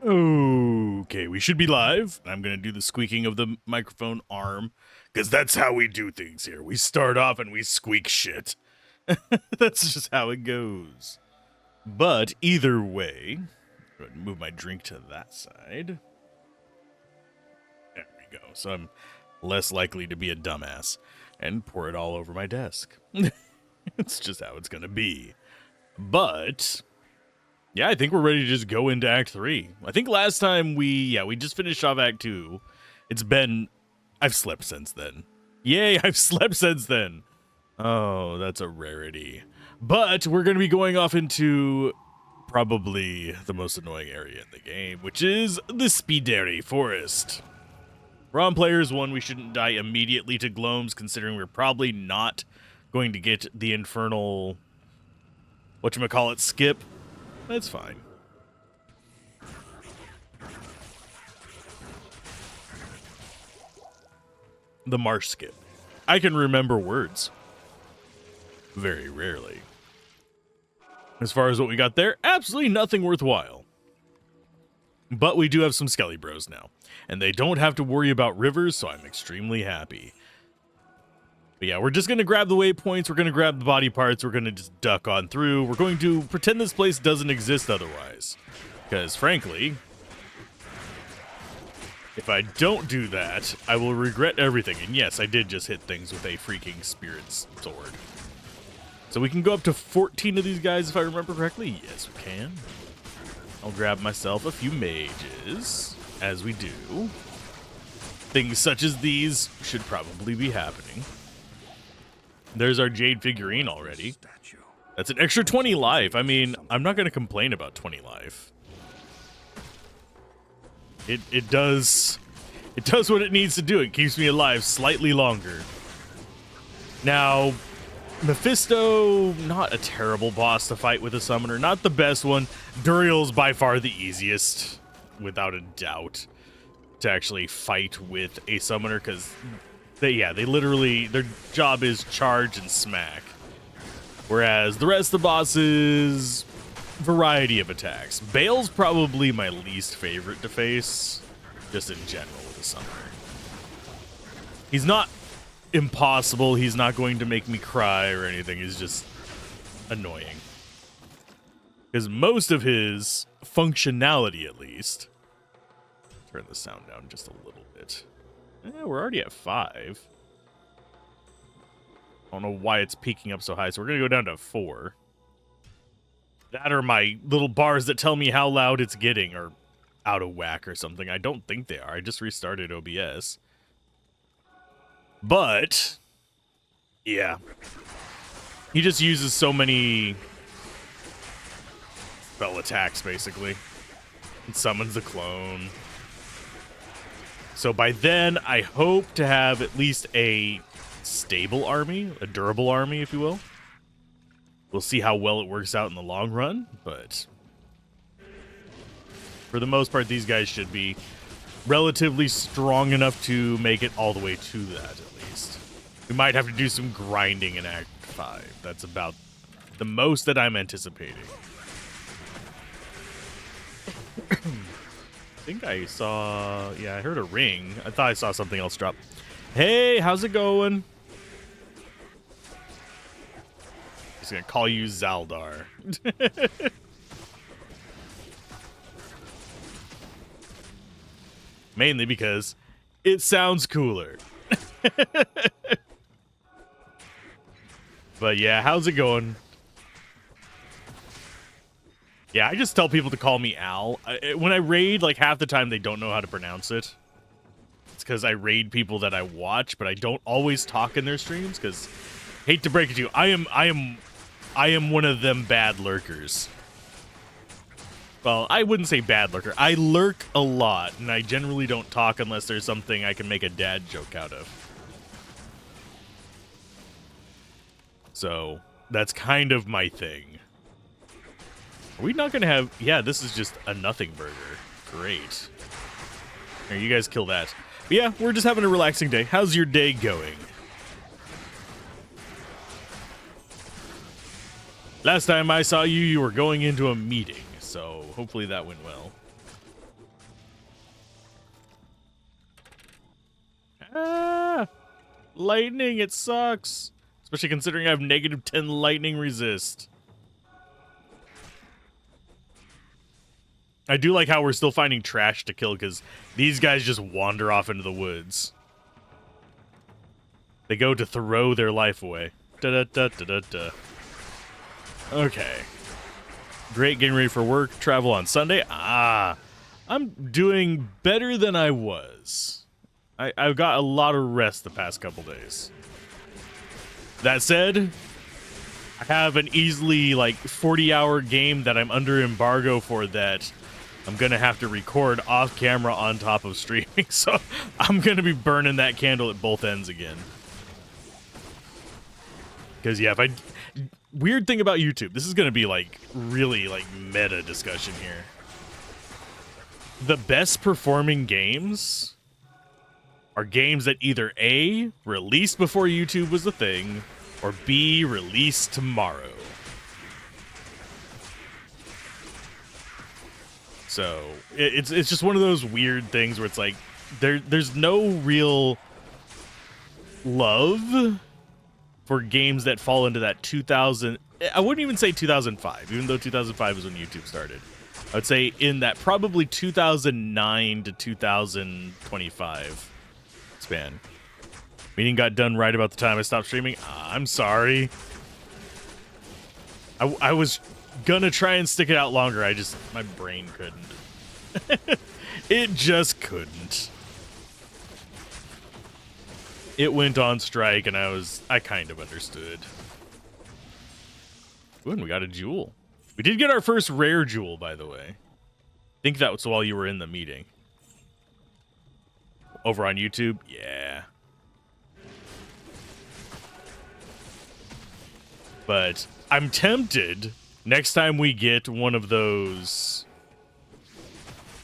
Okay, we should be live. I'm going to do the squeaking of the microphone arm, because that's how we do things here. We start off and we squeak shit. That's just how it goes. But either way, go ahead and move my drink to that side. There we go. So I'm less likely to be a dumbass and pour it all over my desk. It's just how it's going to be. But yeah, I think we're ready to just go into Act 3. I think last time we just finished off Act 2. I've slept since then. Yay, I've slept since then. Oh, that's a rarity. But we're going to be going off into probably the most annoying area in the game, which is the Speedery Forest. For on players 1, we shouldn't die immediately to gloams, considering we're probably not going to get the infernal, whatchamacallit, skip. That's fine. The marsh skip. I can remember words. Very rarely. As far as what we got there, absolutely nothing worthwhile. But we do have some Skelly Bros now. And they don't have to worry about rivers, so I'm extremely happy. But yeah, we're just going to grab the waypoints, we're going to grab the body parts, we're going to just duck on through. We're going to pretend this place doesn't exist otherwise. Because frankly, if I don't do that, I will regret everything. And yes, I did just hit things with a freaking spirit's sword. So we can go up to 14 of these guys if I remember correctly. Yes, we can. I'll grab myself a few mages, as we do. Things such as these should probably be happening. There's our jade figurine already. That's an extra 20 life. I mean, I'm not going to complain about 20 life. It does what it needs to do. It keeps me alive slightly longer. Now, Mephisto, not a terrible boss to fight with a summoner. Not the best one. Duriel's by far the easiest, without a doubt, to actually fight with a summoner, because they literally, their job is charge and smack. Whereas the rest of the bosses, variety of attacks. Bale's probably my least favorite to face, just in general with a summoner. He's not impossible, he's not going to make me cry or anything, he's just annoying. Because most of his functionality, at least, turn the sound down just a little bit. We're already at 5. I don't know why it's peaking up so high, so we're going to go down to 4. That are my little bars that tell me how loud it's getting, or out of whack or something. I don't think they are. I just restarted OBS. But, yeah. He just uses so many spell attacks, basically. And summons a clone. So by then, I hope to have at least a stable army, a durable army, if you will. We'll see how well it works out in the long run, but for the most part, these guys should be relatively strong enough to make it all the way to that, at least. We might have to do some grinding in Act 5. That's about the most that I'm anticipating. I think I saw, yeah, I heard a ring. I thought I saw something else drop. Hey, how's it going? He's gonna call you Zaldar. Mainly because it sounds cooler. But yeah, how's it going? Yeah, I just tell people to call me Al. When I raid, like, half the time they don't know how to pronounce it. It's because I raid people that I watch, but I don't always talk in their streams, because, hate to break it to you, I am one of them bad lurkers. Well, I wouldn't say bad lurker. I lurk a lot, and I generally don't talk unless there's something I can make a dad joke out of. So, that's kind of my thing. Are we not going to have... Yeah, this is just a nothing burger. Great. Here, you guys kill that. But yeah, we're just having a relaxing day. How's your day going? Last time I saw you, you were going into a meeting. So hopefully that went well. Ah! Lightning, it sucks. Especially considering I have -10 lightning resist. I do like how we're still finding trash to kill, because these guys just wander off into the woods. They go to throw their life away. Da-da-da-da-da-da. Okay. Great, getting ready for work. Travel on Sunday. I'm doing better than I was. I've got a lot of rest the past couple days. That said, I have an easily, like, 40-hour game that I'm under embargo for that I'm going to have to record off camera on top of streaming. So I'm going to be burning that candle at both ends again. Because, yeah, weird thing about YouTube, this is going to be, like, really, like, meta discussion here. The best performing games are games that either A, released before YouTube was a thing, or B, released tomorrow. So it's just one of those weird things where it's like there's no real love for games that fall into that 2000. I wouldn't even say 2005, even though 2005 is when YouTube started. I would say in that probably 2009 to 2025 span. Meeting got done right about the time I stopped streaming. I'm sorry. I was gonna try and stick it out longer. My brain couldn't. It just couldn't. It went on strike, and I kind of understood. Ooh, and we got a jewel. We did get our first rare jewel, by the way. I think that was while you were in the meeting. Over on YouTube? Yeah. But I'm tempted, next time we get one of those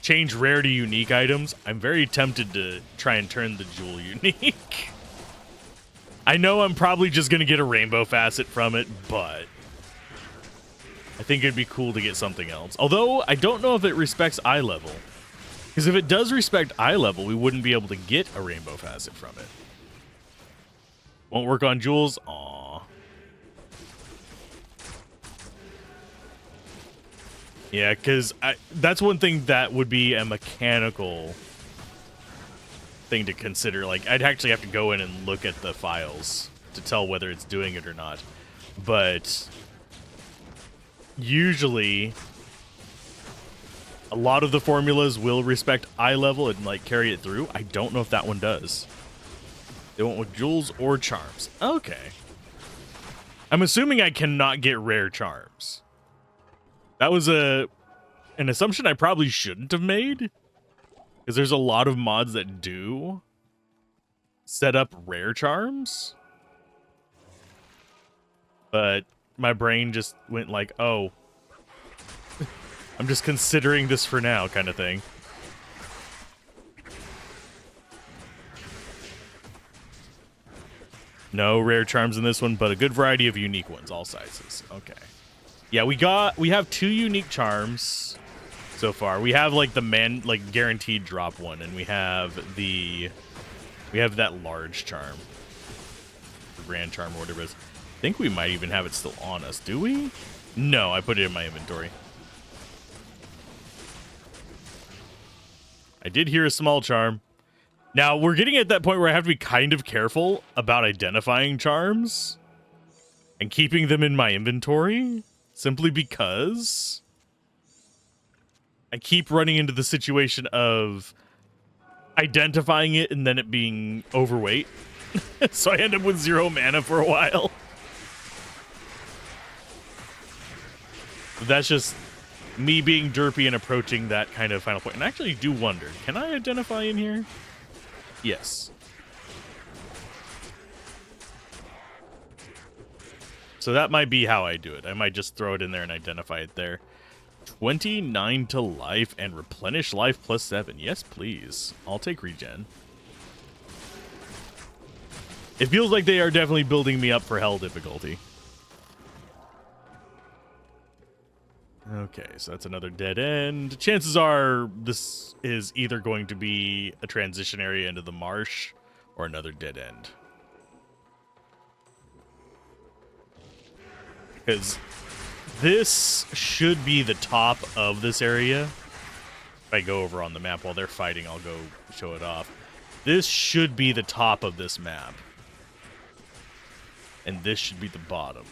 change rare to unique items, I'm very tempted to try and turn the jewel unique. I know I'm probably just going to get a rainbow facet from it, but I think it'd be cool to get something else. Although, I don't know if it respects eye level. Because if it does respect eye level, we wouldn't be able to get a rainbow facet from it. Won't work on jewels? Aww. Yeah, because that's one thing that would be a mechanical thing to consider. Like, I'd actually have to go in and look at the files to tell whether it's doing it or not. But usually, a lot of the formulas will respect eye level and, like, carry it through. I don't know if that one does. They went with jewels or charms. Okay. I'm assuming I cannot get rare charms. That was an assumption I probably shouldn't have made, because there's a lot of mods that do set up rare charms. But my brain just went like, oh, I'm just considering this for now kind of thing. No rare charms in this one, but a good variety of unique ones, all sizes. Okay. Yeah, we have 2 unique charms so far. We have like the guaranteed drop one, and we have that large charm. The grand charm or whatever it is. I think we might even have it still on us. Do we? No, I put it in my inventory. I did hear a small charm. Now, we're getting at that point where I have to be kind of careful about identifying charms and keeping them in my inventory. Simply because I keep running into the situation of identifying it and then it being overweight. So I end up with 0 mana for a while. But that's just me being derpy and approaching that kind of final point. And I actually do wonder, can I identify in here? Yes. So that might be how I do it. I might just throw it in there and identify it there. 29 to life and replenish life +7. Yes, please. I'll take regen. It feels like they are definitely building me up for hell difficulty. Okay, so that's another dead end. Chances are this is either going to be a transition area into the marsh Or another dead end. Because this should be the top of this area. If I go over on the map while they're fighting, I'll go show it off. This should be the top of this map. And this should be the bottom.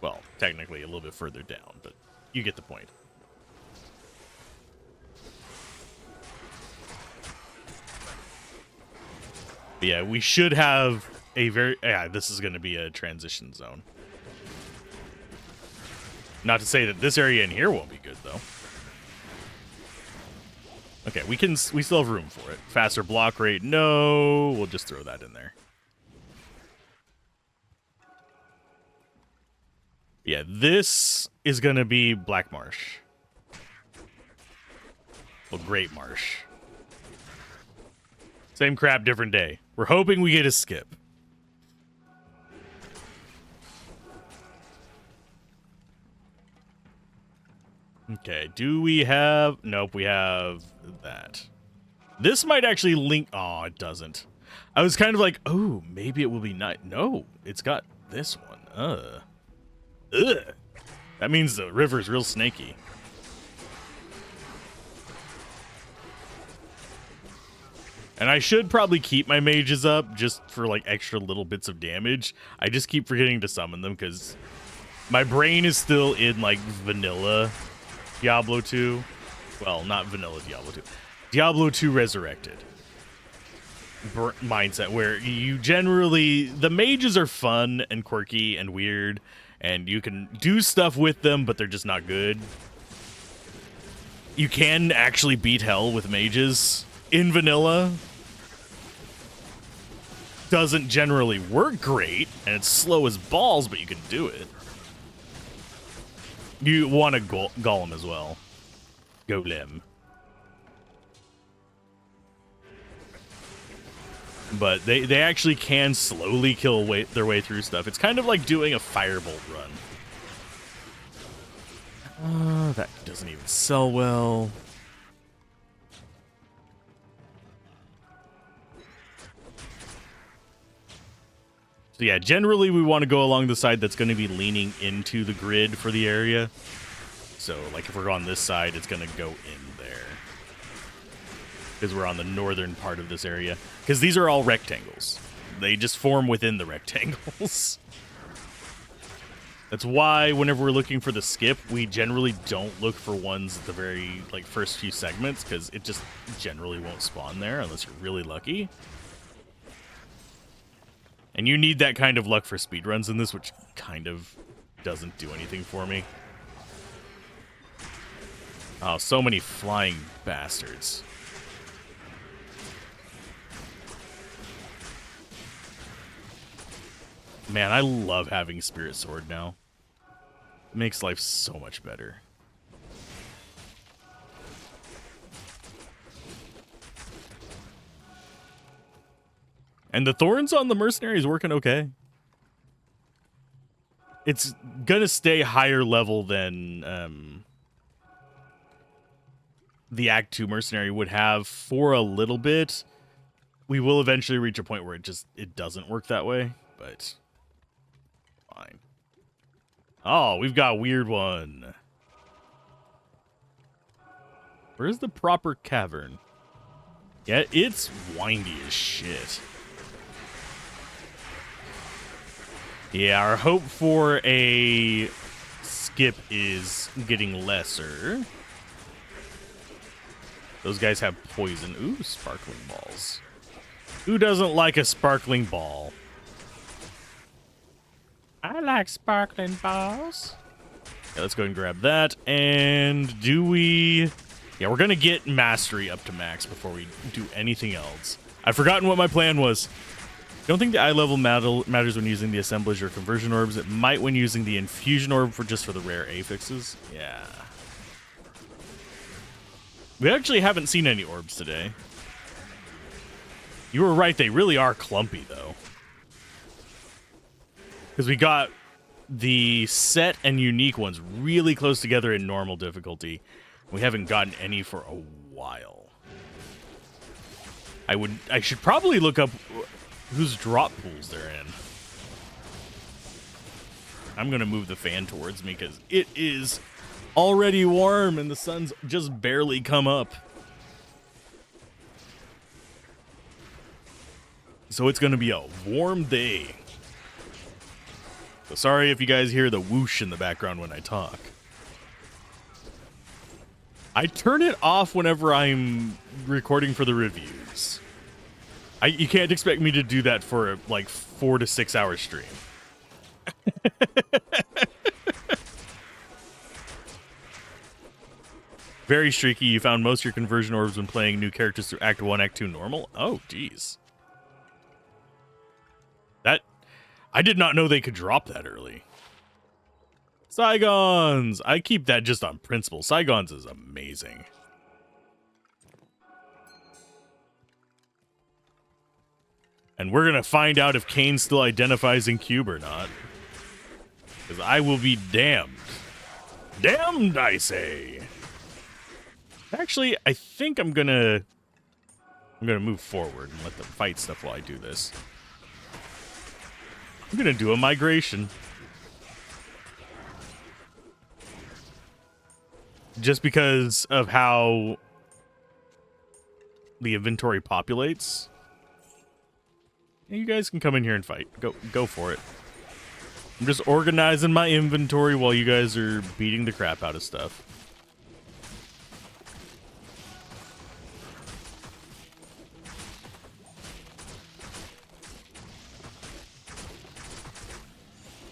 Well, technically a little bit further down, but you get the point. But yeah, we should have a very... Yeah, this is going to be a transition zone. Not to say that this area in here won't be good, though. Okay, we still have room for it. Faster block rate, no. We'll just throw that in there. Yeah, this is going to be Black Marsh. Well, Great Marsh. Same crap, different day. We're hoping we get a skip. Okay, do we have... Nope, we have that. This might actually link... Oh, it doesn't. I was kind of like, oh, maybe it will be nice. No, it's got this one. Ugh. That means the river's real snaky. And I should probably keep my mages up just for like extra little bits of damage. I just keep forgetting to summon them because my brain is still in like vanilla Diablo 2. Well, not vanilla Diablo 2. Diablo 2 Resurrected mindset, where you generally... The mages are fun and quirky and weird, and you can do stuff with them, but they're just not good. You can actually beat hell with mages in vanilla. Doesn't generally work great, and it's slow as balls, but you can do it. You want a golem as well. Golem. But they actually can slowly kill their way through stuff. It's kind of like doing a firebolt run. That doesn't even sell well. So yeah, generally we want to go along the side that's going to be leaning into the grid for the area. So like if we're on this side, it's going to go in there. Because we're on the northern part of this area. Because these are all rectangles. They just form within the rectangles. That's why whenever we're looking for the skip, we generally don't look for ones at the very like first few segments, because it just generally won't spawn there unless you're really lucky. And you need that kind of luck for speedruns in this, which kind of doesn't do anything for me. Oh, so many flying bastards. Man, I love having Spirit Sword now. It makes life so much better. And the thorns on the mercenary is working okay. It's gonna stay higher level than the Act 2 mercenary would have for a little bit. We will eventually reach a point where it doesn't work that way, but fine. Oh, we've got a weird one. Where's the proper cavern? Yeah, it's windy as shit. Yeah, our hope for a skip is getting lesser. Those guys have poison. Ooh, sparkling balls. Who doesn't like a sparkling ball? I like sparkling balls. Yeah, let's go ahead and grab that. And do we... Yeah, we're going to get mastery up to max before we do anything else. I've forgotten what my plan was. Don't think the eye level matters when using the assemblage or conversion orbs. It might when using the infusion orb for the rare affixes. Yeah. We actually haven't seen any orbs today. You were right, they really are clumpy, though. Because we got the set and unique ones really close together in normal difficulty. We haven't gotten any for a while. I should probably look up whose drop pools they're in. I'm gonna move the fan towards me because it is already warm and the sun's just barely come up. So it's gonna be a warm day. So sorry if you guys hear the whoosh in the background when I talk. I turn it off whenever I'm recording for the reviews. You can't expect me to do that for like 4 to 6 hour stream. Very streaky. You found most of your conversion orbs when playing new characters through Act 1, Act 2 normal? Oh, geez. I did not know they could drop that early. Saigons! I keep that just on principle. Saigons is amazing. And we're going to find out if Kane still identifies in Cube or not. Because I will be damned. Damned, I say. Actually, I think I'm going to move forward and let them fight stuff while I do this. I'm going to do a migration. Just because of how the inventory populates. You guys can come in here and fight. Go for it. I'm just organizing my inventory while you guys are beating the crap out of stuff.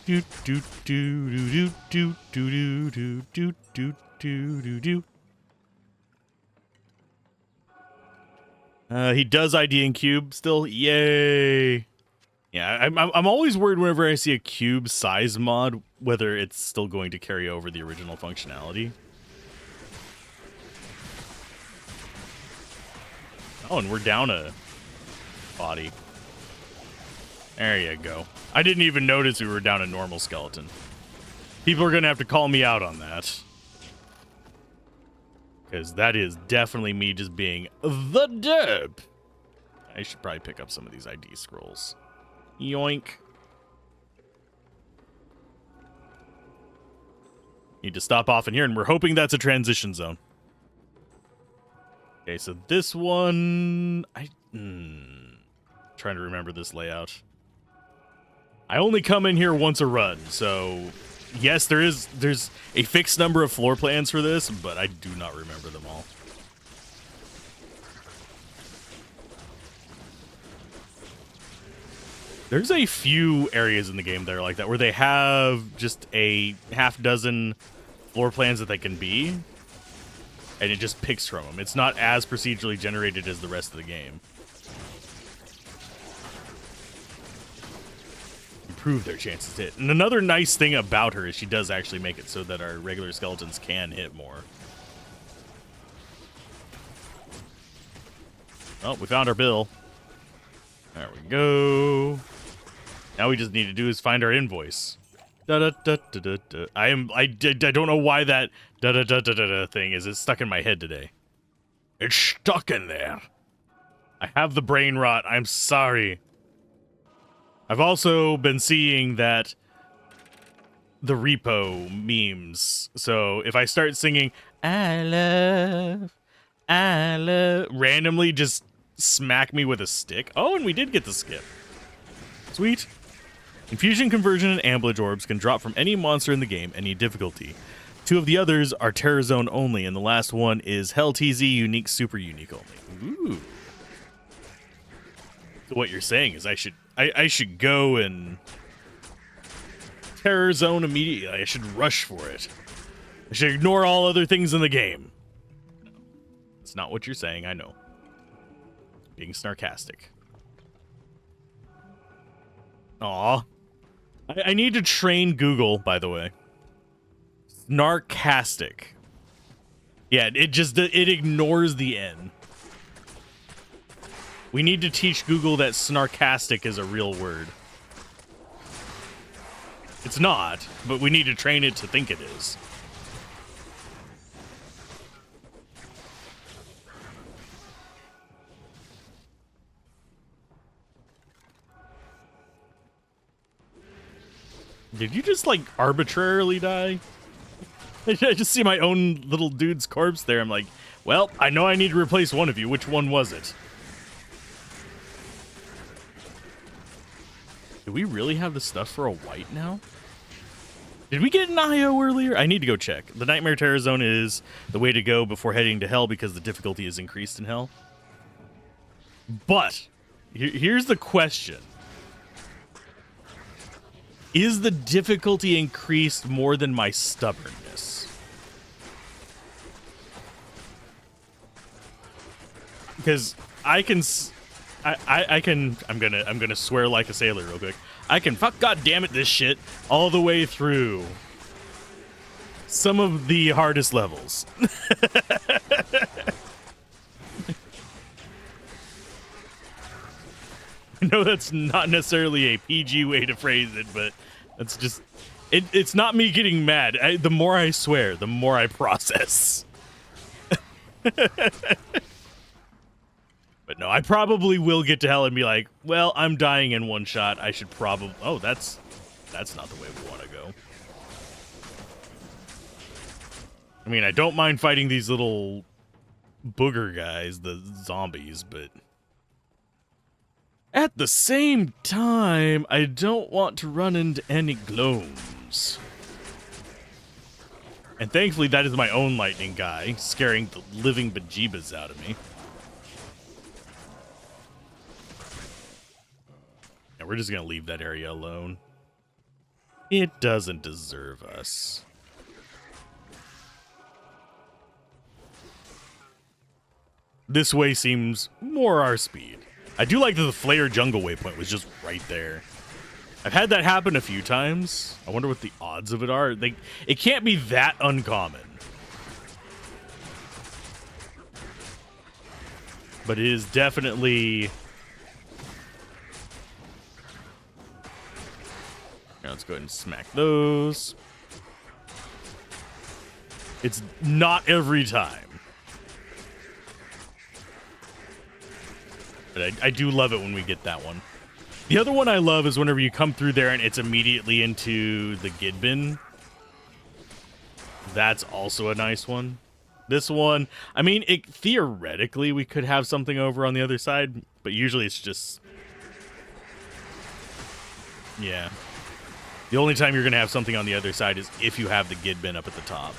Do do do do do do do do do do do. He does ID in Cube still. Yay! Yeah, I'm always worried whenever I see a Cube size mod whether it's still going to carry over the original functionality. Oh, and we're down a body. There you go. I didn't even notice we were down a normal skeleton. People are going to have to call me out on that. Because that is definitely me just being the derp. I should probably pick up some of these ID scrolls. Yoink. Need to stop off in here, and we're hoping that's a transition zone. Okay, so this one... trying to remember this layout. I only come in here once a run, so yes, there's a fixed number of floor plans for this, but I do not remember them all. There's a few areas in the game that are like that, where they have just a half dozen floor plans that they can be, and it just picks from them. It's not as procedurally generated as the rest of the game. Improve their chances to hit. And another nice thing about her is she does actually make it so that our regular skeletons can hit more. Oh, we found our bill. There we go. Now we just need to do is find our invoice. Da da da da da da. I don't know why that da da da da da thing is. It's stuck in my head today. It's stuck in there. I have the brain rot. I'm sorry. I've also been seeing that the repo memes. So if I start singing I love randomly just smack me with a stick. Oh, and we did get the skip. Sweet. Infusion, Conversion, and Amblage orbs can drop from any monster in the game, any difficulty. 2 of the others are Terror Zone only, and the last one is Hell TZ Unique, Super Unique only. Ooh. So what you're saying is I should go and Terror Zone immediately. I should rush for it. I should ignore all other things in the game. No, that's not what you're saying, I know. Being sarcastic. Aw. I need to train Google, by the way. Snarkastic. Yeah, it ignores the N. We need to teach Google that snarkastic is a real word. It's not, but we need to train it to think it is. Did you just, like, arbitrarily die? I just see my own little dude's corpse there. I'm like, well, I know I need to replace one of you. Which one was it? Do we really have the stuff for a white now? Did we get an IO earlier? I need to go check. The Nightmare Terror Zone is the way to go before heading to Hell because the difficulty is increased in Hell. But here's the question. Is the difficulty increased more than my stubbornness? Because I'm gonna swear like a sailor real quick. I can fuck goddamn it this shit all the way through some of the hardest levels. I know that's not necessarily a PG way to phrase it, but that's just it's not me getting mad. The more I swear, the more I process. But no, I probably will get to Hell and be like, well, I'm dying in one shot. I should probably... Oh, that's not the way we want to go. I mean, I don't mind fighting these little booger guys, the zombies, but... At the same time, I don't want to run into any gloams. And thankfully, that is my own lightning guy, scaring the living bejeebas out of me. And we're just going to leave that area alone. It doesn't deserve us. This way seems more our speed. I do like that the Flare Jungle waypoint was just right there. I've had that happen a few times. I wonder what the odds of it are. It can't be that uncommon. But it is definitely... Now let's go ahead and smack those. It's not every time. But I do love it when we get that one. The other one I love is whenever you come through there and it's immediately into the Gid bin. That's also a nice one. This one, I mean, theoretically we could have something over on the other side, but usually it's just... Yeah. The only time you're going to have something on the other side is if you have the Gid bin up at the top.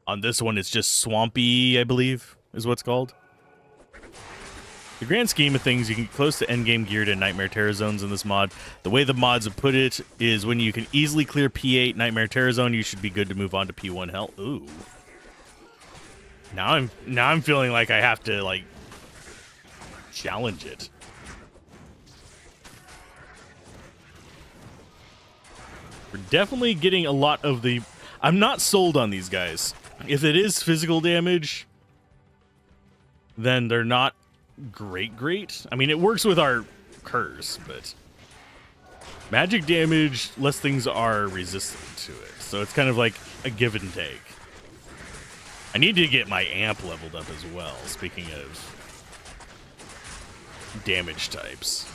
On this one, it's just Swampy, I believe, is what's called. The grand scheme of things, you can get close to endgame gear to Nightmare Terror Zones in this mod. The way the mods have put it is when you can easily clear P8 Nightmare Terror Zone, you should be good to move on to P1 Hell. Ooh. Now I'm feeling like I have to, like, challenge it. We're definitely getting a lot of the... I'm not sold on these guys. If it is physical damage, then they're not great. I mean, it works with our curse, but... Magic damage, less things are resistant to it. So it's kind of like a give and take. I need to get my amp leveled up as well, speaking of damage types.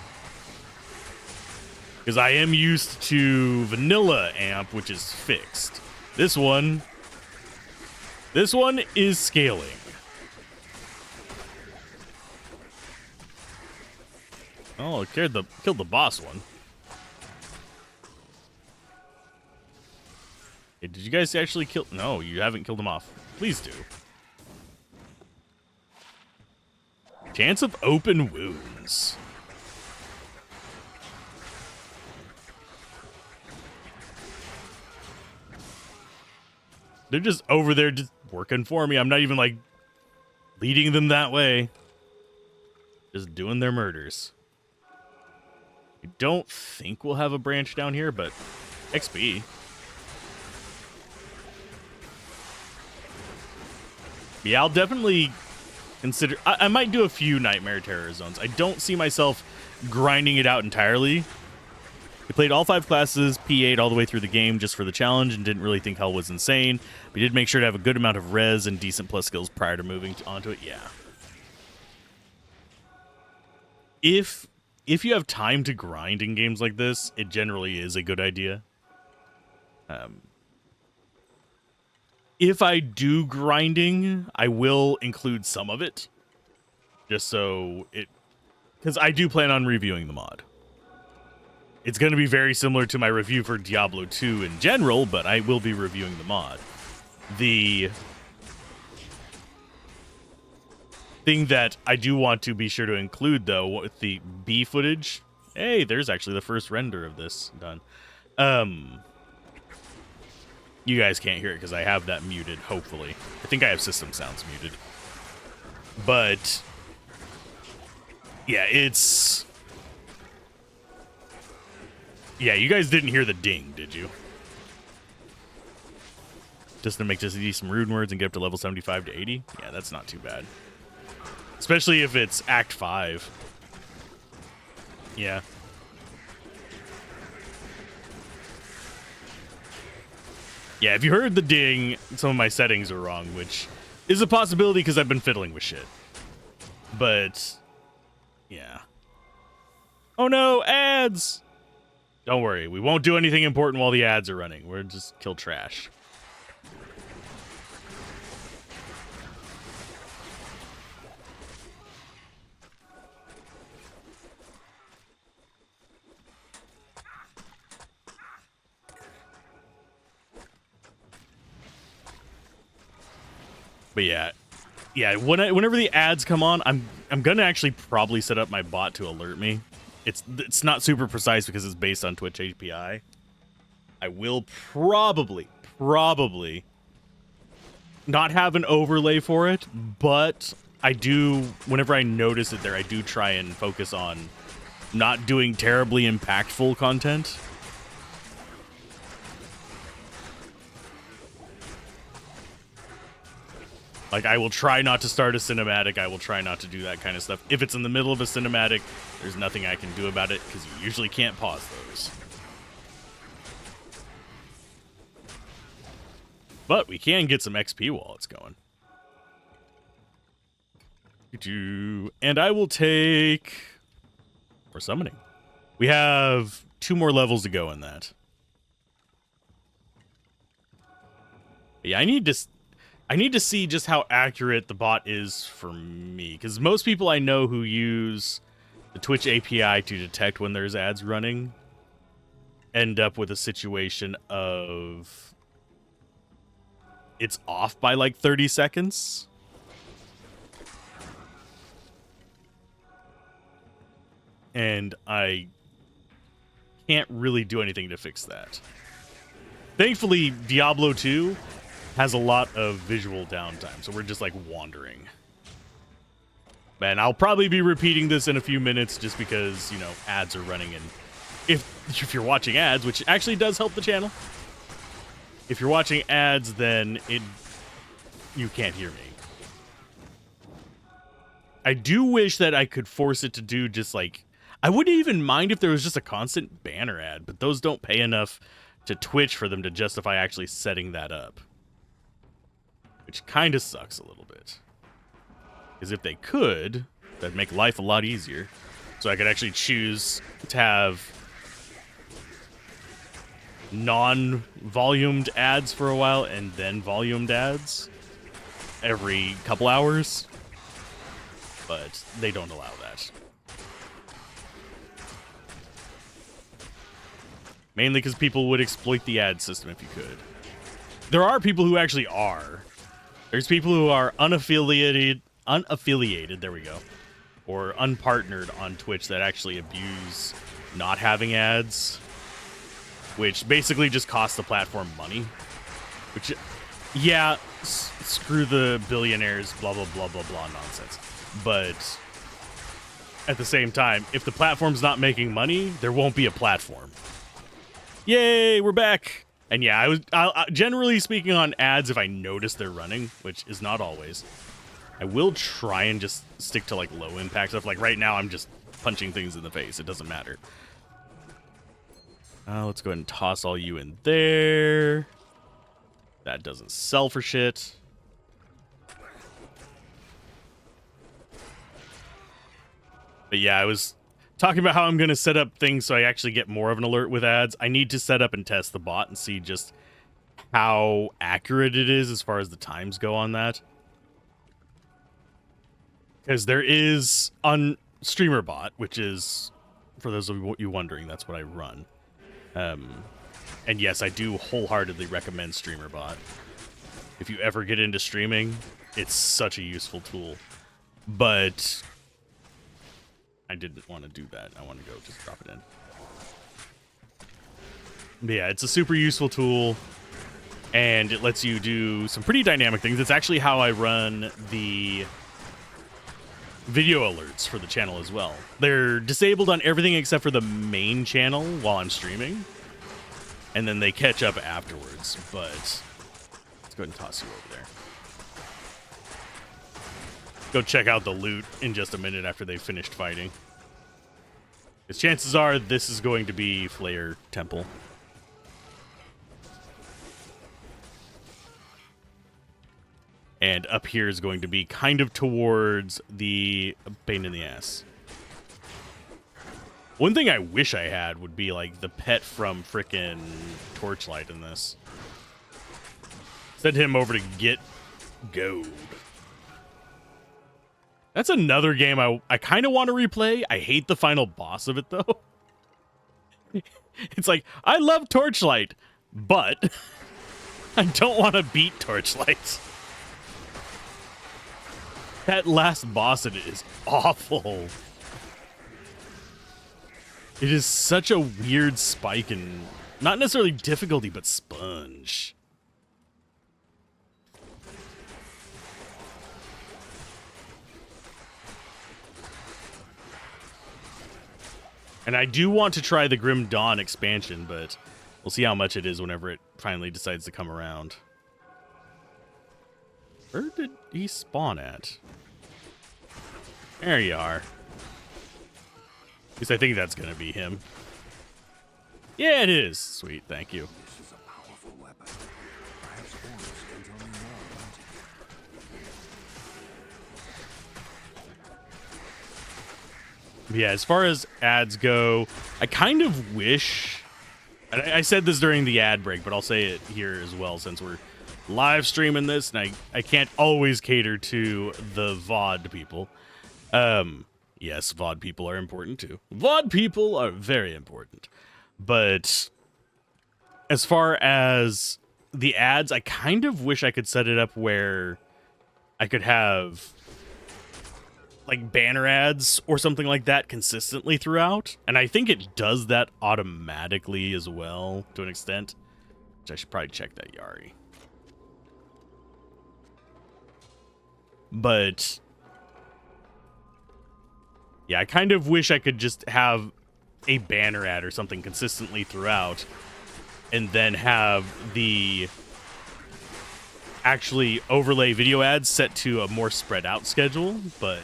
Because I am used to vanilla amp, which is fixed. This one is scaling. Oh, it killed the boss one. Hey, did you guys actually kill? No, you haven't killed him off. Please do. Chance of open wounds. They're just over there just working for me. I'm not even, like, leading them that way. Just doing their murders. I don't think we'll have a branch down here, but XP. Yeah, I'll definitely consider... I might do a few Nightmare Terror Zones. I don't see myself grinding it out entirely. We played all 5 classes, P8 all the way through the game just for the challenge and didn't really think Hell was insane. We did make sure to have a good amount of res and decent plus skills prior to moving onto it. Yeah. If if you have time to grind in games like this, it generally is a good idea. If I do grinding, I will include some of it, just so it, because I do plan on reviewing the mod. It's going to be very similar to my review for Diablo 2 in general, but I will be reviewing the mod. The thing that I do want to be sure to include, though, with the B footage, hey, there's actually the first render of this done. You guys can't hear it because I have that muted, hopefully. I think I have system sounds muted. But yeah, it's... yeah, you guys didn't hear the ding, did you? Just to make just some rune words and get up to level 75 to 80? Yeah, that's not too bad. Especially if it's Act 5. Yeah. Yeah, if you heard the ding, some of my settings are wrong, which is a possibility because I've been fiddling with shit. But, yeah. Oh no, ads! Don't worry, we won't do anything important while the ads are running. We'll just kill trash. But yeah, whenever the ads come on, I'm gonna actually probably set up my bot to alert me. It's not super precise because it's based on Twitch API. I will probably not have an overlay for it, but I do, whenever I notice it there, I do try and focus on not doing terribly impactful content. Like, I will try not to start a cinematic. I will try not to do that kind of stuff. If it's in the middle of a cinematic, there's nothing I can do about it because you usually can't pause those. But we can get some XP while it's going. And I will take... for summoning. We have 2 more levels to go in that. Yeah, I need to see just how accurate the bot is for me, because most people I know who use the Twitch API to detect when there's ads running end up with a situation of it's off by like 30 seconds. And I can't really do anything to fix that. Thankfully, Diablo 2 has a lot of visual downtime, so we're just like wandering. Man, I'll probably be repeating this in a few minutes just because, you know, ads are running, and if you're watching ads, which actually does help the channel, if you're watching ads, then you can't hear me. I do wish that I could force it to do just like, I wouldn't even mind if there was just a constant banner ad, but those don't pay enough to Twitch for them to justify actually setting that up. Which kind of sucks a little bit. Because if they could, that'd make life a lot easier. So I could actually choose to have non-volumed ads for a while and then volumed ads every couple hours. But they don't allow that. Mainly because people would exploit the ad system if you could. There are people who actually are. There's people who are unaffiliated, there we go, or unpartnered on Twitch that actually abuse not having ads, which basically just costs the platform money. Which, yeah, screw the billionaires, blah, blah, blah, blah, blah nonsense. But at the same time, if the platform's not making money, there won't be a platform. Yay, we're back. And yeah, I generally speaking on ads, if I notice they're running, which is not always, I will try and just stick to like low impact stuff. Like right now, I'm just punching things in the face. It doesn't matter. Let's go ahead and toss all you in there. That doesn't sell for shit. But yeah, talking about how I'm going to set up things so I actually get more of an alert with ads, I need to set up and test the bot and see just how accurate it is as far as the times go on that. Because there is on StreamerBot, which is, for those of you wondering, that's what I run. And yes, I do wholeheartedly recommend StreamerBot. If you ever get into streaming, it's such a useful tool. But I didn't want to do that. I want to go just drop it in. But yeah, it's a super useful tool, and it lets you do some pretty dynamic things. It's actually how I run the video alerts for the channel as well. They're disabled on everything except for the main channel while I'm streaming, and then they catch up afterwards. But let's go ahead and toss you over there. Go check out the loot in just a minute after they've finished fighting. Because chances are this is going to be Flayer Temple. And up here is going to be kind of towards the pain in the ass. One thing I wish I had would be like the pet from frickin' Torchlight in this. Send him over to get gold. That's another game I kind of want to replay. I hate the final boss of it, though. It's like, I love Torchlight, but I don't want to beat Torchlight. That last boss in it is awful. It is such a weird spike in, not necessarily difficulty, but sponge. And I do want to try the Grim Dawn expansion, but we'll see how much it is whenever it finally decides to come around. Where did he spawn at? There you are. At least I think that's going to be him. Yeah, it is. Sweet, thank you. This is a powerful weapon. Perhaps Horus can tell me more about it. Yeah, as far as ads go, I kind of wish... I said this during the ad break, but I'll say it here as well since we're live streaming this, and I can't always cater to the VOD people. Yes, VOD people are important too. VOD people are very important. But as far as the ads, I kind of wish I could set it up where I could have like banner ads or something like that consistently throughout. And I think it does that automatically as well to an extent. Which I should probably check that, Yari. But yeah, I kind of wish I could just have a banner ad or something consistently throughout, and then have the actually overlay video ads set to a more spread out schedule. But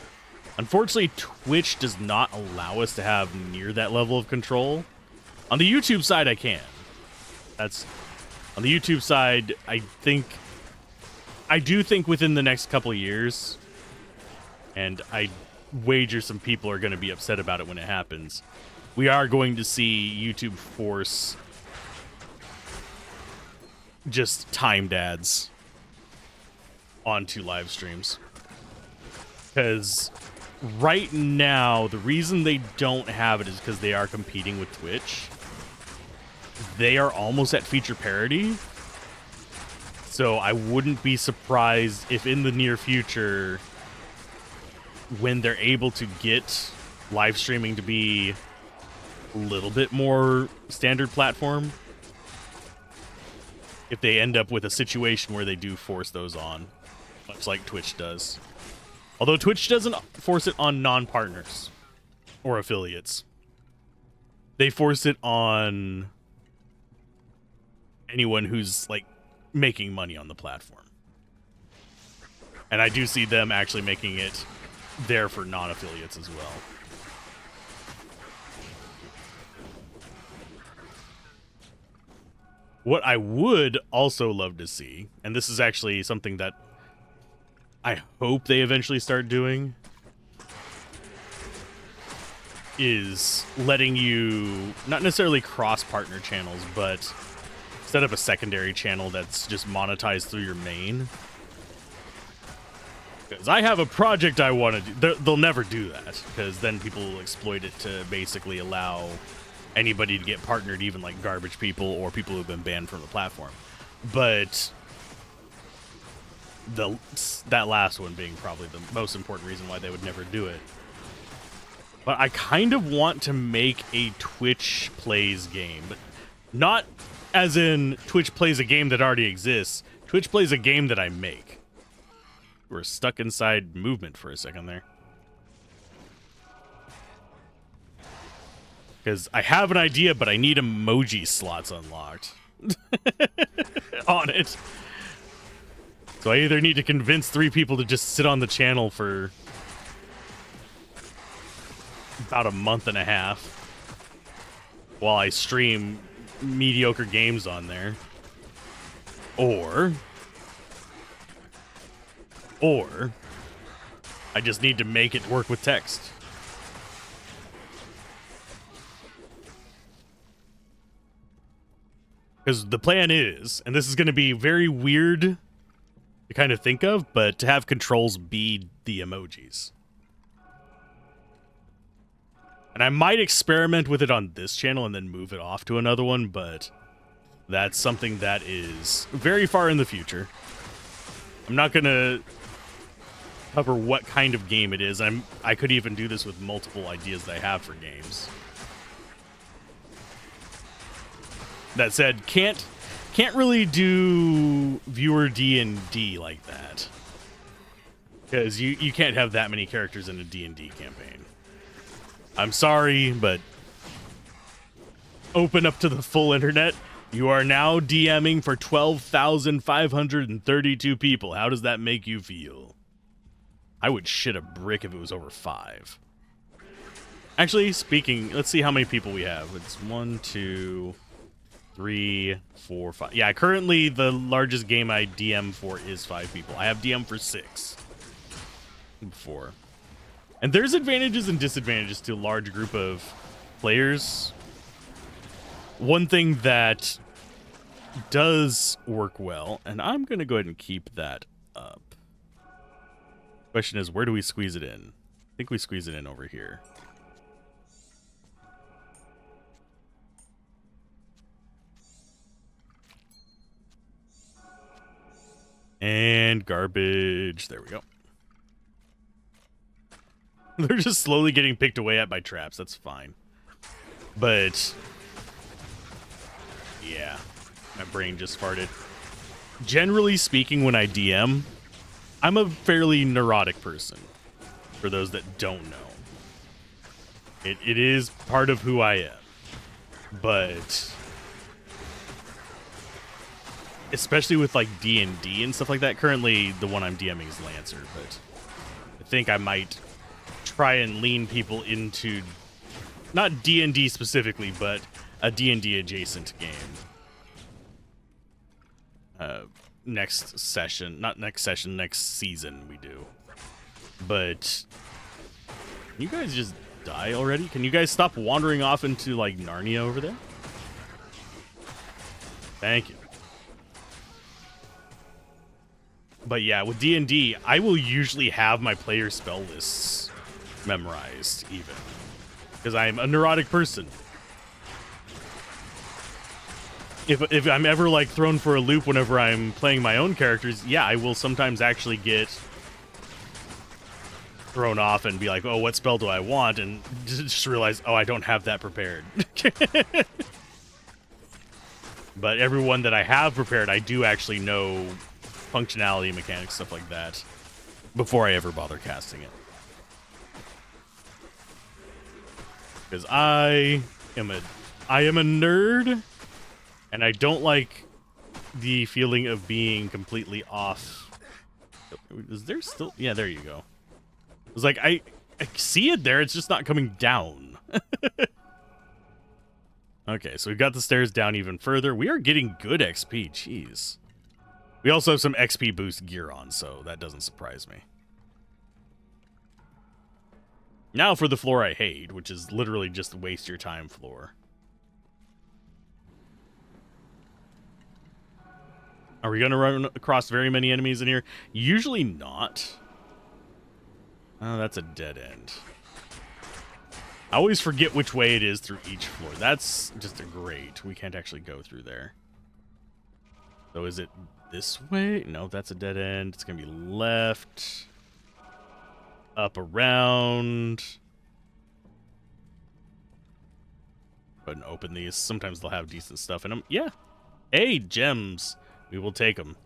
unfortunately, Twitch does not allow us to have near that level of control. On the YouTube side, I can. That's on the YouTube side. I do think within the next couple of years, and I wager some people are going to be upset about it when it happens, we are going to see YouTube force just timed ads onto live streams. Because right now, the reason they don't have it is because they are competing with Twitch. They are almost at feature parity. So I wouldn't be surprised if in the near future, when they're able to get live streaming to be a little bit more standard platform, if they end up with a situation where they do force those on, much like Twitch does. Although Twitch doesn't force it on non-partners or affiliates. They force it on anyone who's like making money on the platform. And I do see them actually making it there for non-affiliates as well. What I would also love to see, and this is actually something that I hope they eventually start doing, is letting you not necessarily cross partner channels, but set up a secondary channel that's just monetized through your main. Because I have a project I want to do. They'll never do that, because then people will exploit it to basically allow anybody to get partnered, even like garbage people or people who've been banned from the platform. But that last one being probably the most important reason why they would never do it. But I kind of want to make a Twitch plays game, but not as in Twitch plays a game that already exists. Twitch plays a game that I make. We're stuck inside movement for a second there. Because I have an idea, but I need emoji slots unlocked on it. So I either need to convince 3 people to just sit on the channel for about a month and a half while I stream mediocre games on there, or I just need to make it work with text. Because the plan is, and this is going to be very weird to kind of think of, but to have controls be the emojis. And I might experiment with it on this channel and then move it off to another one, but that's something that is very far in the future. I'm not going to cover what kind of game it is. I could even do this with multiple ideas that I have for games. That said, can't really do viewer D&D like that. Because you can't have that many characters in a D&D campaign. I'm sorry, but open up to the full internet. You are now DMing for 12,532 people. How does that make you feel? I would shit a brick if it was over 5. Actually, speaking, let's see how many people we have. It's 1, 2, 3, 4, 5. Yeah, currently the largest game I DM for is 5 people. I have DM for 6 before. And there's advantages and disadvantages to a large group of players. One thing that does work well, and I'm going to go ahead and keep that up. Question is, where do we squeeze it in? I think we squeeze it in over here. And garbage. There we go. They're just slowly getting picked away at by traps. That's fine. But yeah, my brain just farted. Generally speaking, when I DM, I'm a fairly neurotic person, for those that don't know. It is part of who I am. But especially with like D&D and stuff like that, currently the one I'm DMing is Lancer, but I think I might try and lean people into not D&D specifically, but a D&D adjacent game. Next season we do. But can you guys just die already? Can you guys stop wandering off into like Narnia over there? Thank you. But yeah, with D&D, I will usually have my player spell lists memorized even, because I'm a neurotic person. If I'm ever like thrown for a loop whenever I'm playing my own characters, yeah, I will sometimes actually get thrown off and be like, oh, what spell do I want? And just realize, oh, I don't have that prepared. But everyone that I have prepared, I do actually know functionality, mechanics, stuff like that before I ever bother casting it. Because I am a nerd, and I don't like the feeling of being completely off. Is there still? Yeah, there you go. It's like I see it there. It's just not coming down. Okay, so we've got the stairs down even further. We are getting good XP. Jeez. We also have some XP boost gear on, so that doesn't surprise me. Now for the floor I hate, which is literally just waste your time floor. Are we going to run across very many enemies in here? Usually not. Oh, that's a dead end. I always forget which way it is through each floor. That's just a great. We can't actually go through there. So is it this way? No, that's a dead end. It's going to be left. Up, around. Go ahead and open these. Sometimes they'll have decent stuff in them. Yeah. Hey, gems. We will take them.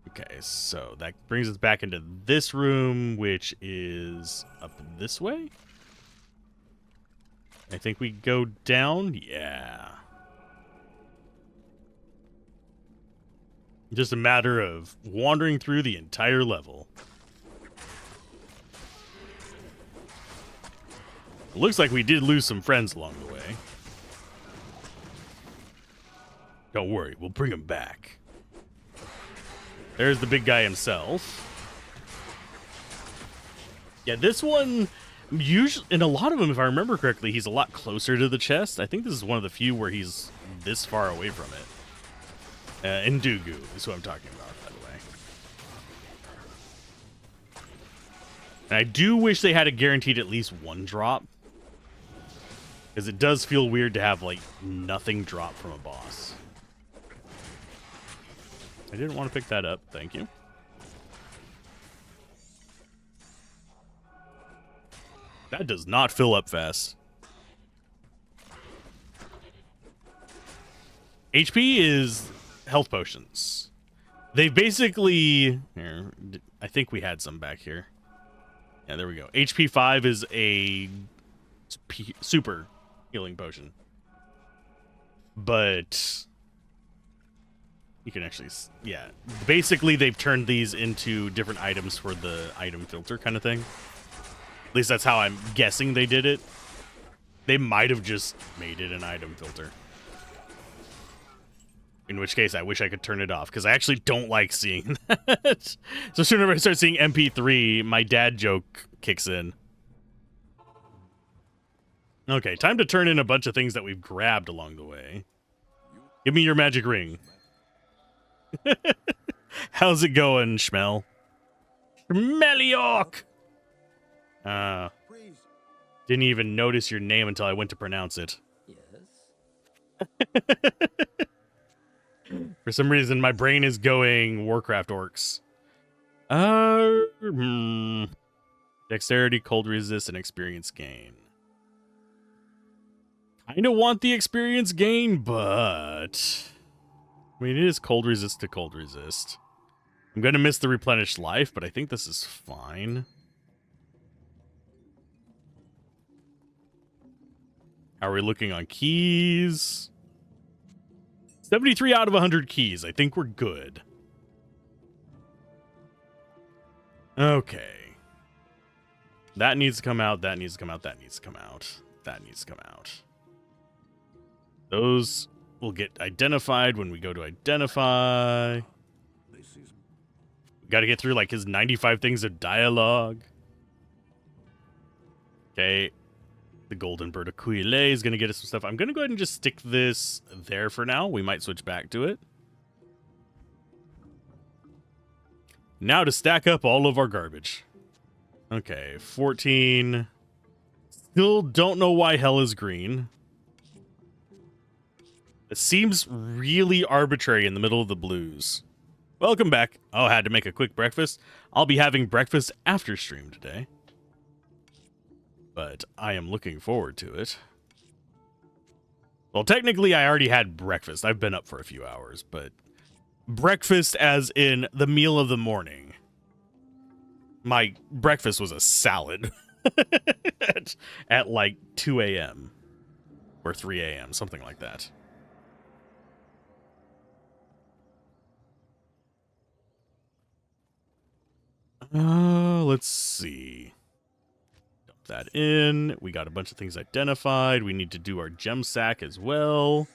Okay, so that brings us back into this room, which is up this way. I think we go down. Yeah. Just a matter of wandering through the entire level. It looks like we did lose some friends along the way. Don't worry, we'll bring him back. There's the big guy himself. Yeah, this one, usually, in a lot of them, if I remember correctly, he's a lot closer to the chest. I think this is one of the few where he's this far away from it. And Dugu is who I'm talking about, by the way. And I do wish they had a guaranteed at least one drop. Because it does feel weird to have, like, nothing drop from a boss. I didn't want to pick that up. Thank you. That does not fill up fast. HP is health potions. They basically... Here, I think we had some back here. Yeah, there we go. HP 5 is a super healing potion. But... you can actually, yeah. Basically, they've turned these into different items for the item filter kind of thing. At least that's how I'm guessing they did it. They might have just made it an item filter. In which case, I wish I could turn it off, because I actually don't like seeing that. So soon as I start seeing MP3, my dad joke kicks in. Okay, time to turn in a bunch of things that we've grabbed along the way. Give me your magic ring. How's it going, Schmel? Schmeliork! Didn't even notice your name until I went to pronounce it. Yes. For some reason, my brain is going Warcraft orcs. Dexterity, cold resist, and experience gain. Kinda want the experience gain, but... I mean, it is cold resist to cold resist. I'm going to miss the replenished life, but I think this is fine. How are we looking on keys? 73 out of 100 keys. I think we're good. Okay. That needs to come out. That needs to come out. That needs to come out. That needs to come out. Those will get identified when we go to identify. Got to get through like his 95 things of dialogue. Okay. The golden bird of Quile is going to get us some stuff. I'm going to go ahead and just stick this there for now. We might switch back to it. Now to stack up all of our garbage. Okay, 14. Still don't know why hell is green. It seems really arbitrary in the middle of the blues. Welcome back. Oh, I had to make a quick breakfast. I'll be having breakfast after stream today. But I am looking forward to it. Well, technically, I already had breakfast. I've been up for a few hours, but breakfast as in the meal of the morning. My breakfast was a salad at like 2 a.m. or 3 a.m., something like that. Let's see. Dump that in. We got a bunch of things identified. We need to do our gem sack as well.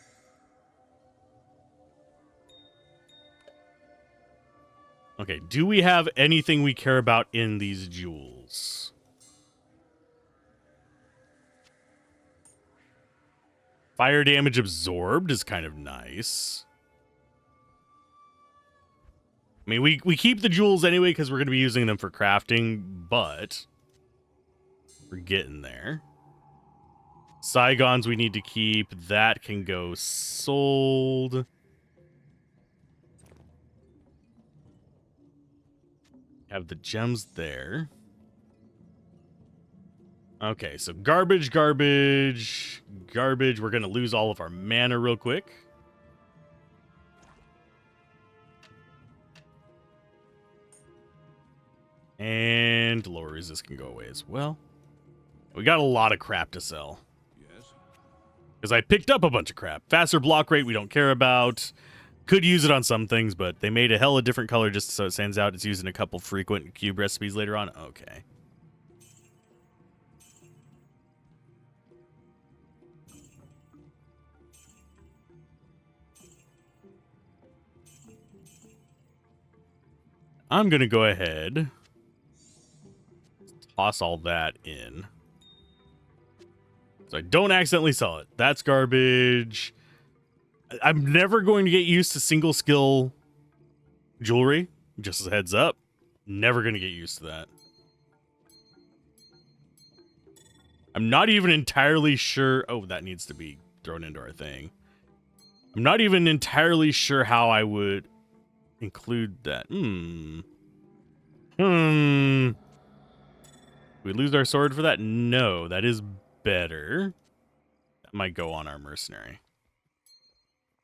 Okay, do we have anything we care about in these jewels? jewels. Fire damage absorbed is kind of nice. I mean, we keep the jewels anyway because we're going to be using them for crafting, but we're getting there. Saigons we need to keep. That can go sold. Have the gems there. Okay, so garbage. We're going to lose all of our mana real quick. And lower resist can go away as well. We got a lot of crap to sell. Yes. Because I picked up a bunch of crap. Faster block rate we don't care about. Could use it on some things, but they made a hella different color just so it stands out. It's used in a couple frequent cube recipes later on. Okay. I'm going to go ahead. Toss all that in. So I don't accidentally sell it. That's garbage. I'm never going to get used to single skill jewelry. Just as a heads up. Never going to get used to that. I'm not even entirely sure. Oh, that needs to be thrown into our thing. I'm not even entirely sure how I would include that. We lose our sword for that? No, that is better. That might go on our mercenary.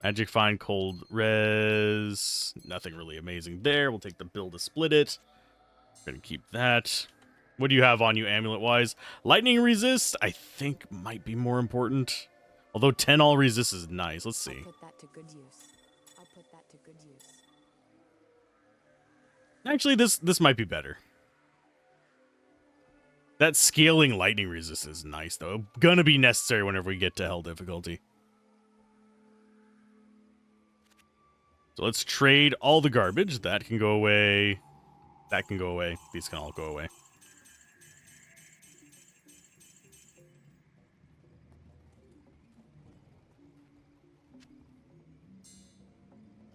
Magic Find, Cold Res. Nothing really amazing there. We'll take the bill to split it. We're going to keep that. What do you have on you amulet-wise? Lightning Resist, I think, might be more important. Although 10 all resist is nice. Let's see. I'll put that to good use. Actually, this might be better. That scaling lightning resist is nice, though. Gonna be necessary whenever we get to hell difficulty. So let's trade all the garbage. That can go away. That can go away. These can all go away.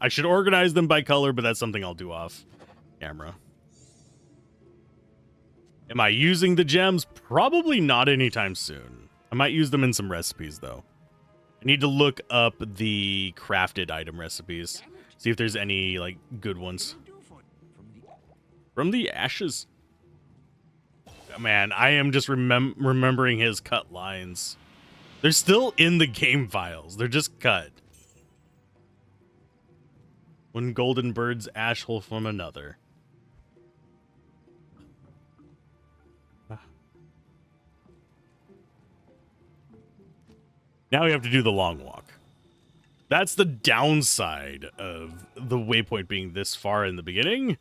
I should organize them by color, but that's something I'll do off camera. Am I using the gems? Probably not anytime soon. I might use them in some recipes, though. I need to look up the crafted item recipes. See if there's any, like, good ones. From the ashes. Man, I am just remembering his cut lines. They're still in the game files. They're just cut. One golden bird's ash hole from another. Now we have to do the long walk. That's the downside of the waypoint being this far in the beginning.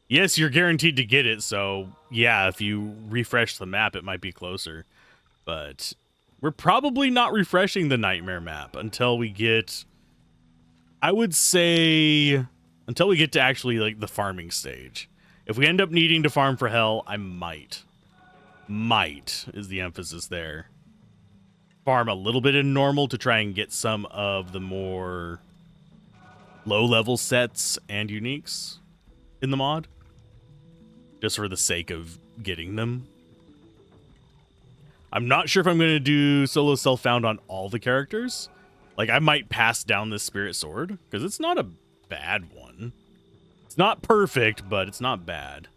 Yes, you're guaranteed to get it, so yeah, if you refresh the map, it might be closer. But we're probably not refreshing the Nightmare map until we get... I would say until we get to actually, like, the farming stage. If we end up needing to farm for hell, I might. Might is the emphasis there. Farm a little bit in normal to try and get some of the more low-level sets and uniques in the mod. Just for the sake of getting them. I'm not sure if I'm going to do solo self-found on all the characters. Like, I might pass down this Spirit Sword, because it's not a bad one. It's not perfect, but it's not bad.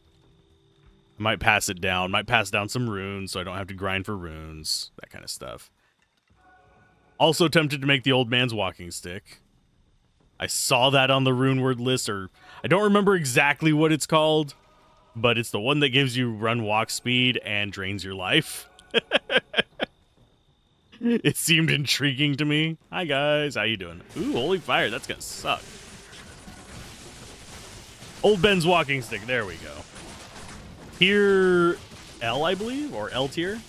I might pass it down. Might pass down some runes, so I don't have to grind for runes. That kind of stuff. Also tempted to make the old man's walking stick. I saw that on the rune word list, or I don't remember exactly what it's called, but it's the one that gives you run walk speed and drains your life. It seemed intriguing to me. Hi guys, how you doing? Ooh, holy fire, that's gonna suck. Old Ben's walking stick, there we go. Tier L, I believe, or L tier.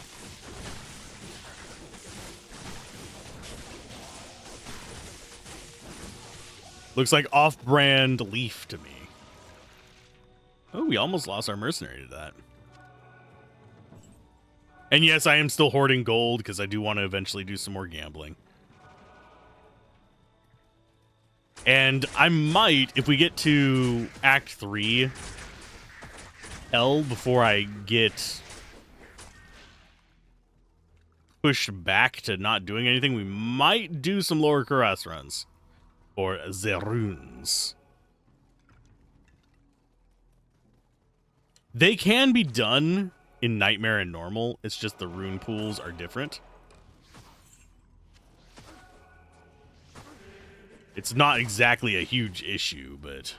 Looks like off-brand leaf to me. Oh, we almost lost our mercenary to that. And yes, I am still hoarding gold because I do want to eventually do some more gambling. And I might, if we get to Act 3, before I get pushed back to not doing anything, we might do some lower Kuras runs. Or the runes. They can be done in Nightmare and Normal. It's just the rune pools are different. It's not exactly a huge issue, but...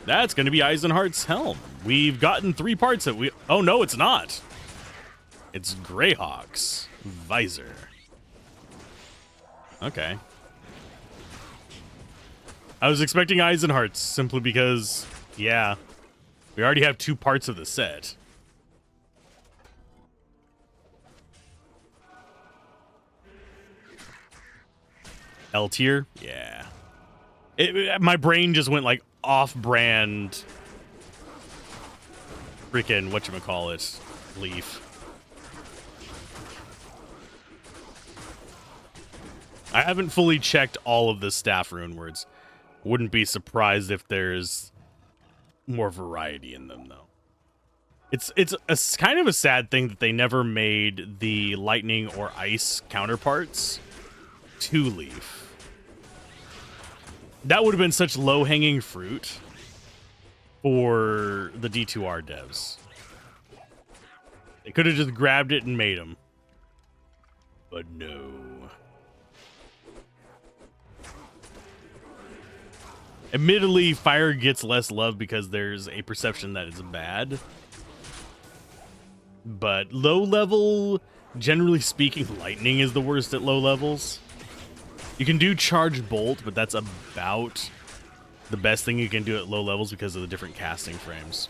That's going to be Eisenhart's helm. We've gotten 3 parts that we... Oh, no, it's not. It's Greyhawk's visor. Okay. I was expecting Eisenhart's simply because, yeah, we already have 2 parts of the set. L tier? Yeah. My brain just went like off-brand freaking whatchamacallit leaf. I haven't fully checked all of the staff rune words. Wouldn't be surprised if there's more variety in them, though. It's a kind of a sad thing that they never made the lightning or ice counterparts 2-leaf. That would have been such low-hanging fruit for the D2R devs. They could have just grabbed it and made them. But no. Admittedly, fire gets less love because there's a perception that it's bad. But low level, generally speaking, lightning is the worst at low levels. You can do charge bolt, but that's about the best thing you can do at low levels because of the different casting frames.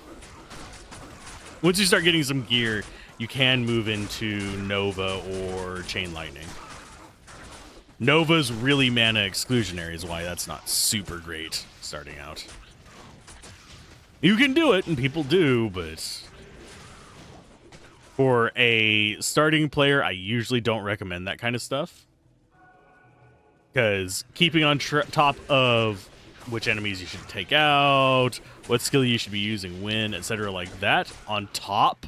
Once you start getting some gear, you can move into Nova or Chain Lightning. Nova's really mana exclusionary is why that's not super great starting out. You can do it, and people do, but for a starting player, I usually don't recommend that kind of stuff. Because keeping on top of which enemies you should take out, what skill you should be using when, etc. like that, on top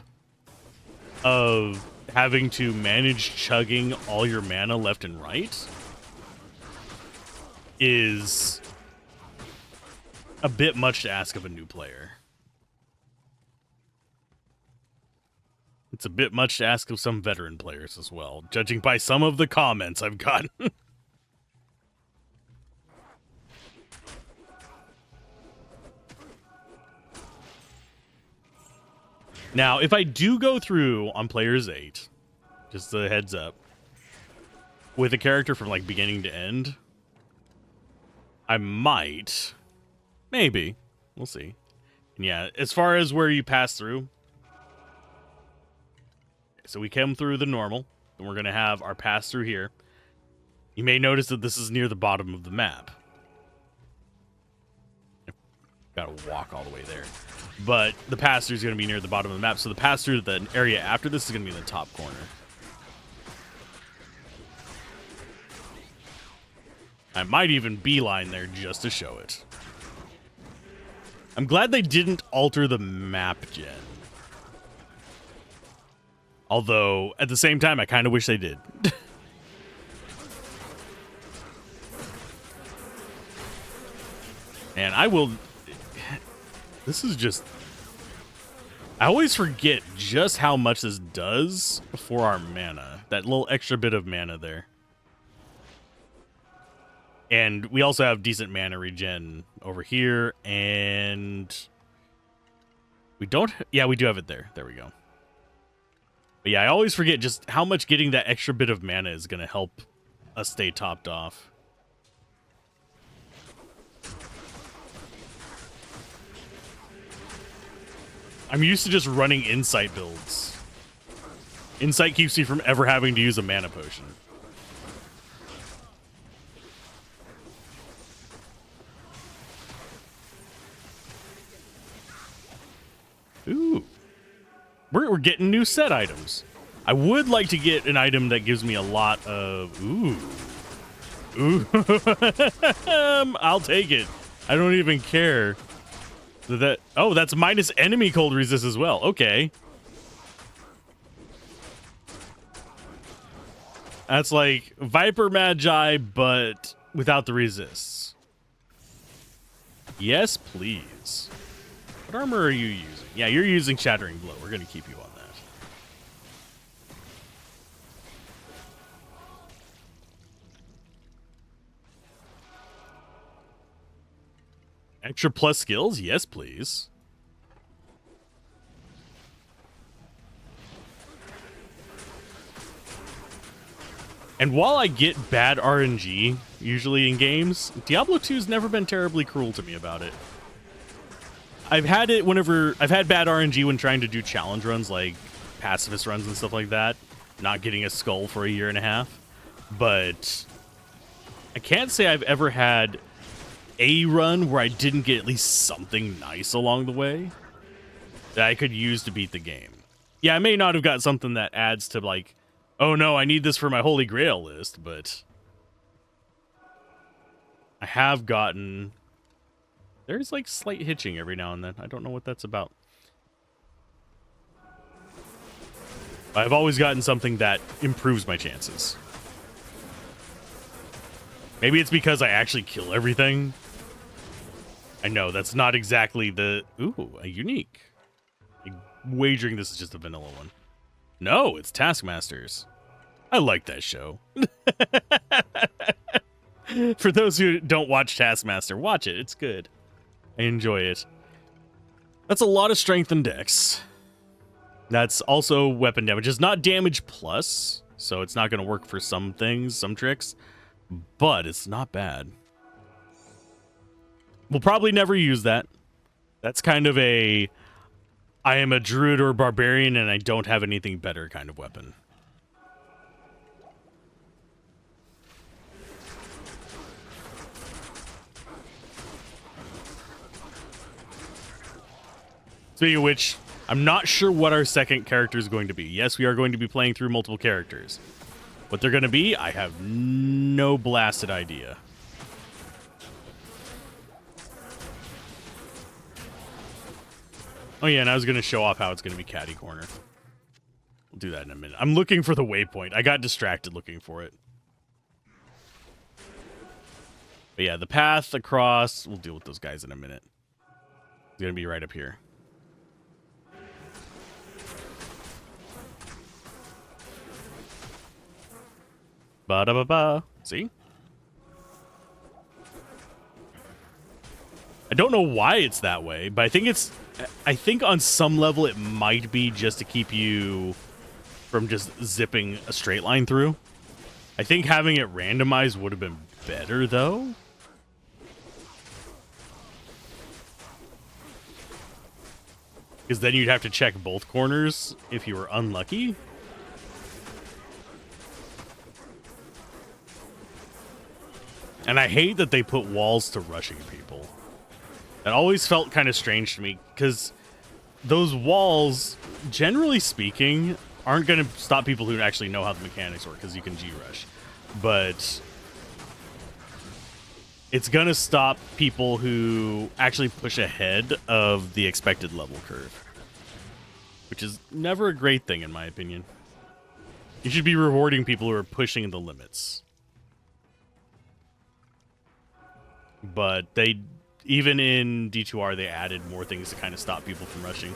of having to manage chugging all your mana left and right, is a bit much to ask of a new player. It's a bit much to ask of some veteran players as well, judging by some of the comments I've gotten. Now, if I do go through on Players 8, just a heads up, with a character from like beginning to end, I might, maybe, we'll see. And yeah, as far as where you pass through, so we come through the normal, and we're going to have our pass through here. You may notice that this is near the bottom of the map. Gotta walk all the way there. But the pass-through is going to be near the bottom of the map, so the pass-through to the area after this is going to be in the top corner. I might even beeline there just to show it. I'm glad they didn't alter the map gen. Although, at the same time, I kind of wish they did. And I will... This is just... I always forget just how much this does for our mana. That little extra bit of mana there. And we also have decent mana regen over here. And... we don't... yeah, we do have it there. There we go. But yeah, I always forget just how much getting that extra bit of mana is going to help us stay topped off. I'm used to just running Insight builds. Insight keeps me from ever having to use a mana potion. Ooh. We're getting new set items. I would like to get an item that gives me a lot of... Ooh. Ooh. I'll take it. I don't even care. Oh, that's minus enemy cold resist as well. Okay. That's like Viper Magi, but without the resists. Yes, please. What armor are you using? Yeah, you're using Shattering Blow. We're going to keep you on that. Extra plus skills? Yes, please. And while I get bad RNG, usually in games, Diablo 2's never been terribly cruel to me about it. I've had it whenever... I've had bad RNG when trying to do challenge runs, like pacifist runs and stuff like that. Not getting a skull for a year and a half. But I can't say I've ever had a run where I didn't get at least something nice along the way that I could use to beat the game. Yeah, I may not have got something that adds to, like, oh no, I need this for my Holy Grail list, but I have gotten... There's, like, slight hitching every now and then. I don't know what that's about. I've always gotten something that improves my chances. Maybe it's because I actually kill everything. I know, that's not exactly the... Ooh, a unique. I'm wagering this is just a vanilla one. No, it's Taskmasters. I like that show. For those who don't watch Taskmaster, watch it. It's good. I enjoy it. That's a lot of strength and dex. That's also weapon damage. It's not damage plus, so it's not going to work for some things, some tricks, but it's not bad. We'll probably never use that. That's kind of a I am a druid or barbarian and I don't have anything better kind of weapon. Speaking of which, I'm not sure what our second character is going to be. Yes, we are going to be playing through multiple characters. What they're going to be, I have no blasted idea. Oh yeah, and I was going to show off how it's going to be catty corner. We'll do that in a minute. I'm looking for the waypoint. I got distracted looking for it. But yeah, the path across, we'll deal with those guys in a minute. It's going to be right up here. Ba-da-ba-ba. See? I don't know why it's that way, but I think on some level it might be just to keep you from just zipping a straight line through. I think having it randomized would have been better, though. Because then you'd have to check both corners if you were unlucky. And I hate that they put walls to rushing people. That always felt kind of strange to me, because those walls, generally speaking, aren't going to stop people who actually know how the mechanics work, because you can G-rush. But it's going to stop people who actually push ahead of the expected level curve, which is never a great thing, in my opinion. You should be rewarding people who are pushing the limits. But they, even in D2R, they added more things to kind of stop people from rushing.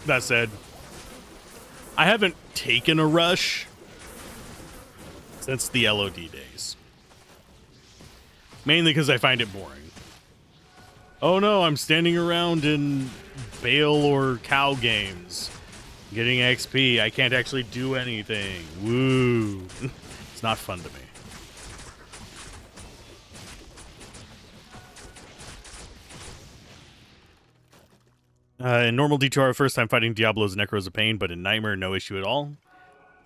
That said, I haven't taken a rush since the LOD days. Mainly because I find it boring. Oh no, I'm standing around in Bale or Cow games, getting XP. I can't actually do anything. Woo. It's not fun to me. In normal D2R, first time fighting Diablo's Necro is a pain, but in Nightmare, no issue at all.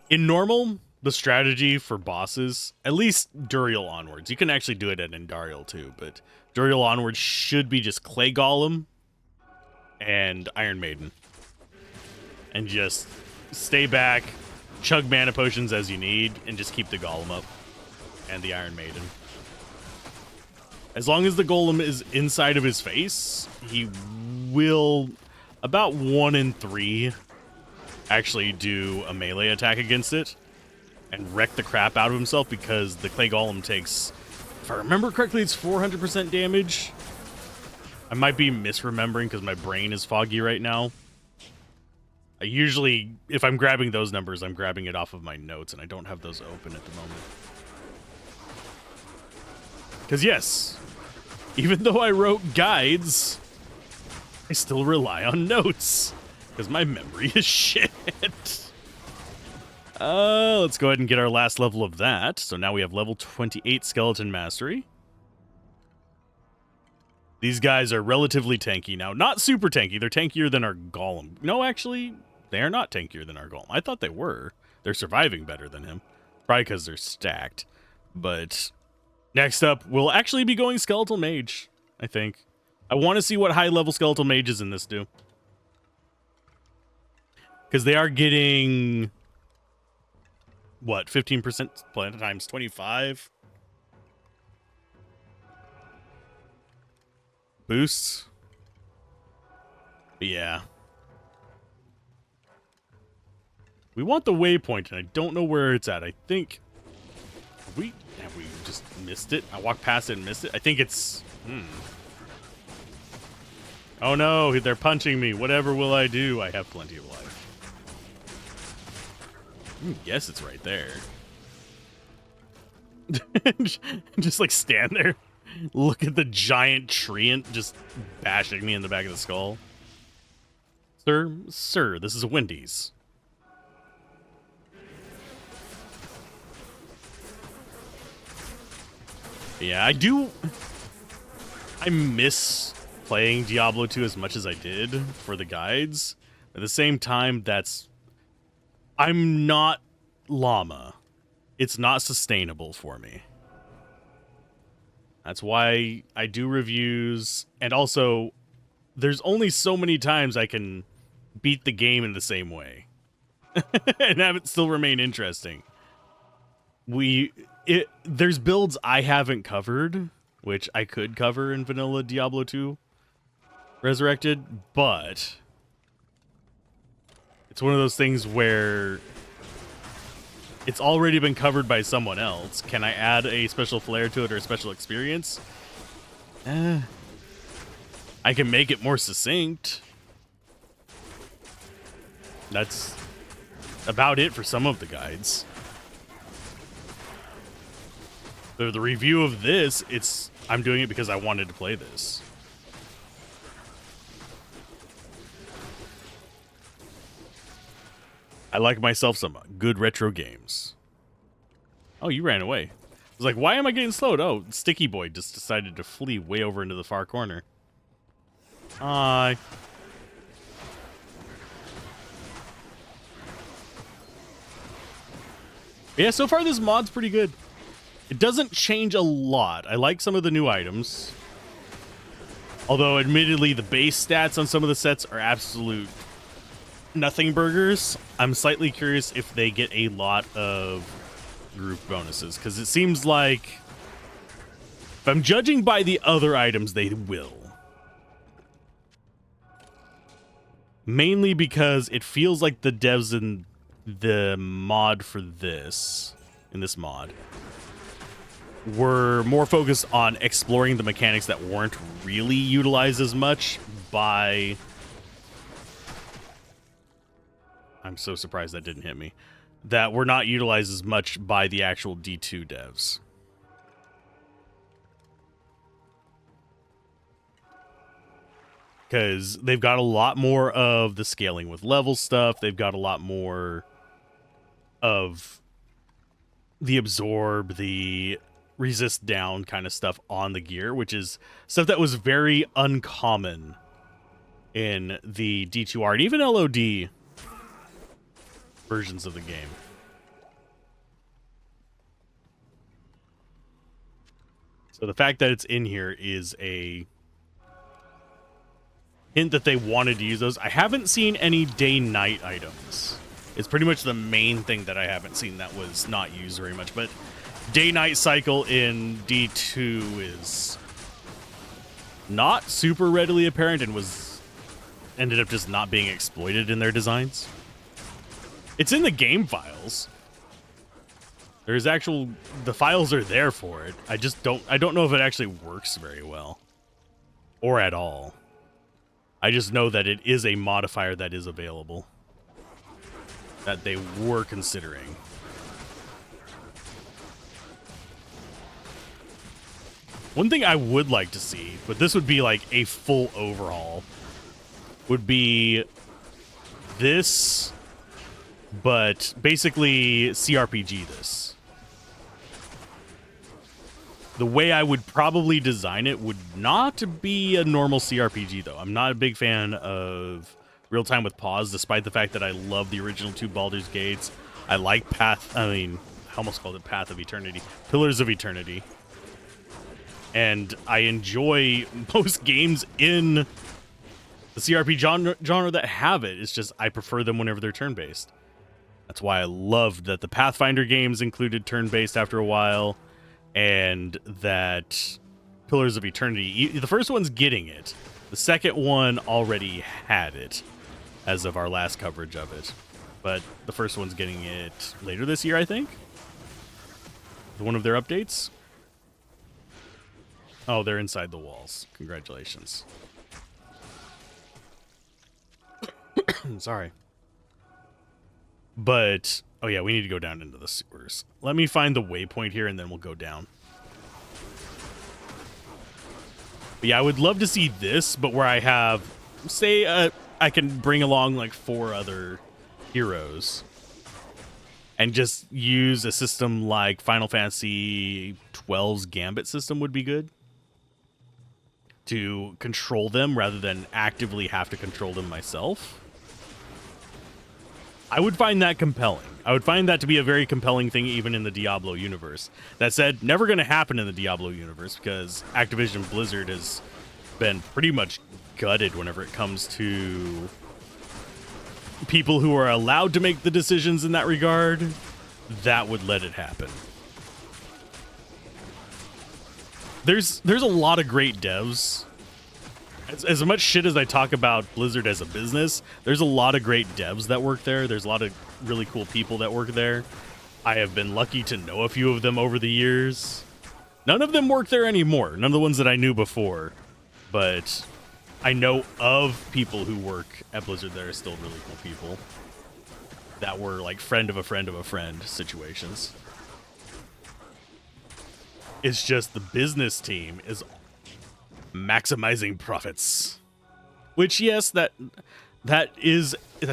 In normal, the strategy for bosses, at least Duriel onwards, you can actually do it at Indariel too, but Duriel onwards should be just Clay Golem and Iron Maiden. And just stay back, chug mana potions as you need, and just keep the Golem up and the Iron Maiden. As long as the Golem is inside of his face, he will, about 1 in 3, actually do a melee attack against it and wreck the crap out of himself, because the Clay Golem takes, if I remember correctly, it's 400% damage. I might be misremembering because my brain is foggy right now. I usually, if I'm grabbing those numbers, I'm grabbing it off of my notes, and I don't have those open at the moment. Because yes, even though I wrote guides, I still rely on notes, because my memory is shit. Let's go ahead and get our last level of that. So now we have level 28 Skeleton Mastery. These guys are relatively tanky now. Not super tanky. They're tankier than our Golem. No, actually, they are not tankier than our Golem. I thought they were. They're surviving better than him. Probably because they're stacked. But next up, we'll actually be going Skeletal Mage, I think. I want to see what high-level Skeletal Mages in this do. Because they are getting, what, 15% planet times 25? Boosts? Yeah. We want the waypoint, and I don't know where it's at. I think... Have we just missed it? I walked past it and missed it? I think it's... Oh no, they're punching me. Whatever will I do? I have plenty of life. Yes, it's right there. Just like stand there. Look at the giant treant just bashing me in the back of the skull. Sir, this is a Wendy's. Yeah, I miss playing Diablo 2 as much as I did for the guides. At the same time, I'm not llama. It's not sustainable for me. That's why I do reviews, and also, there's only so many times I can beat the game in the same way and have it still remain interesting. There's builds I haven't covered, which I could cover in vanilla Diablo 2 Resurrected, but it's one of those things where it's already been covered by someone else. Can I add a special flair to it or a special experience? I can make it more succinct. That's about it for some of the guides. For the review of this, I'm doing it because I wanted to play this. I like myself some good retro games. Oh, you ran away. I was like, why am I getting slowed? Oh, Sticky Boy just decided to flee way over into the far corner. Hi. Yeah, so far this mod's pretty good. It doesn't change a lot. I like some of the new items. Although, admittedly, the base stats on some of the sets are absolute nothing burgers. I'm slightly curious if they get a lot of group bonuses, because it seems like, if I'm judging by the other items, they will. Mainly because it feels like the devs in the mod for this, in this mod, were more focused on exploring the mechanics that weren't really utilized as much by... I'm so surprised that didn't hit me. That were not utilized as much by the actual D2 devs. Because they've got a lot more of the scaling with level stuff. They've got a lot more of the absorb, the resist down kind of stuff on the gear, which is stuff that was very uncommon in the D2R and even LOD versions of the game. So the fact that it's in here is a hint that they wanted to use those. I haven't seen any day-night items. It's pretty much the main thing that I haven't seen that was not used very much. But day-night cycle in D2 is not super readily apparent and ended up just not being exploited in their designs. It's in the game files. The files are there for it. I don't know if it actually works very well or at all. I just know that it is a modifier that is available that they were considering. One thing I would like to see, but this would be like a full overhaul, would be this, but basically CRPG this. The way I would probably design it would not be a normal CRPG, though. I'm not a big fan of Real Time with Pause, despite the fact that I love the original two Baldur's Gates. I like I almost called it Path of Eternity. Pillars of Eternity. And I enjoy most games in the CRPG genre that have it. It's just I prefer them whenever they're turn-based. That's why I loved that the Pathfinder games included turn-based after a while, and that Pillars of Eternity, the first one's getting it. The second one already had it as of our last coverage of it. But the first one's getting it later this year, I think. One of their updates. Oh, they're inside the walls. Congratulations. Sorry. But, oh yeah, we need to go down into the sewers. Let me find the waypoint here, and then we'll go down. But yeah, I would love to see this, but where I have, say, I can bring along like 4 other heroes and just use a system like Final Fantasy XII's Gambit system would be good to control them rather than actively have to control them myself. I would find that compelling. I would find that to be a very compelling thing even in the Diablo universe. That said, never going to happen in the Diablo universe because Activision Blizzard has been pretty much gutted whenever it comes to people who are allowed to make the decisions in that regard. That would let it happen. There's a lot of great devs. As much shit as I talk about Blizzard as a business, there's a lot of great devs that work there. There's a lot of really cool people that work there. I have been lucky to know a few of them over the years. None of them work there anymore. None of the ones that I knew before. But I know of people who work at Blizzard that are still really cool people. That were like friend of a friend of a friend situations. It's just the business team is maximizing profits, which yes, that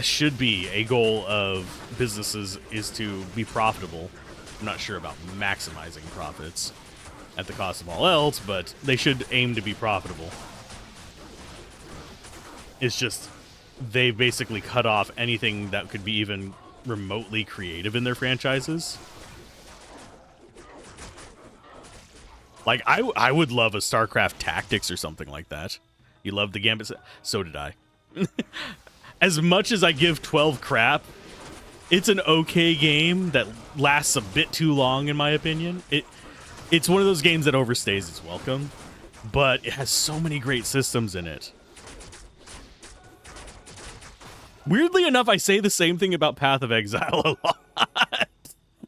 should be a goal of businesses, is to be profitable. I'm not sure about maximizing profits at the cost of all else, but they should aim to be profitable. It's just they basically cut off anything that could be even remotely creative in their franchises. Like, I would love a StarCraft Tactics or something like that. You love the Gambit? So did I. As much as I give 12 crap, it's an okay game that lasts a bit too long, in my opinion. It's one of those games that overstays its welcome, but it has so many great systems in it. Weirdly enough, I say the same thing about Path of Exile a lot.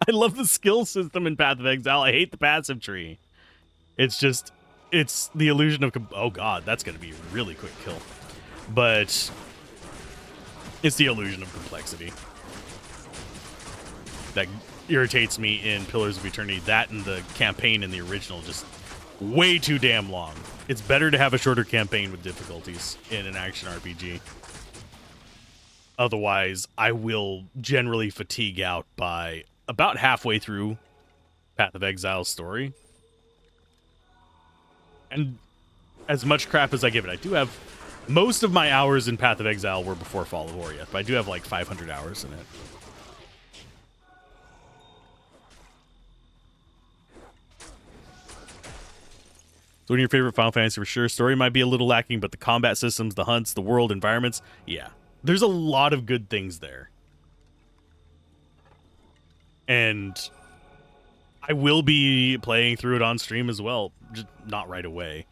I love the skill system in Path of Exile. I hate the passive tree. It's just, it's the illusion of, oh god, that's going to be a really quick kill. But it's the illusion of complexity that irritates me in Pillars of Eternity. That and the campaign in the original, just way too damn long. It's better to have a shorter campaign with difficulties in an action RPG. Otherwise, I will generally fatigue out by about halfway through Path of Exile's story. And as much crap as I give it, I do have... Most of my hours in Path of Exile were before Fall of Oriath, but I do have like 500 hours in it. So one of your favorite Final Fantasy for sure. Story might be a little lacking, but the combat systems, the hunts, the world, environments, yeah. There's a lot of good things there. And I will be playing through it on stream as well, just not right away.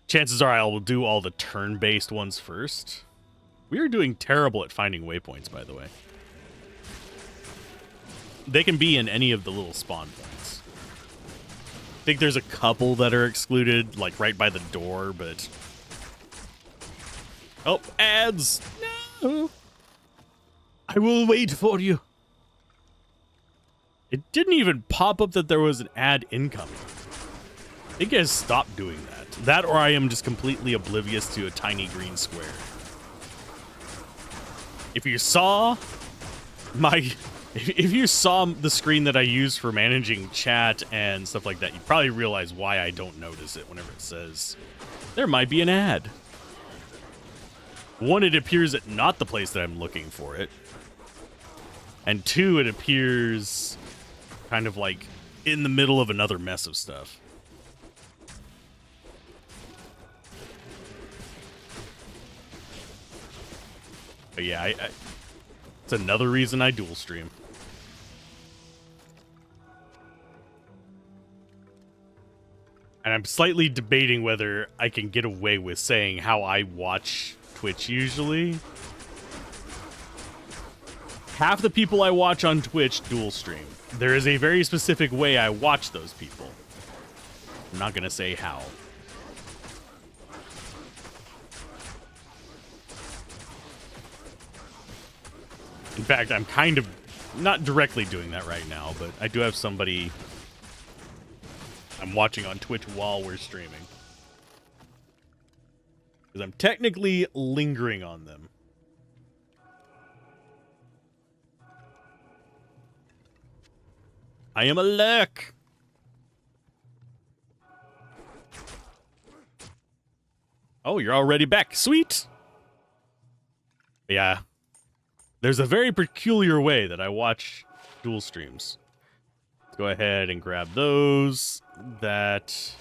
Chances are I will do all the turn-based ones first. We are doing terrible at finding waypoints, by the way. They can be in any of the little spawn points. I think there's a couple that are excluded, like right by the door, but... Oh, ads! No! I will wait for you. It didn't even pop up that there was an ad incoming. I think I stopped doing that. That or I am just completely oblivious to a tiny green square. If you saw if you saw the screen that I use for managing chat and stuff like that, you probably realize why I don't notice it whenever it says there might be an ad. One, it appears at not the place that I'm looking for it. And two, it appears kind of like in the middle of another mess of stuff. But yeah, it's another reason I dual stream. And I'm slightly debating whether I can get away with saying how I watch Twitch usually. Half the people I watch on Twitch dual stream. There is a very specific way I watch those people. I'm not going to say how. In fact, I'm kind of not directly doing that right now, but I do have somebody I'm watching on Twitch while we're streaming. Because I'm technically lingering on them. I am a lurk. Oh, you're already back. Sweet. Yeah. There's a very peculiar way that I watch dual streams. Let's go ahead and grab those, that,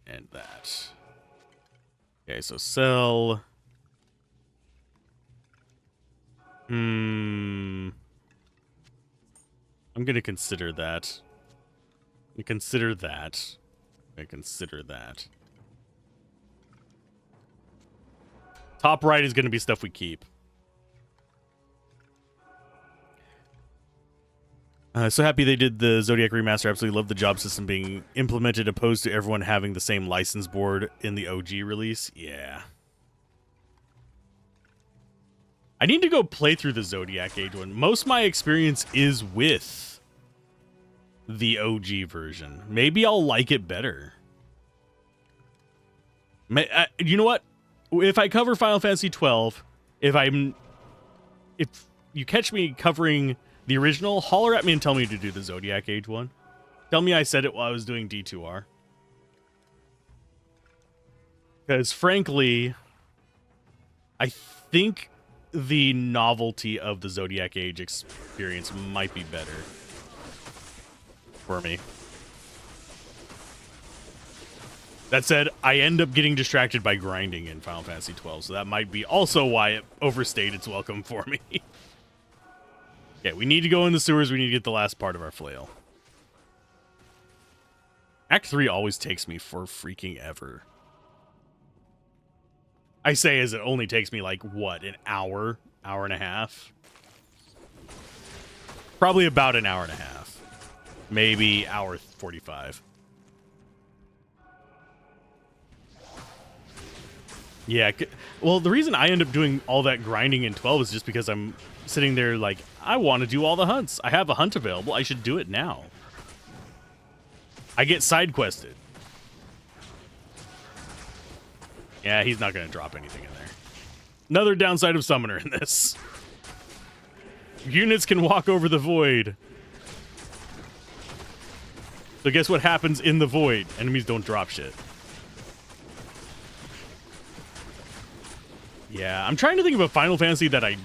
and that. Okay, so sell. I'm going to consider that. Consider that. Consider that. Top right is going to be stuff we keep. So happy they did the Zodiac remaster. Absolutely love the job system being implemented opposed to everyone having the same license board in the OG release. Yeah. I need to go play through the Zodiac Age one. Most of my experience is with the OG version. Maybe I'll like it better. You know what? If I cover Final Fantasy 12, if you catch me covering the original, holler at me and tell me to do the Zodiac Age one. Tell me I said it while I was doing D2R. Because frankly, I think the novelty of the Zodiac Age experience might be better for me. That said, I end up getting distracted by grinding in Final Fantasy 12, so that might be also why it overstayed its welcome for me. Okay, we need to go in the sewers. We need to get the last part of our flail. Act 3 always takes me for freaking ever. I say as it only takes me like, what, an hour? Hour and a half? Probably about an hour and a half. Maybe hour 45. Yeah, well, the reason I end up doing all that grinding in 12 is just because I'm sitting there like, I want to do all the hunts. I have a hunt available. I should do it now. I get side quested. Yeah, he's not going to drop anything in there. Another downside of Summoner in this. Units can walk over the void. So guess what happens in the void? Enemies don't drop shit. Yeah, I'm trying to think of a Final Fantasy that I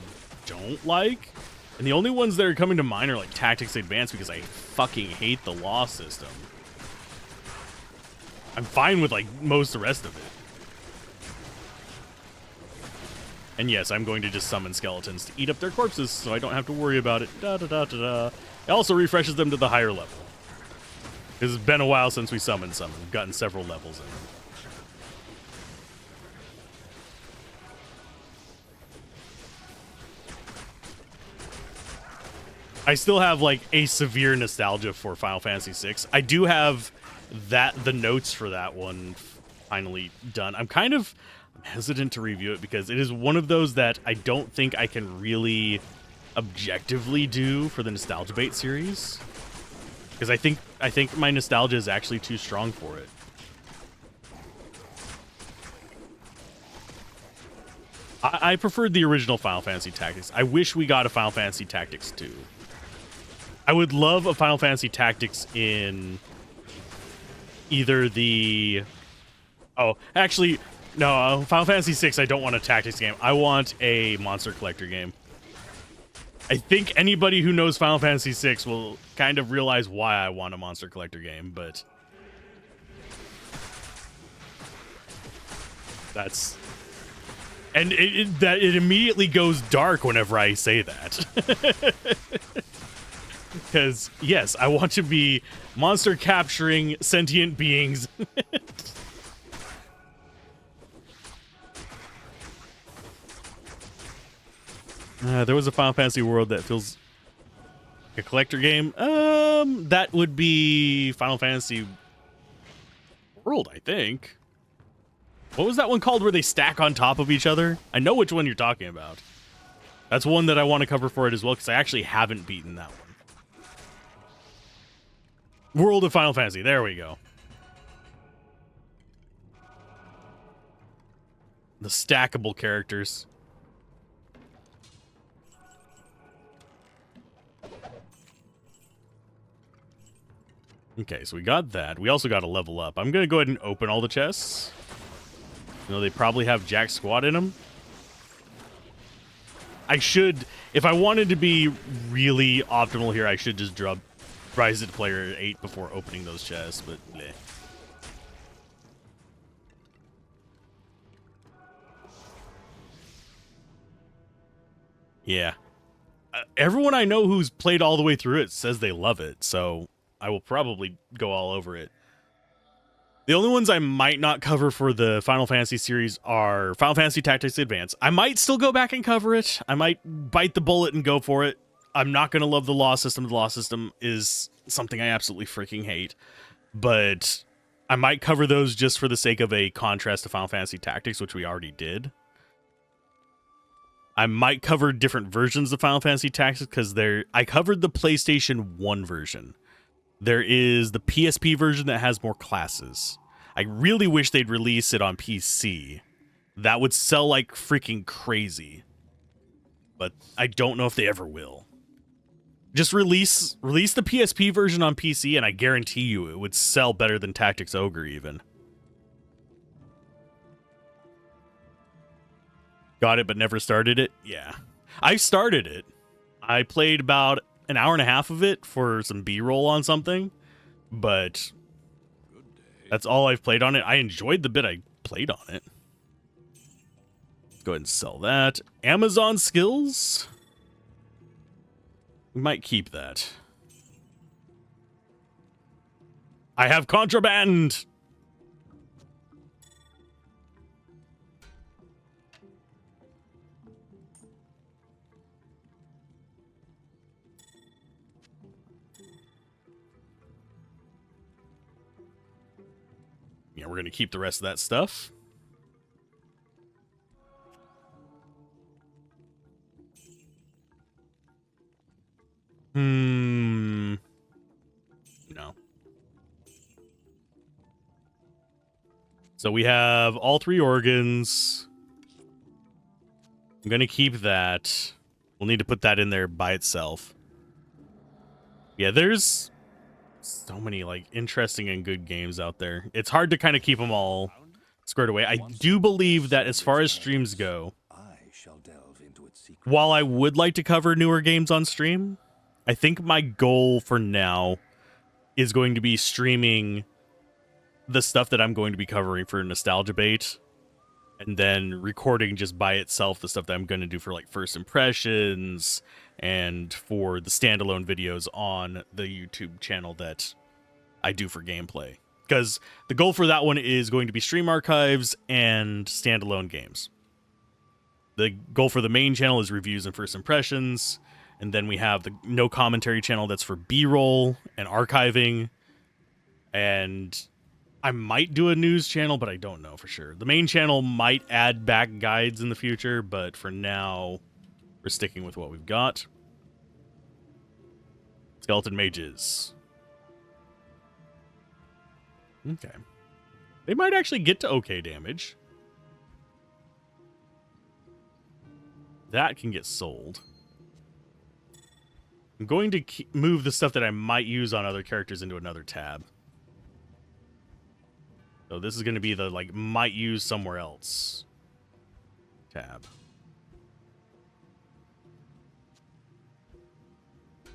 don't like. And the only ones that are coming to mind are like Tactics Advanced because I fucking hate the law system. I'm fine with like most of the rest of it. And yes, I'm going to just summon skeletons to eat up their corpses, so I don't have to worry about it. Da da da da da. It also refreshes them to the higher level. Because it's been a while since we summoned some. We've gotten several levels in. I still have like a severe nostalgia for Final Fantasy VI. I do have the notes for that one finally done. I'm kind of hesitant to review it because it is one of those that I don't think I can really objectively do for the Nostalgia Bait series. Because I think my nostalgia is actually too strong for it. I preferred the original Final Fantasy Tactics. I wish we got a Final Fantasy Tactics 2. I would love a Final Fantasy Tactics in either the... Oh, actually, no, Final Fantasy VI, I don't want a tactics game. I want a Monster Collector game. I think anybody who knows Final Fantasy VI will kind of realize why I want a Monster Collector game, but... That's... And it immediately goes dark whenever I say that. Because, yes, I want to be monster capturing sentient beings. There was a Final Fantasy world that feels like a collector game. That would be Final Fantasy World, I think. What was that one called where they stack on top of each other? I know which one you're talking about. That's one that I want to cover for it as well, because I actually haven't beaten that one. World of Final Fantasy. There we go. The stackable characters. Okay, so we got that. We also got to level up. I'm going to go ahead and open all the chests. You know, they probably have Jack Squad in them. I should, if I wanted to be really optimal here, I should just drop Rise to Player 8 before opening those chests, but bleh. Yeah. Everyone I know who's played all the way through it says they love it, so I will probably go all over it. The only ones I might not cover for the Final Fantasy series are Final Fantasy Tactics Advance. I might still go back and cover it. I might bite the bullet and go for it. I'm not going to love the law system. The law system is something I absolutely freaking hate. But I might cover those just for the sake of a contrast to Final Fantasy Tactics, which we already did. I might cover different versions of Final Fantasy Tactics because I covered the PlayStation 1 version. There is the PSP version that has more classes. I really wish they'd release it on PC. That would sell like freaking crazy. But I don't know if they ever will. Just release the PSP version on PC and I guarantee you it would sell better than Tactics Ogre even. Got it but never started it? Yeah. I started it. I played about an hour and a half of it for some B-roll on something, but that's all I've played on it. I enjoyed the bit I played on it. Go ahead and sell that. Amazon skills? We might keep that. I have contraband! Yeah, we're going to keep the rest of that stuff. No. So we have all 3 organs. I'm going to keep that. We'll need to put that in there by itself. Yeah, there's so many like interesting and good games out there. It's hard to kind of keep them all squared away. I do believe that as far as streams go, while I would like to cover newer games on stream, I think my goal for now is going to be streaming the stuff that I'm going to be covering for Nostalgia Bait, and then recording just by itself the stuff that I'm going to do for like first impressions and for the standalone videos on the YouTube channel that I do for gameplay. Because the goal for that one is going to be stream archives and standalone games. The goal for the main channel is reviews and first impressions, and then we have the no commentary channel that's for B-roll and archiving, and I might do a news channel, but I don't know for sure. The main channel might add back guides in the future, but for now, we're sticking with what we've got. Skeleton mages. Okay. They might actually get to okay damage. That can get sold. I'm going to move the stuff that I might use on other characters into another tab. So this is going to be the, like, might use somewhere else tab.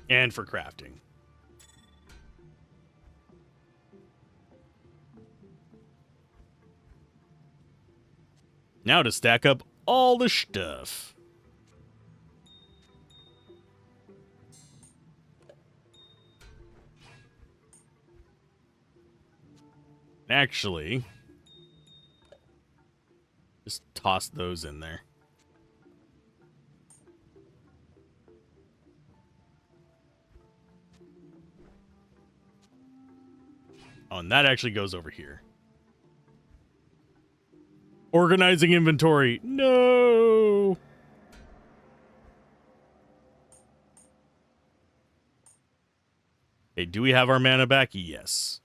And for crafting. Now to stack up all the stuff. Actually, just toss those in there. Oh, and that actually goes over here. Organizing inventory. No. Hey, do we have our mana back? Yes.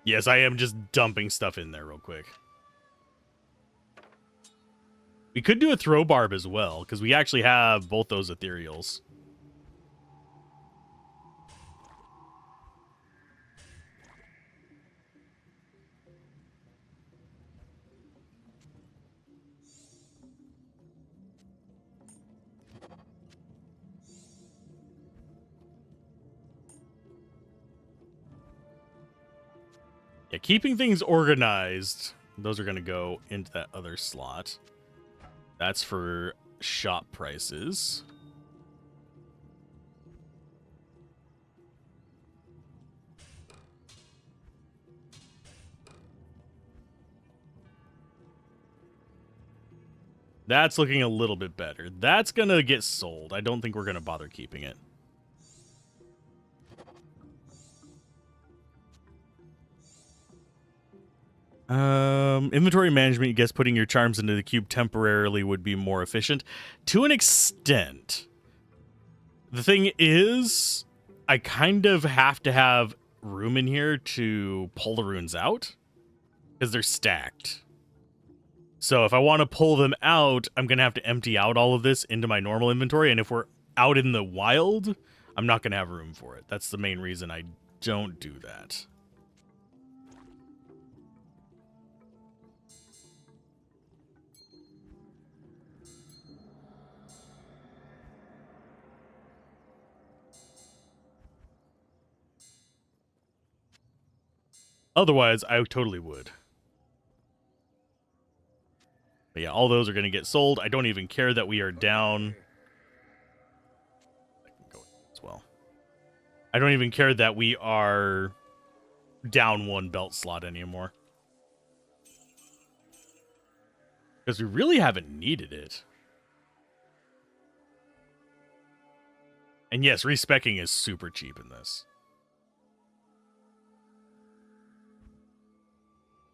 Yes, I am just dumping stuff in there real quick. We could do a throw barb as well, because we actually have both those ethereals. Yeah, keeping things organized. Those are going to go into that other slot. That's for shop prices. That's looking a little bit better. That's going to get sold. I don't think we're going to bother keeping it. Inventory management, I guess putting your charms into the cube temporarily would be more efficient. To an extent. The thing is, I kind of have to have room in here to pull the runes out. Because they're stacked. So if I want to pull them out, I'm going to have to empty out all of this into my normal inventory. And if we're out in the wild, I'm not going to have room for it. That's the main reason I don't do that. Otherwise, I totally would. But yeah, all those are going to get sold. I don't even care that we are down. I can go as well. I don't even care that we are down one belt slot anymore. Because we really haven't needed it. And yes, respecking is super cheap in this.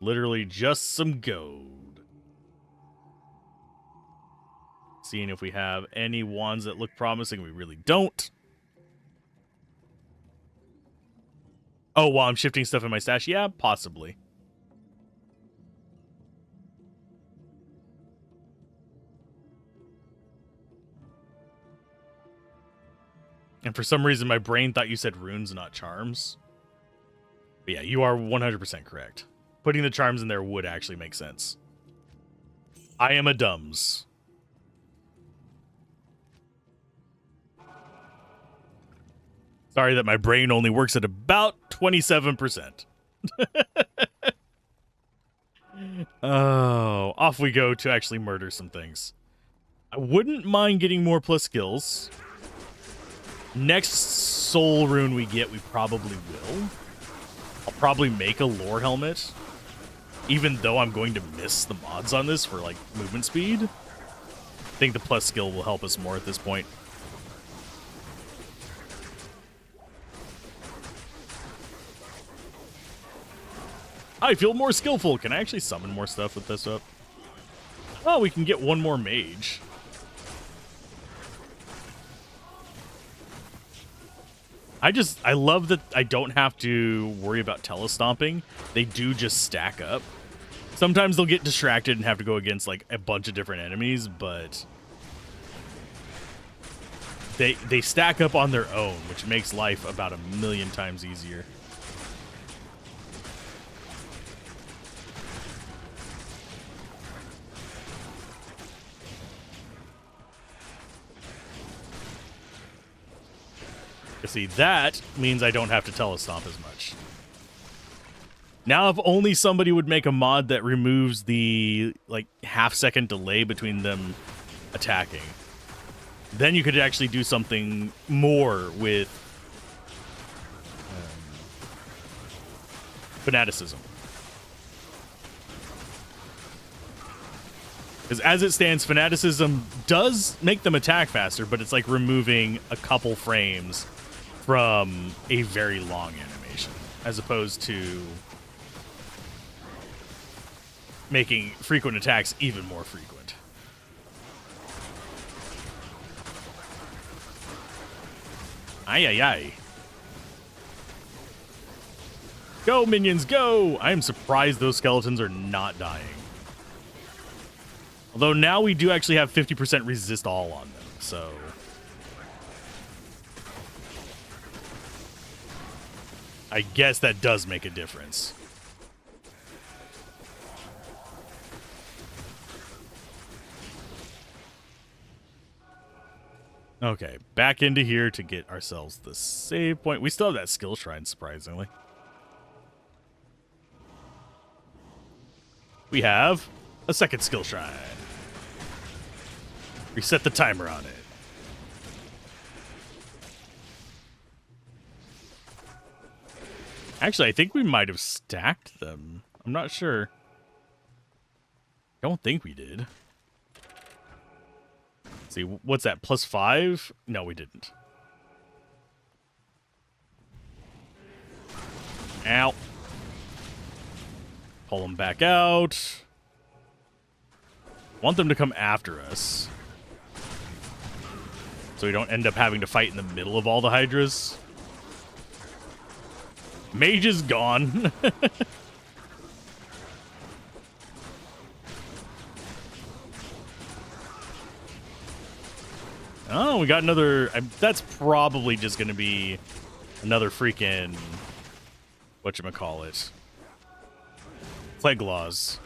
Literally just some gold. Seeing if we have any wands that look promising. We really don't. Oh, while I'm shifting stuff in my stash? Yeah, possibly. And for some reason, my brain thought you said runes, not charms. But yeah, you are 100% correct. Putting the charms in there would actually make sense. I am a dumbs. Sorry that my brain only works at about 27%. Oh, off we go to actually murder some things. I wouldn't mind getting more plus skills. Next soul rune we get, we probably will. I'll probably make a lore helmet, even though I'm going to miss the mods on this for, like, movement speed. I think the plus skill will help us more at this point. I feel more skillful. Can I actually summon more stuff with this up? Oh, we can get one more mage. I love that I don't have to worry about telestomping. They do just stack up. Sometimes they'll get distracted and have to go against like a bunch of different enemies, but they stack up on their own, which makes life about 1,000,000 times easier. See, that means I don't have to telestomp as much. Now, if only somebody would make a mod that removes the, like, half-second delay between them attacking. Then you could actually do something more with fanaticism. Because as it stands, fanaticism does make them attack faster, but it's like removing a couple frames from a very long animation, as opposed to making frequent attacks even more frequent. Ay, ay, ay. Go, minions, go! I am surprised those skeletons are not dying. Although now we do actually have 50% resist all on them, so... I guess that does make a difference. Okay, back into here to get ourselves the save point. We still have that skill shrine, surprisingly. We have a second skill shrine. Reset the timer on it. Actually, I think we might have stacked them. I'm not sure. Don't think we did. Let's see, what's that? +5? No, we didn't. Ow. Pull them back out. Want them to come after us, so we don't end up having to fight in the middle of all the hydras. Mage is gone. Oh, we got another... that's probably just going to be another freaking... whatchamacallit? Plague laws.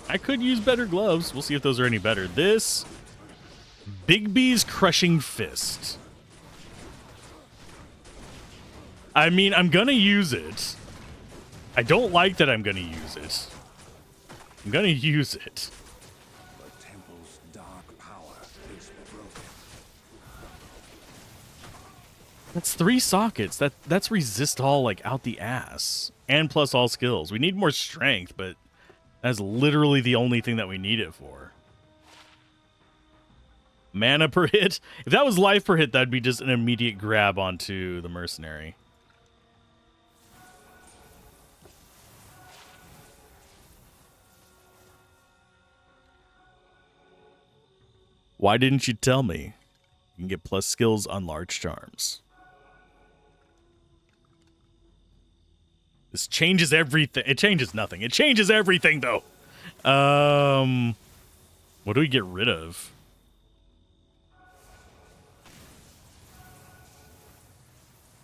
I could use better gloves. We'll see if those are any better. This... Bigby's Crushing Fist. I mean, I'm gonna use it. I don't like that I'm gonna use it. I'm gonna use it. The temple's dark power is broken. That's 3 sockets. That's resist all, like, out the ass. And plus all skills. We need more strength, but that's literally the only thing that we need it for. Mana per hit? If that was life per hit, that'd be just an immediate grab onto the mercenary. Why didn't you tell me? You can get plus skills on large charms. This changes everything. It changes nothing. It changes everything, though. What do we get rid of?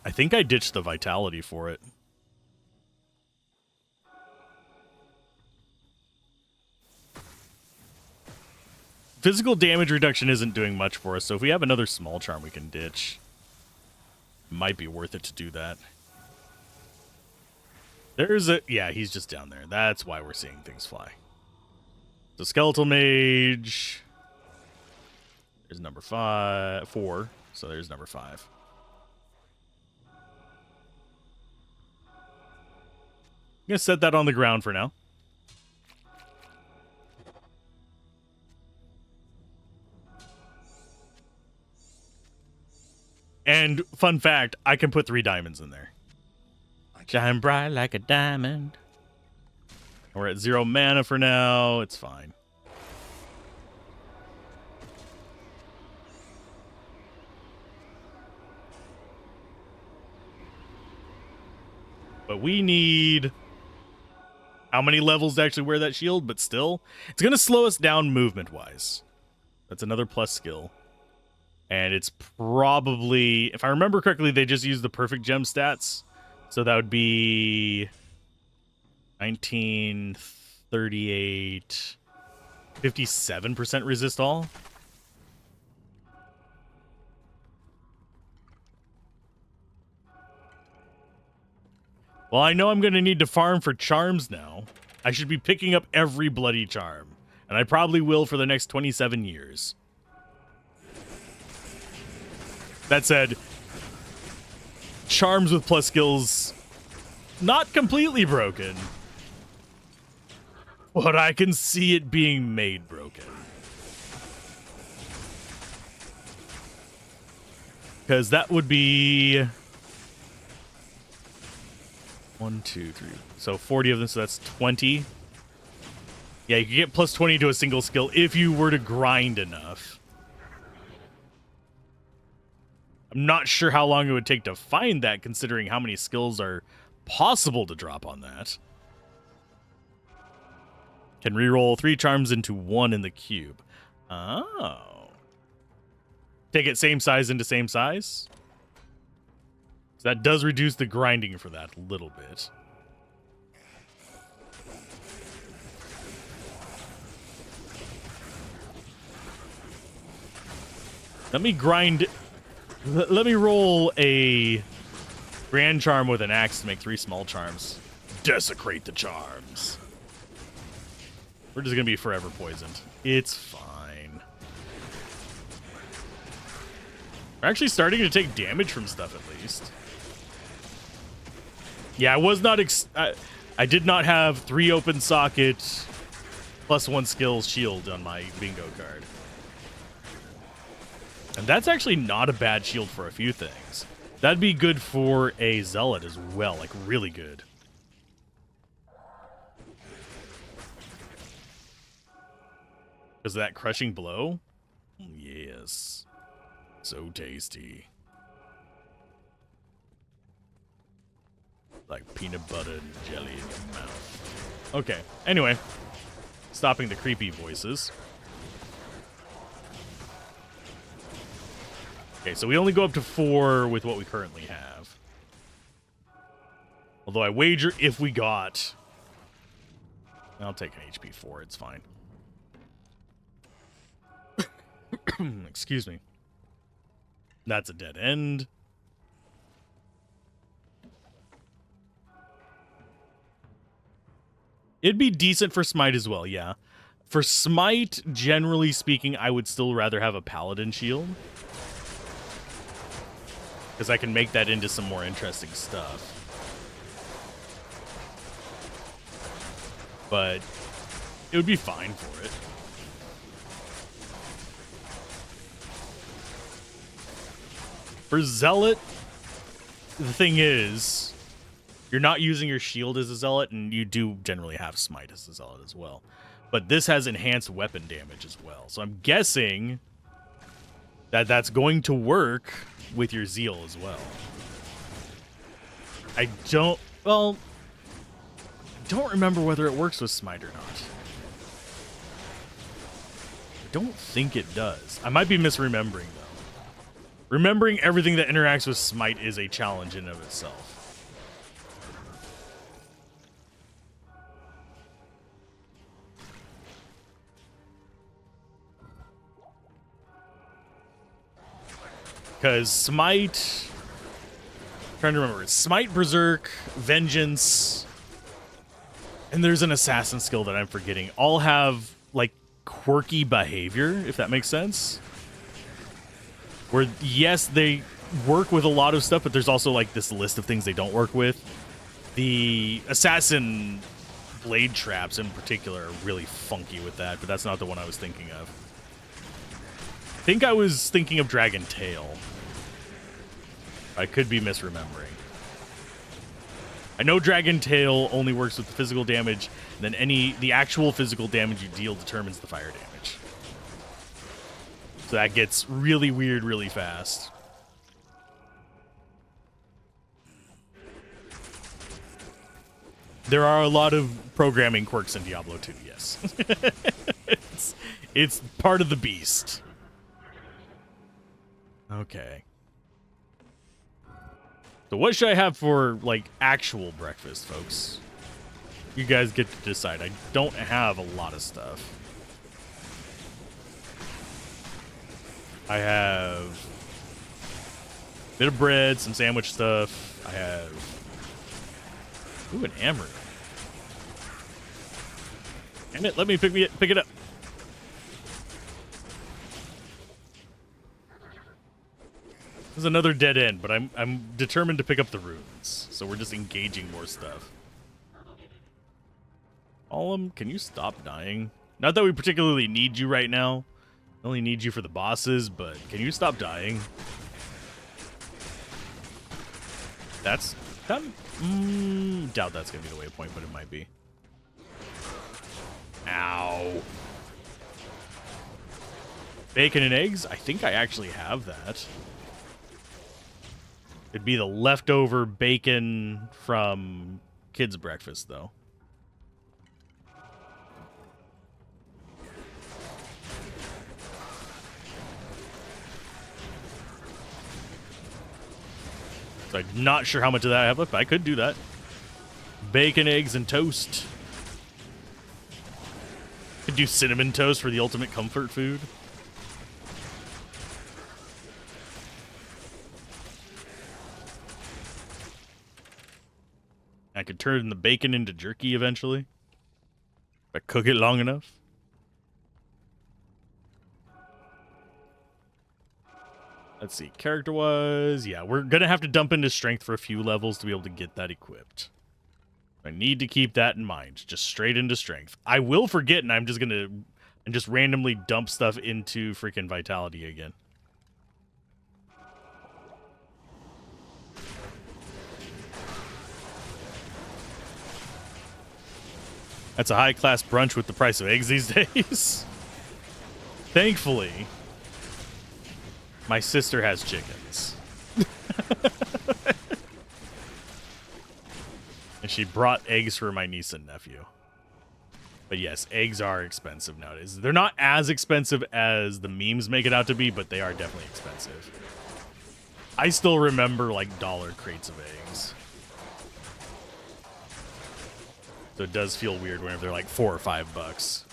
I think I ditched the vitality for it. Physical damage reduction isn't doing much for us, so if we have another small charm we can ditch, it might be worth it to do that. There's a... Yeah, he's just down there. That's why we're seeing things fly. The Skeletal Mage. There's number 4. So there's number 5. I'm going to set that on the ground for now. And fun fact, I can put 3 diamonds in there. Shine bright like a diamond. We're at 0 mana for now. It's fine. But we need... how many levels to actually wear that shield? But still, it's going to slow us down movement-wise. That's another plus skill. And it's probably... if I remember correctly, they just use the perfect gem stats. So that would be 1938, 57% resist all. Well, I know I'm going to need to farm for charms now. I should be picking up every bloody charm. And I probably will for the next 27 years. That said, charms with plus skills, not completely broken. But I can see it being made broken. Because that would be... 1, 2, 3. So 40 of them, so that's 20. Yeah, you can get plus 20 to a single skill if you were to grind enough. I'm not sure how long it would take to find that, considering how many skills are possible to drop on that. Can reroll 3 charms into 1 in the cube. Oh. Take it same size into same size? So that does reduce the grinding for that a little bit. Let me grind... let me roll a grand charm with an axe to make 3 small charms. Desecrate the charms. We're just going to be forever poisoned. It's fine. We're actually starting to take damage from stuff at least. Yeah, I was not... I did not have 3 open socket plus 1 skill shield on my bingo card. And that's actually not a bad shield for a few things. That'd be good for a zealot as well, like really good. Is that crushing blow? Yes. So tasty. Like peanut butter and jelly in your mouth. Okay, anyway. Stopping the creepy voices. Okay, so we only go up to 4 with what we currently have. Although I wager if we got... I'll take an HP 4, it's fine. Excuse me. That's a dead end. It'd be decent for Smite as well, yeah. For Smite, generally speaking, I would still rather have a Paladin shield. Because I can make that into some more interesting stuff. But it would be fine for it. For Zealot, the thing is, you're not using your shield as a Zealot, and you do generally have Smite as a Zealot as well. But this has enhanced weapon damage as well. So I'm guessing that that's going to work with your Zeal as well. I don't... Well, don't remember whether it works with Smite or not. I don't think it does. I might be misremembering, though. Remembering everything that interacts with Smite is a challenge in and of itself. Because Smite... I'm trying to remember. It's Smite, Berserk, Vengeance, and there's an assassin skill that I'm forgetting. All have, like, quirky behavior, if that makes sense. Where, yes, they work with a lot of stuff, but there's also, like, this list of things they don't work with. The assassin blade traps, in particular, are really funky with that, but that's not the one I was thinking of. I think I was thinking of Dragon Tail. I could be misremembering. I know Dragon Tail only works with the physical damage, and then the actual physical damage you deal determines the fire damage. So that gets really weird really fast. There are a lot of programming quirks in Diablo 2, yes. it's part of the beast. Okay. So what should I have for, like, actual breakfast, folks? You guys get to decide. I don't have a lot of stuff. I have a bit of bread, some sandwich stuff. I have... Ooh, an hammer. Damn it, let me pick it up. There's another dead end, but I'm determined to pick up the runes. So we're just engaging more stuff. Olem, can you stop dying? Not that we particularly need you right now. I only need you for the bosses, but can you stop dying? Doubt that's gonna be the waypoint, but it might be. Ow. Bacon and eggs? I think I actually have that. It'd be the leftover bacon from kids' breakfast, though. So I'm not sure how much of that I have left, but I could do that. Bacon, eggs, and toast. Could do cinnamon toast for the ultimate comfort food. I could turn the bacon into jerky eventually. If I cook it long enough. Let's see, character-wise, yeah, we're gonna have to dump into strength for a few levels to be able to get that equipped. I need to keep that in mind, just straight into strength. I will forget, and I'm just randomly dump stuff into freaking vitality again. That's a high-class brunch with the price of eggs these days. Thankfully, my sister has chickens. And she brought eggs for my niece and nephew. But yes, eggs are expensive nowadays. They're not as expensive as the memes make it out to be, but they are definitely expensive. I still remember, like, dollar crates of eggs. So it does feel weird whenever they're like $4 or $5.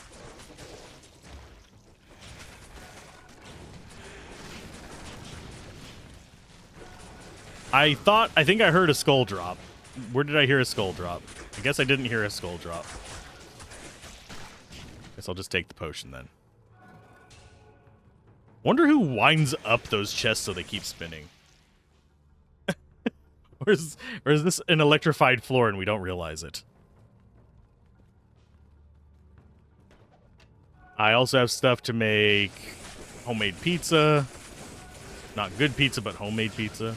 I think I heard a skull drop. Where did I hear a skull drop? I guess I didn't hear a skull drop. Guess I'll just take the potion then. Wonder who winds up those chests so they keep spinning. Or is this an electrified floor and we don't realize it? I also have stuff to make homemade pizza. Not good pizza, but homemade pizza.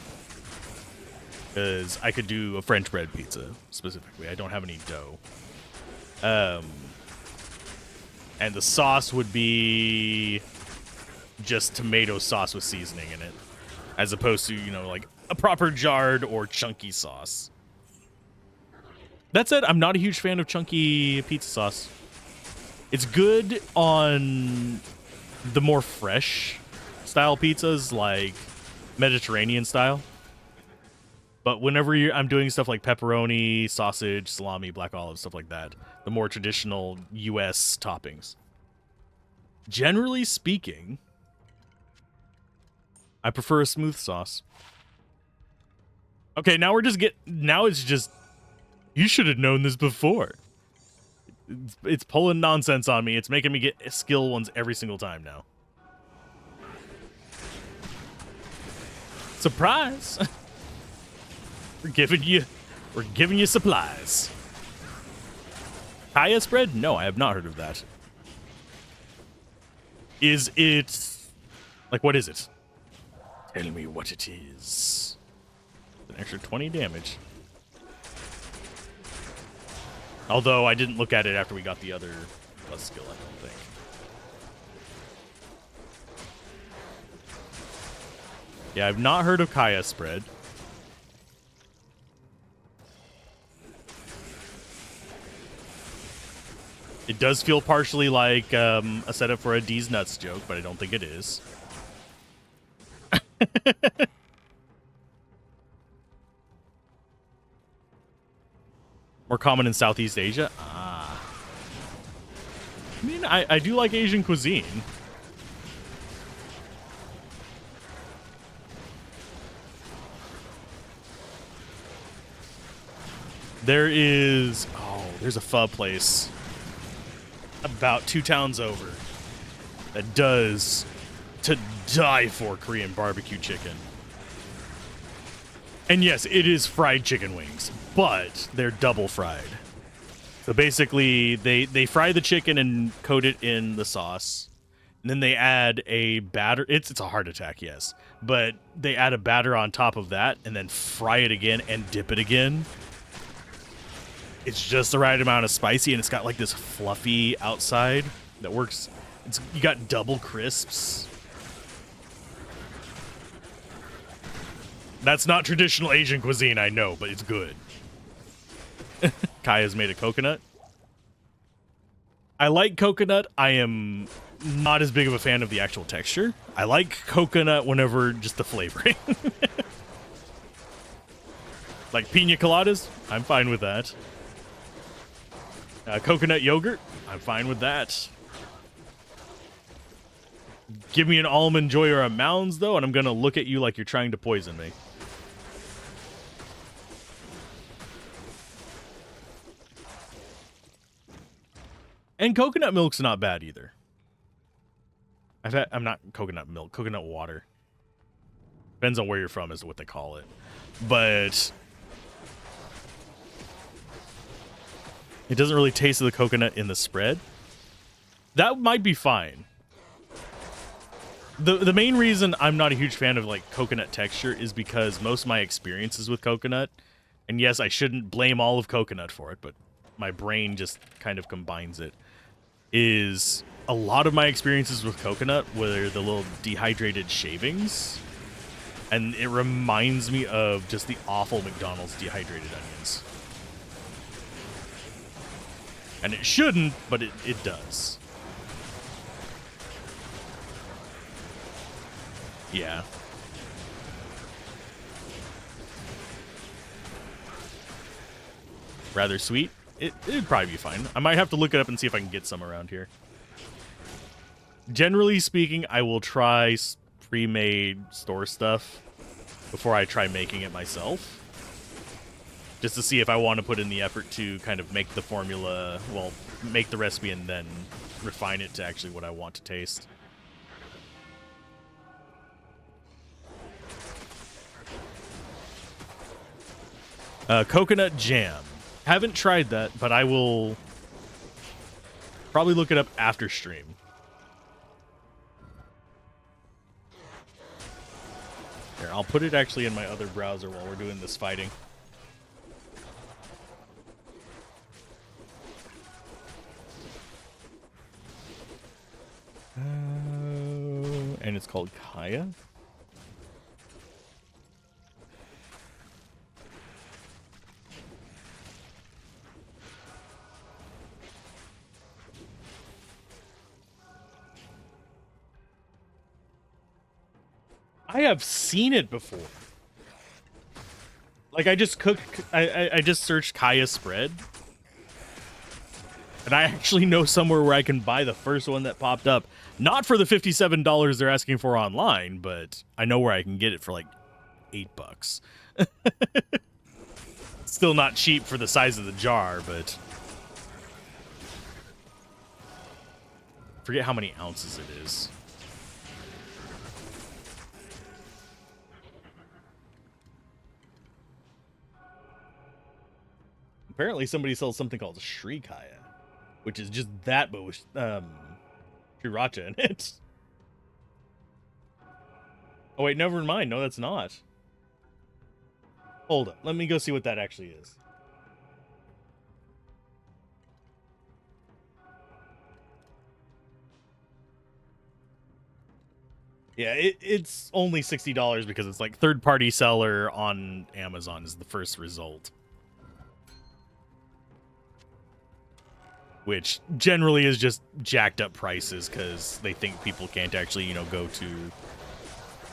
Because I could do a French bread pizza, specifically. I don't have any dough. And the sauce would be just tomato sauce with seasoning in it. As opposed to, you know, like a proper jarred or chunky sauce. That said, I'm not a huge fan of chunky pizza sauce. It's good on the more fresh style pizzas, like Mediterranean style. But whenever I'm doing stuff like pepperoni, sausage, salami, black olive, stuff like that, the more traditional U.S. toppings. Generally speaking, I prefer a smooth sauce. Okay, now now it's just, you should have known this before. It's pulling nonsense on me. It's making me get skill ones every single time now. Surprise! We're giving you supplies. Kaya spread? No, I have not heard of that. Is it like, what is it? Tell me what it is. An extra 20 damage. Although I didn't look at it after we got the other plus skill, I don't think. Yeah, I've not heard of Kaya spread. It does feel partially like a setup for a D's Nuts joke, but I don't think it is. More common in Southeast Asia? Ah. I mean, I do like Asian cuisine. There's a pho place about 2 towns over that does to die for Korean barbecue chicken. And yes, it is fried chicken wings, but they're double fried. So basically, they fry the chicken and coat it in the sauce. And then they add a batter. It's a heart attack, yes. But they add a batter on top of that and then fry it again and dip it again. It's just the right amount of spicy, and it's got like this fluffy outside that works. You got double crisps. That's not traditional Asian cuisine, I know, but it's good. Kaya's made of coconut. I like coconut. I am not as big of a fan of the actual texture. I like coconut whenever just the flavoring. Like pina coladas, I'm fine with that. Coconut yogurt, I'm fine with that. Give me an almond joy or a Mounds, though, and I'm going to look at you like you're trying to poison me. And coconut milk's not bad either. I'm not coconut milk, coconut water. Depends on where you're from is what they call it. But it doesn't really taste of the coconut in the spread. That might be fine. The main reason I'm not a huge fan of like coconut texture is because most of my experiences with coconut, and yes, I shouldn't blame all of coconut for it, but my brain just kind of combines it, is a lot of my experiences with coconut were the little dehydrated shavings, and it reminds me of just the awful McDonald's dehydrated onions. And it shouldn't, but it does. Yeah. Rather sweet. It'd probably be fine. I might have to look it up and see if I can get some around here. Generally speaking, I will try pre-made store stuff before I try making it myself. Just to see if I want to put in the effort to kind of make the formula, well, make the recipe and then refine it to actually what I want to taste. Coconut jam. Haven't tried that, but I will probably look it up after stream. Here, I'll put it actually in my other browser while we're doing this fighting. And it's called Kaya. I have seen it before. Like, I just searched Kaya spread. And I actually know somewhere where I can buy the first one that popped up. Not for the $57 they're asking for online, but I know where I can get it for like $8. Still not cheap for the size of the jar, but forget how many ounces it is. Apparently somebody sells something called Shrikaya, which is just that, but with Sriracha in it. Oh wait, never mind. No, that's not. Hold up. Let me go see what that actually is. Yeah, it's only $60 because it's like third-party seller on Amazon is the first result. Which generally is just jacked up prices because they think people can't actually, you know, go to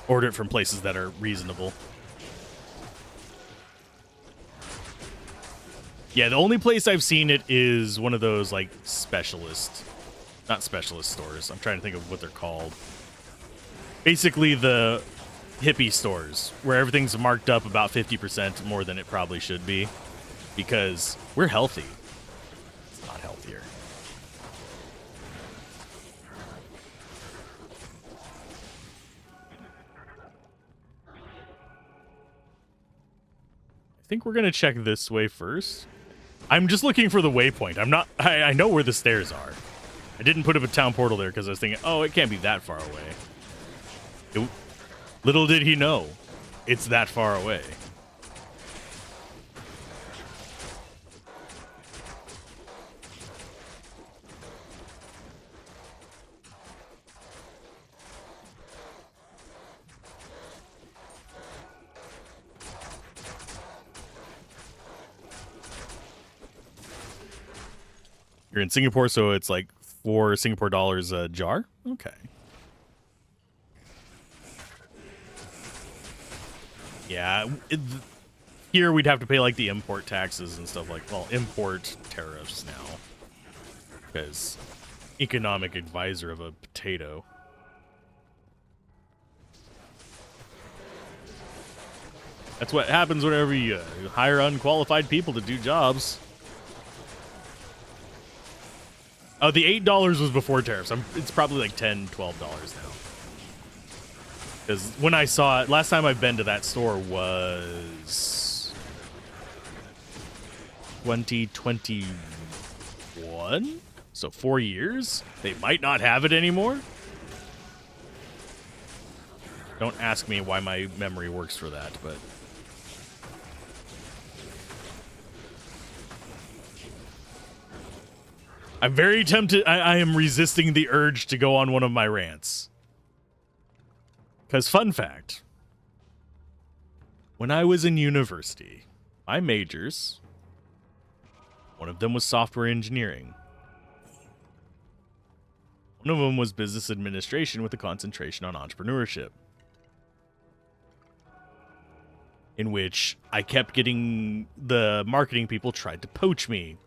order it from places that are reasonable. Yeah, the only place I've seen it is one of those, like, not specialist stores. I'm trying to think of what they're called. Basically the hippie stores where everything's marked up about 50% more than it probably should be because we're healthy. It's not healthier. I think we're going to check this way first. I'm just looking for the waypoint. I know where the stairs are. I didn't put up a town portal there because I was thinking, oh, it can't be that far away. Little did he know, it's that far away. You're in Singapore, so it's like $4 Singapore dollars a jar? Okay. Yeah, here we'd have to pay like the import taxes and stuff like, well, import tariffs now. Because economic advisor of a potato. That's what happens whenever you hire unqualified people to do jobs. Oh, the $8 was before tariffs. It's probably like $10, $12 now. Because when I saw it, last time I've been to that store was 2021? So 4 years? They might not have it anymore? Don't ask me why my memory works for that, but... I'm very tempted. I am resisting the urge to go on one of my rants. Because, fun fact, when I was in university, my majors, one of them was software engineering. One of them was business administration with a concentration on entrepreneurship. In which I kept getting the marketing people tried to poach me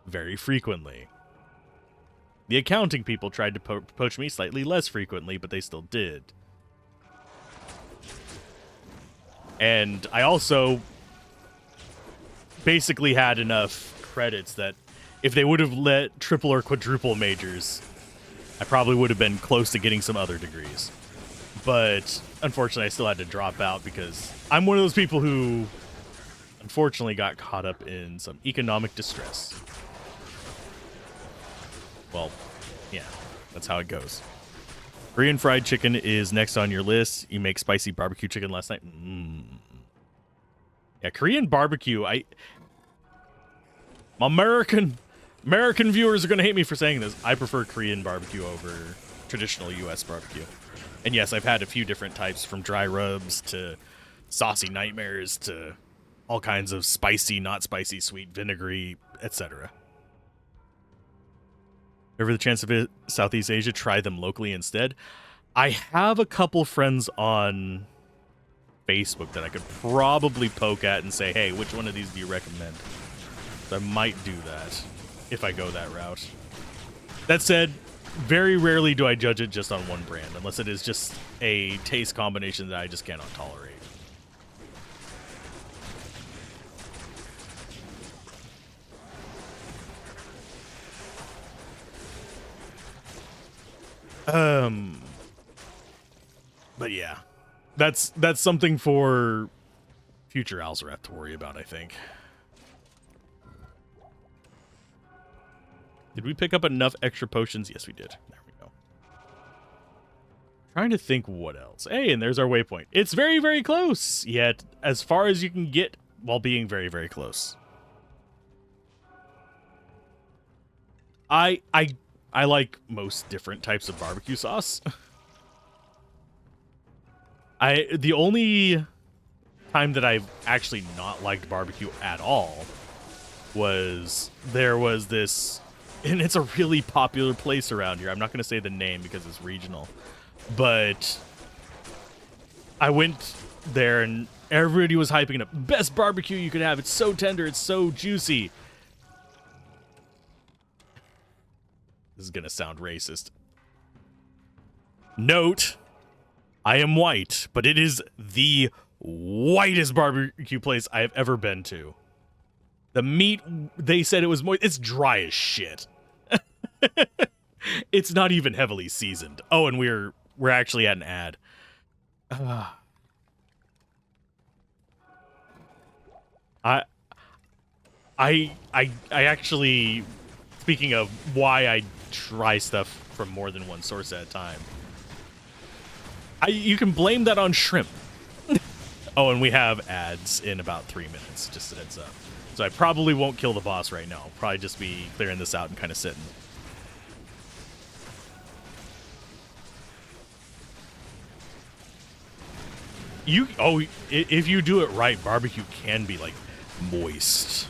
very frequently. The accounting people tried to poach me slightly less frequently, but they still did. And I also basically had enough credits that if they would have let triple or quadruple majors, I probably would have been close to getting some other degrees. But unfortunately, I still had to drop out because I'm one of those people who unfortunately got caught up in some economic distress. Well, yeah, that's how it goes. Korean fried chicken is next on your list. You make spicy barbecue chicken last night. Yeah, Korean barbecue. American viewers are going to hate me for saying this. I prefer Korean barbecue over traditional U.S. barbecue. And yes, I've had a few different types, from dry rubs to saucy nightmares to all kinds of spicy, not spicy, sweet, vinegary, etc. Ever the chance of it, Southeast Asia, try them locally instead? I have a couple friends on Facebook that I could probably poke at and say, hey, which one of these do you recommend? So I might do that if I go that route. That said, very rarely do I judge it just on one brand, unless it is just a taste combination that I just cannot tolerate. But yeah, that's something for future Alzorath to worry about, I think. Did we pick up enough extra potions? Yes, we did. There we go. Trying to think what else. Hey, and there's our waypoint. It's very, very close, yet as far as you can get while being very, very close. I like most different types of barbecue sauce. The only time that I've actually not liked barbecue at all was there was this, and it's a really popular place around here. I'm not going to say the name because it's regional, but I went there and everybody was hyping it up. Best barbecue you could have. It's so tender. It's so juicy. This is going to sound racist. Note, I am white, but it is the whitest barbecue place I have ever been to. The meat, they said it was moist. It's dry as shit. It's not even heavily seasoned. Oh, and we're actually at an ad. I actually, speaking of why I try stuff from more than one source at a time, you can blame that on shrimp. Oh, and we have ads in about 3 minutes, just a heads up. So I probably won't kill the boss right now. I'll probably just be clearing this out and kind of sitting. If you do it right, barbecue can be like moist.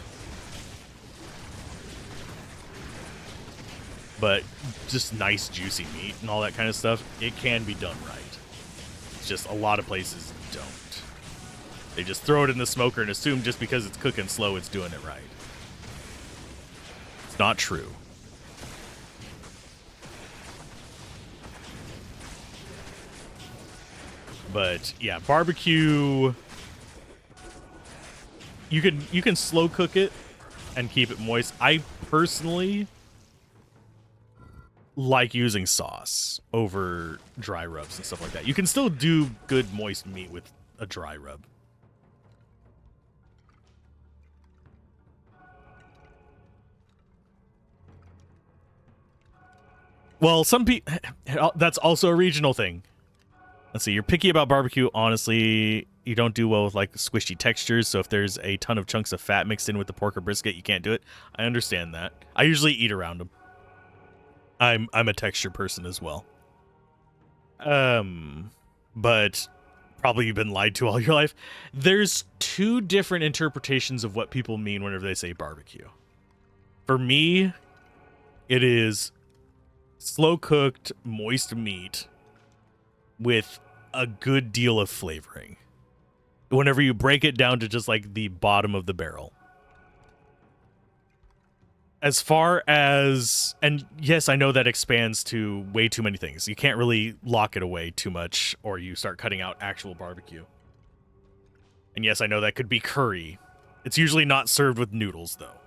But just nice juicy meat and all that kind of stuff, it can be done right. It's just a lot of places don't. They just throw it in the smoker and assume just because it's cooking slow, it's doing it right. It's not true. But yeah, barbecue, you can slow cook it and keep it moist. I personally like using sauce over dry rubs and stuff like that. You can still do good moist meat with a dry rub. Well, some people, that's also a regional thing. Let's see, you're picky about barbecue. Honestly, you don't do well with like squishy textures. So if there's a ton of chunks of fat mixed in with the pork or brisket, you can't do it. I understand that. I usually eat around them. I'm a texture person as well. But probably you've been lied to all your life. There's two different interpretations of what people mean whenever they say barbecue. For me, it is slow cooked, moist meat with a good deal of flavoring. Whenever you break it down to just like the bottom of the barrel. As far as, and yes, I know that expands to way too many things. You can't really lock it away too much or you start cutting out actual barbecue. And yes, I know that could be curry. It's usually not served with noodles though.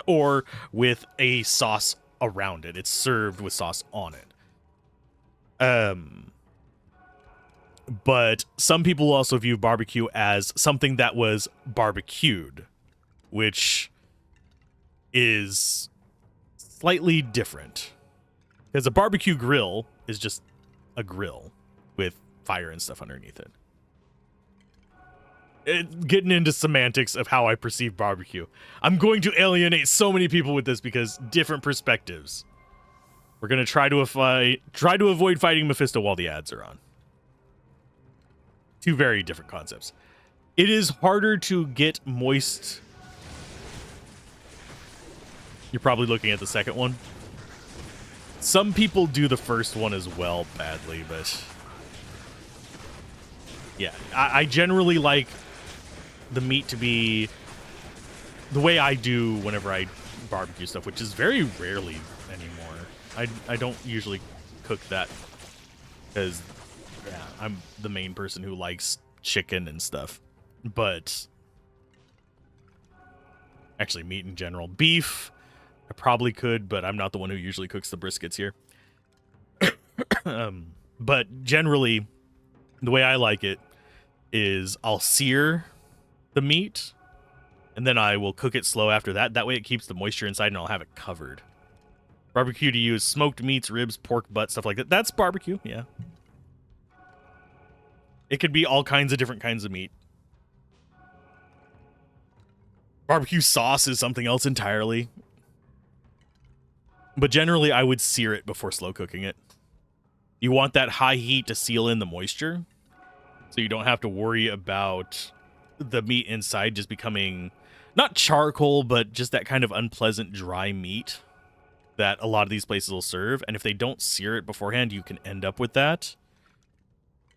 Or with a sauce around it. It's served with sauce on it. But some people also view barbecue as something that was barbecued, which is slightly different. Because a barbecue grill is just a grill with fire and stuff underneath it. Getting into semantics of how I perceive barbecue. I'm going to alienate so many people with this because different perspectives. We're going to try to avoid fighting Mephisto while the ads are on. Two very different concepts. It is harder to get moist. You're probably looking at the second one. Some people do the first one as well badly, but yeah, I generally like the meat to be the way I do whenever I barbecue stuff, which is very rarely anymore. I don't usually cook that because, yeah, I'm the main person who likes chicken and stuff. But actually, meat in general. Beef, I probably could, but I'm not the one who usually cooks the briskets here. But generally, the way I like it is I'll sear the meat, and then I will cook it slow after that. That way it keeps the moisture inside, and I'll have it covered. Barbecue to use smoked meats, ribs, pork butt, stuff like that. That's barbecue, yeah. It could be all kinds of different kinds of meat. Barbecue sauce is something else entirely. But generally, I would sear it before slow cooking it. You want that high heat to seal in the moisture, so you don't have to worry about the meat inside just becoming not charcoal, but just that kind of unpleasant dry meat that a lot of these places will serve. And if they don't sear it beforehand, you can end up with that.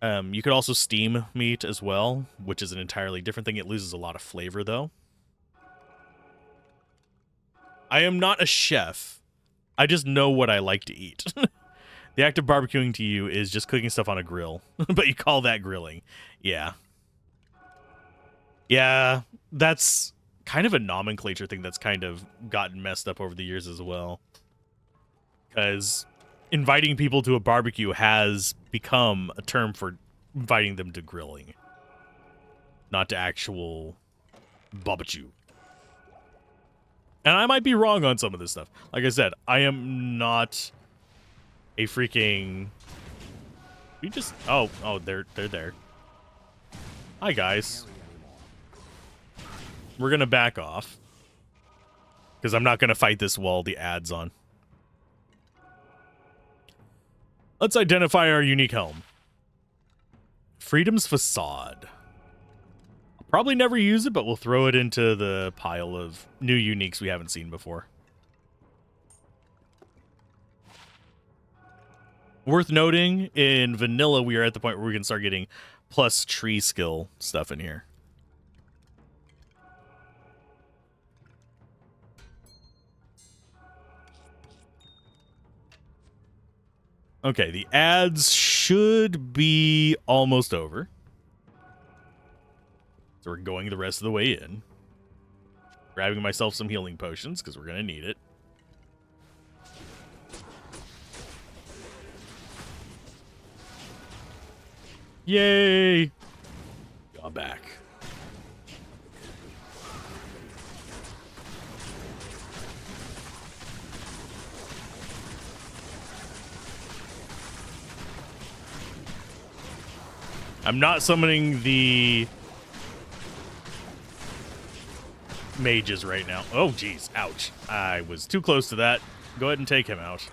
You could also steam meat as well, which is an entirely different thing. It loses a lot of flavor, though. I am not a chef. I just know what I like to eat. The act of barbecuing to you is just cooking stuff on a grill, but you call that grilling. Yeah. Yeah, that's kind of a nomenclature thing that's kind of gotten messed up over the years as well. Because inviting people to a barbecue has become a term for inviting them to grilling, not to actual barbecue. And I might be wrong on some of this stuff. Like I said, I am not a freaking... We just... Oh, they're there. Hi, guys. We're going to back off, because I'm not going to fight this while the ad's on. Let's identify our unique helm. Freedom's Facade. I'll probably never use it, but we'll throw it into the pile of new uniques we haven't seen before. Worth noting, in vanilla, we are at the point where we can start getting plus tree skill stuff in here. Okay, the ads should be almost over. So we're going the rest of the way in. Grabbing myself some healing potions, because we're going to need it. Yay! Got back. I'm not summoning the mages right now. Oh, geez. Ouch. I was too close to that. Go ahead and take him out.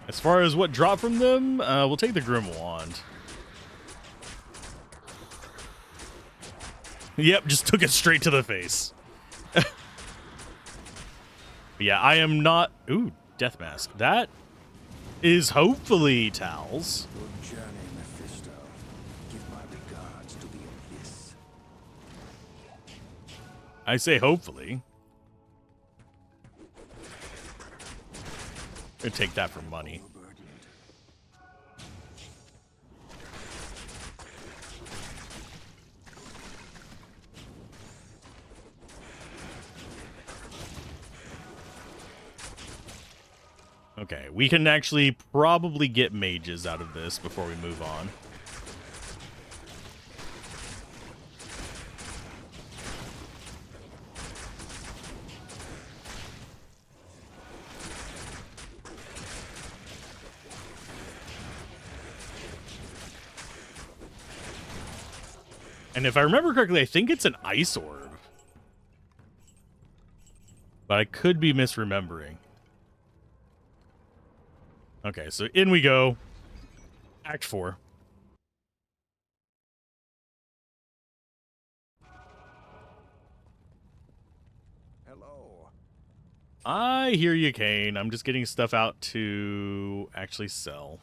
As far as what dropped from them, we'll take the Grim Wand. Yep, just took it straight to the face. Yeah, I am not... Ooh, Death Mask. That is hopefully Tal's. Good journey, Mephisto. Give my regards to the Abyss. I say hopefully. I'm gonna take that for money. Okay, we can actually probably get mages out of this before we move on. And if I remember correctly, I think it's an ice orb. But I could be misremembering. Okay, so in we go. Act 4. Hello. I hear you, Kane. I'm just getting stuff out to actually sell.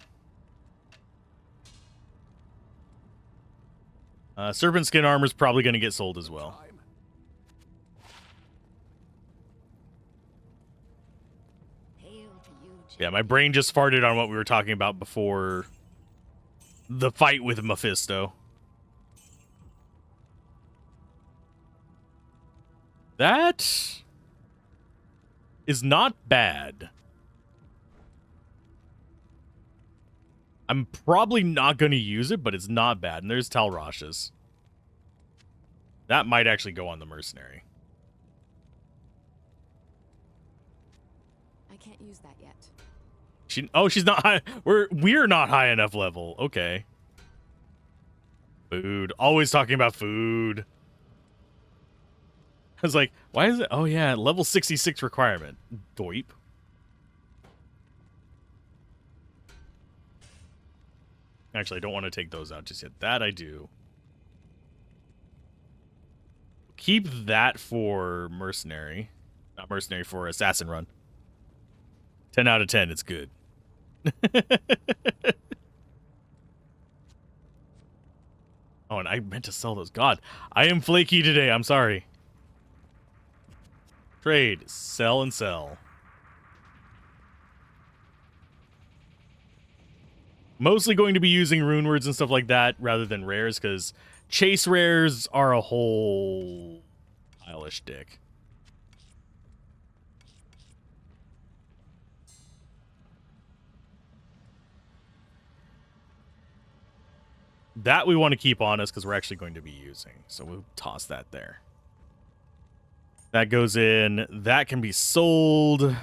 Serpent skin armor is probably going to get sold as well. Yeah, my brain just farted on what we were talking about before the fight with Mephisto. That is not bad. I'm probably not going to use it, but it's not bad. And there's Talrash's. That might actually go on the mercenary. I can't use that yet. She's not high. We're not high enough level. Okay. Food. Always talking about food. I was like, why is it? Oh yeah, level 66 requirement. Doip. Actually, I don't want to take those out just yet. That I do. Keep that for mercenary. Not mercenary, for assassin run. 10 out of 10, it's good. Oh, and I meant to sell those. God, I am flaky today. I'm sorry. Trade. Sell and sell. Mostly going to be using rune words and stuff like that rather than rares, because chase rares are a whole pile of shtick. That we want to keep on us because we're actually going to be using. So we'll toss that there. That goes in. That can be sold.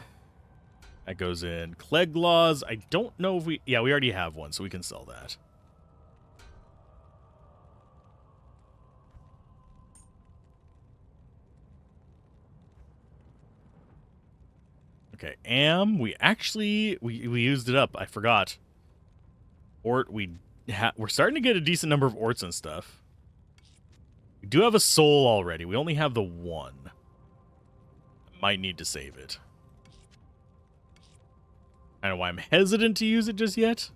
That goes in. Cleglaws. I don't know if we... Yeah, we already have one, so we can sell that. Okay, we actually... We used it up. I forgot. Ort, we're starting to get a decent number of orts and stuff. We do have a soul already. We only have the one. Might need to save it. I don't know why I'm hesitant to use it just yet.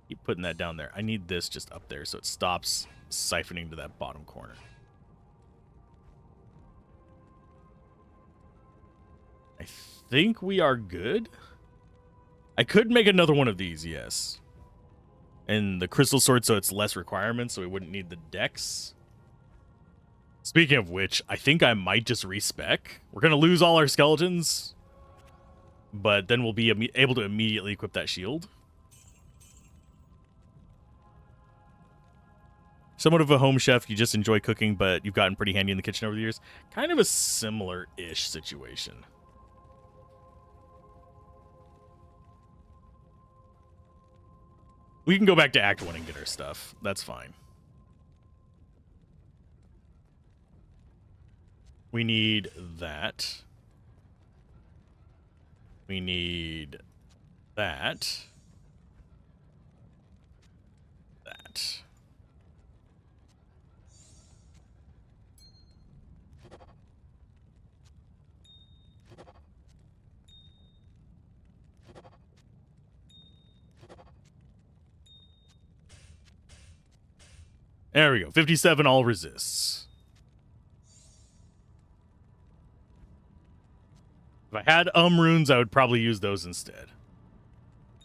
Keep putting that down there. I need this just up there so it stops siphoning to that bottom corner. I think we are good. I could make another one of these, yes. And the crystal sword, so it's less requirements, so we wouldn't need the dex. Speaking of which, I think I might just respec. We're going to lose all our skeletons, but then we'll be able to immediately equip that shield. Somewhat of a home chef, you just enjoy cooking, but you've gotten pretty handy in the kitchen over the years. Kind of a similar-ish situation. We can go back to Act 1 and get our stuff. That's fine. We need that. We need that. That. There we go. 57 all resists. If I had runes, I would probably use those instead.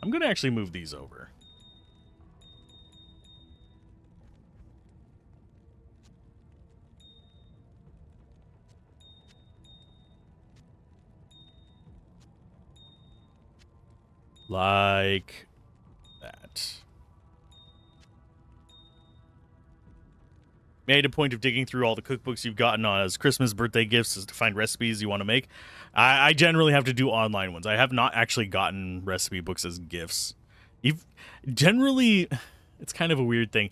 I'm going to actually move these over. Like that. Made a point of digging through all the cookbooks you've gotten as Christmas birthday gifts to find recipes you want to make. I generally have to do online ones. I have not actually gotten recipe books as gifts. Generally, it's kind of a weird thing.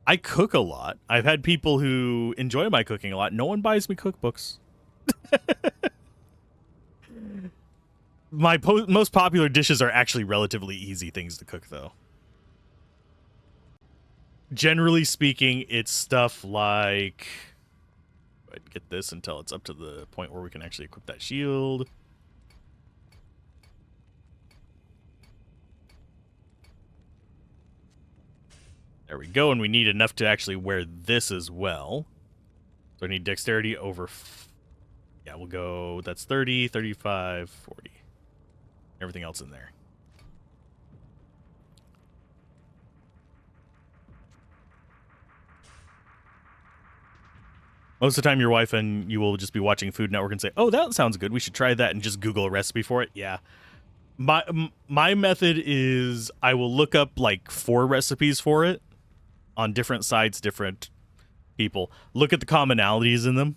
I cook a lot. I've had people who enjoy my cooking a lot. No one buys me cookbooks. My most popular dishes are actually relatively easy things to cook, though. Generally speaking, it's stuff like... I'd get this until it's up to the point where we can actually equip that shield. There we go, and we need enough to actually wear this as well. So I need dexterity over... Yeah, we'll go... That's 30, 35, 40. Everything else in there. Most of the time, your wife and you will just be watching Food Network and say, oh, that sounds good. We should try that, and just Google a recipe for it. Yeah. My method is I will look up like 4 recipes for it on different sites, different people. Look at the commonalities in them.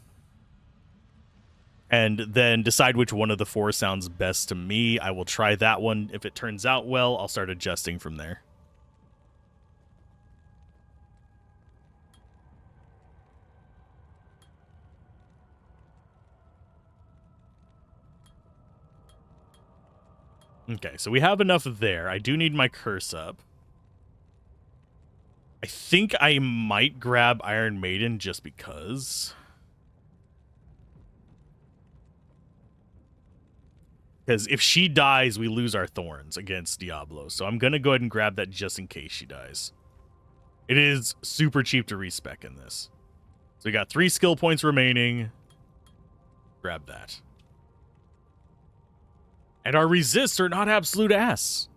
And then decide which one of the 4 sounds best to me. I will try that one. If it turns out well, I'll start adjusting from there. Okay, so we have enough there. I do need my curse up. I think I might grab Iron Maiden just because. Because if she dies, we lose our thorns against Diablo. So I'm going to go ahead and grab that just in case she dies. It is super cheap to respec in this. So we got 3 skill points remaining. Grab that. And our resists are not absolute ass.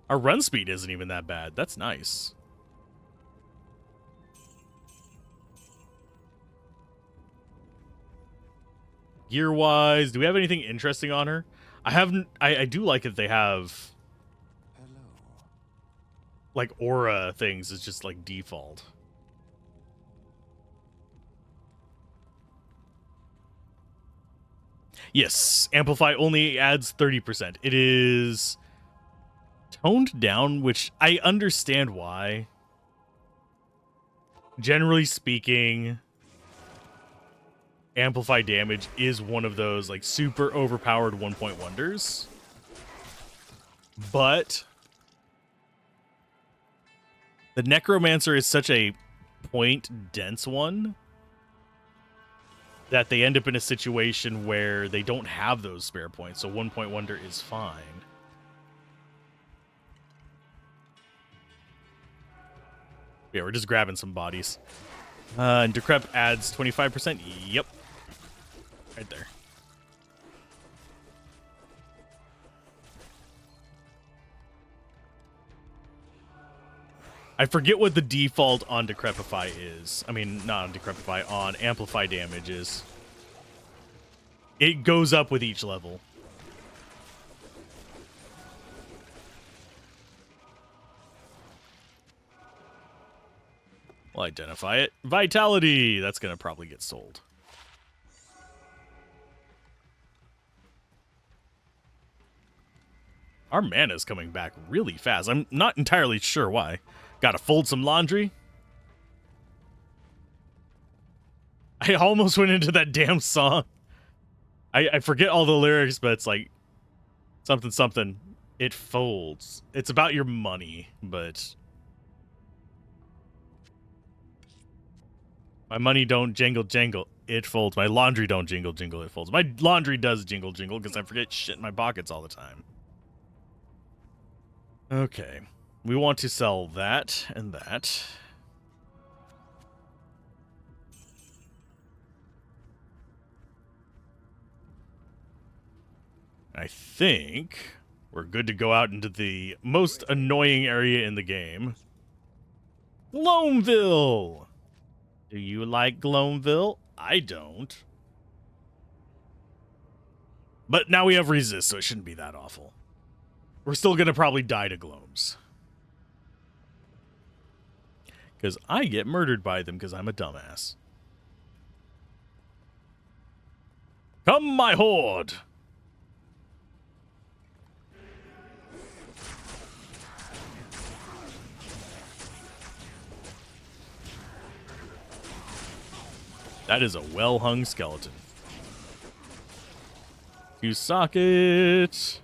Our run speed isn't even that bad. That's nice. Gear-wise, do we have anything interesting on her? I do like that they have... Hello. Like, aura things is just, like, default. Yes, Amplify only adds 30%. It is toned down, which I understand why. Generally speaking, Amplify damage is one of those, like, super overpowered 1-point wonders. But the Necromancer is such a point-dense one that they end up in a situation where they don't have those spare points, so 1-point wonder is fine. Yeah, we're just grabbing some bodies. And Decrep adds 25%. Yep. Right there. I forget what the default on Decrepify is. I mean, not on Decrepify, on Amplify damage is. It goes up with each level. We'll identify it. Vitality! That's going to probably get sold. Our mana's coming back really fast. I'm not entirely sure why. Gotta fold some laundry. I almost went into that damn song. I forget all the lyrics, but it's like something something. It folds. It's about your money, but my money don't jingle jingle. It folds. My laundry don't jingle jingle. It folds. My laundry does jingle jingle because I forget shit in my pockets all the time. Okay. We want to sell that and that. I think we're good to go out into the most annoying area in the game. Glomeville! Do you like Glomeville? I don't. But now we have resist, so it shouldn't be that awful. We're still going to probably die to Glomes. Because I get murdered by them because I'm a dumbass. Come, my horde! That is a well-hung skeleton. To socket.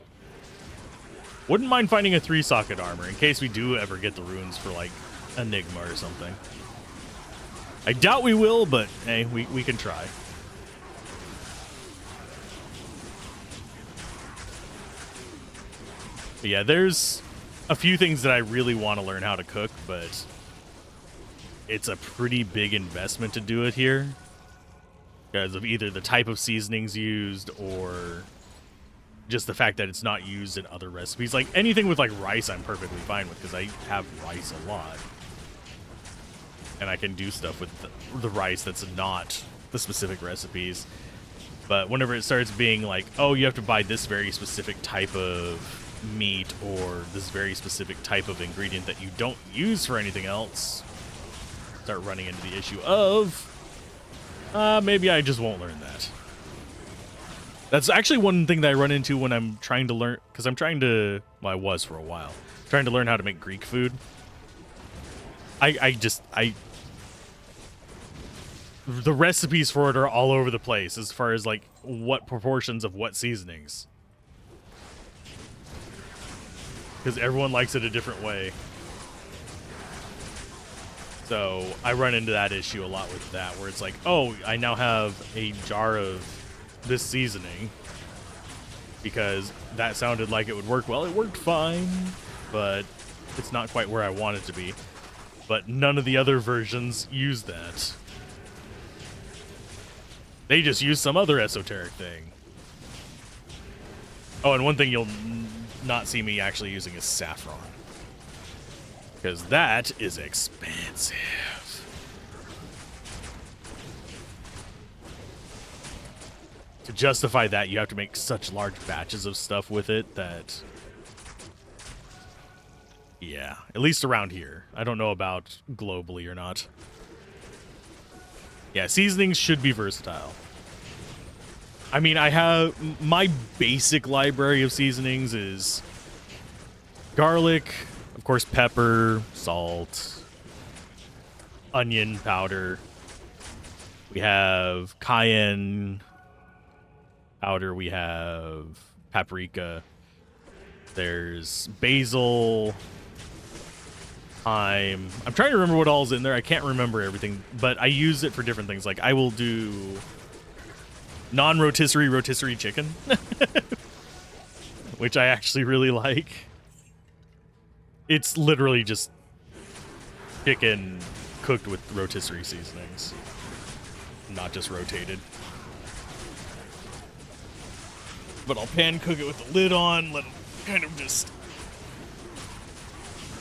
Wouldn't mind finding a 3-socket armor in case we do ever get the runes for, like, Enigma or something. I doubt we will, but, hey, we can try. But yeah, there's a few things that I really want to learn how to cook, but it's a pretty big investment to do it here because of either the type of seasonings used or just the fact that it's not used in other recipes. Like anything with like rice I'm perfectly fine with because I have rice a lot. And I can do stuff with the rice that's not the specific recipes. But whenever it starts being like, oh, you have to buy this very specific type of meat or this very specific type of ingredient that you don't use for anything else, start running into the issue of maybe I just won't learn that. That's actually one thing that I run into when I'm trying to learn, because I'm trying to, well, I was for a while, trying to learn how to make Greek food. The recipes for it are all over the place as far as like what proportions of what seasonings. Because everyone likes it a different way. So I run into that issue a lot with that, where it's like, oh, I now have a jar of this seasoning because that sounded like it would work well. It worked fine, but it's not quite where I want it to be. But none of the other versions use that. They just use some other esoteric thing. Oh, and one thing you'll not see me actually using is saffron. Because that is expensive. To justify that, you have to make such large batches of stuff with it that... yeah, at least around here. I don't know about globally or not. Yeah, seasonings should be versatile. I mean, I have... my basic library of seasonings is garlic, of course, pepper, salt, onion powder. We have cayenne powder. We have paprika. There's basil, thyme. I'm trying to remember what all's in there. I can't remember everything, but I use it for different things. Like I will do rotisserie chicken, which I actually really like. It's literally just chicken cooked with rotisserie seasonings, not just rotated. But I'll pan cook it with the lid on, let it kind of just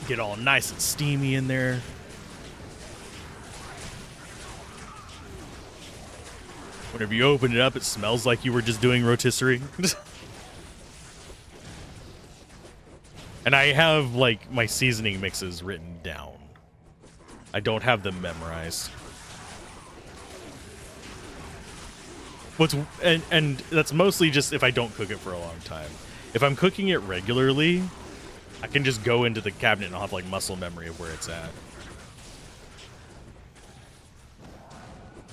get all nice and steamy in there. Whenever you open it up, it smells like you were just doing rotisserie. And I have, like, my seasoning mixes written down. I don't have them memorized. And that's mostly just if I don't cook it for a long time. If I'm cooking it regularly, I can just go into the cabinet and I'll have, like, muscle memory of where it's at.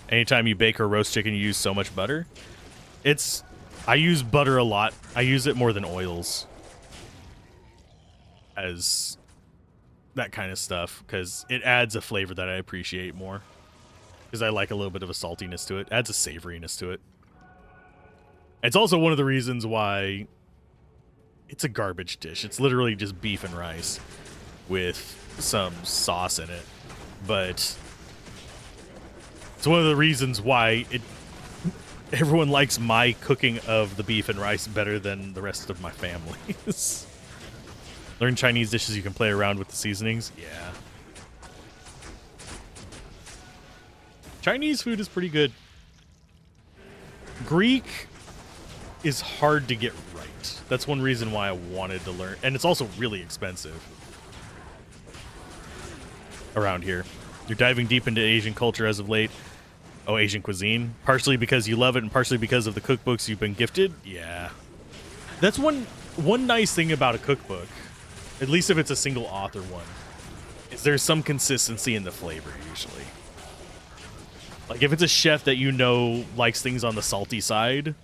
Anytime you bake or roast chicken, you use so much butter. I use butter a lot. I use it more than oils. As that kind of stuff, because it adds a flavor that I appreciate more. Because I like a little bit of a saltiness to it. Adds a savoriness to it. It's also one of the reasons why it's a garbage dish. It's literally just beef and rice with some sauce in it. But it's one of the reasons why everyone likes my cooking of the beef and rice better than the rest of my family's. Learn Chinese dishes you can play around with the seasonings. Yeah. Chinese food is pretty good. Greek is hard to get right. That's one reason why I wanted to learn. And it's also really expensive around here. You're diving deep into Asian culture as of late. Oh, Asian cuisine. Partially because you love it and partially because of the cookbooks you've been gifted. Yeah. That's one nice thing about a cookbook. At least if it's a single author one, is there's some consistency in the flavor usually. Like if it's a chef that you know likes things on the salty side,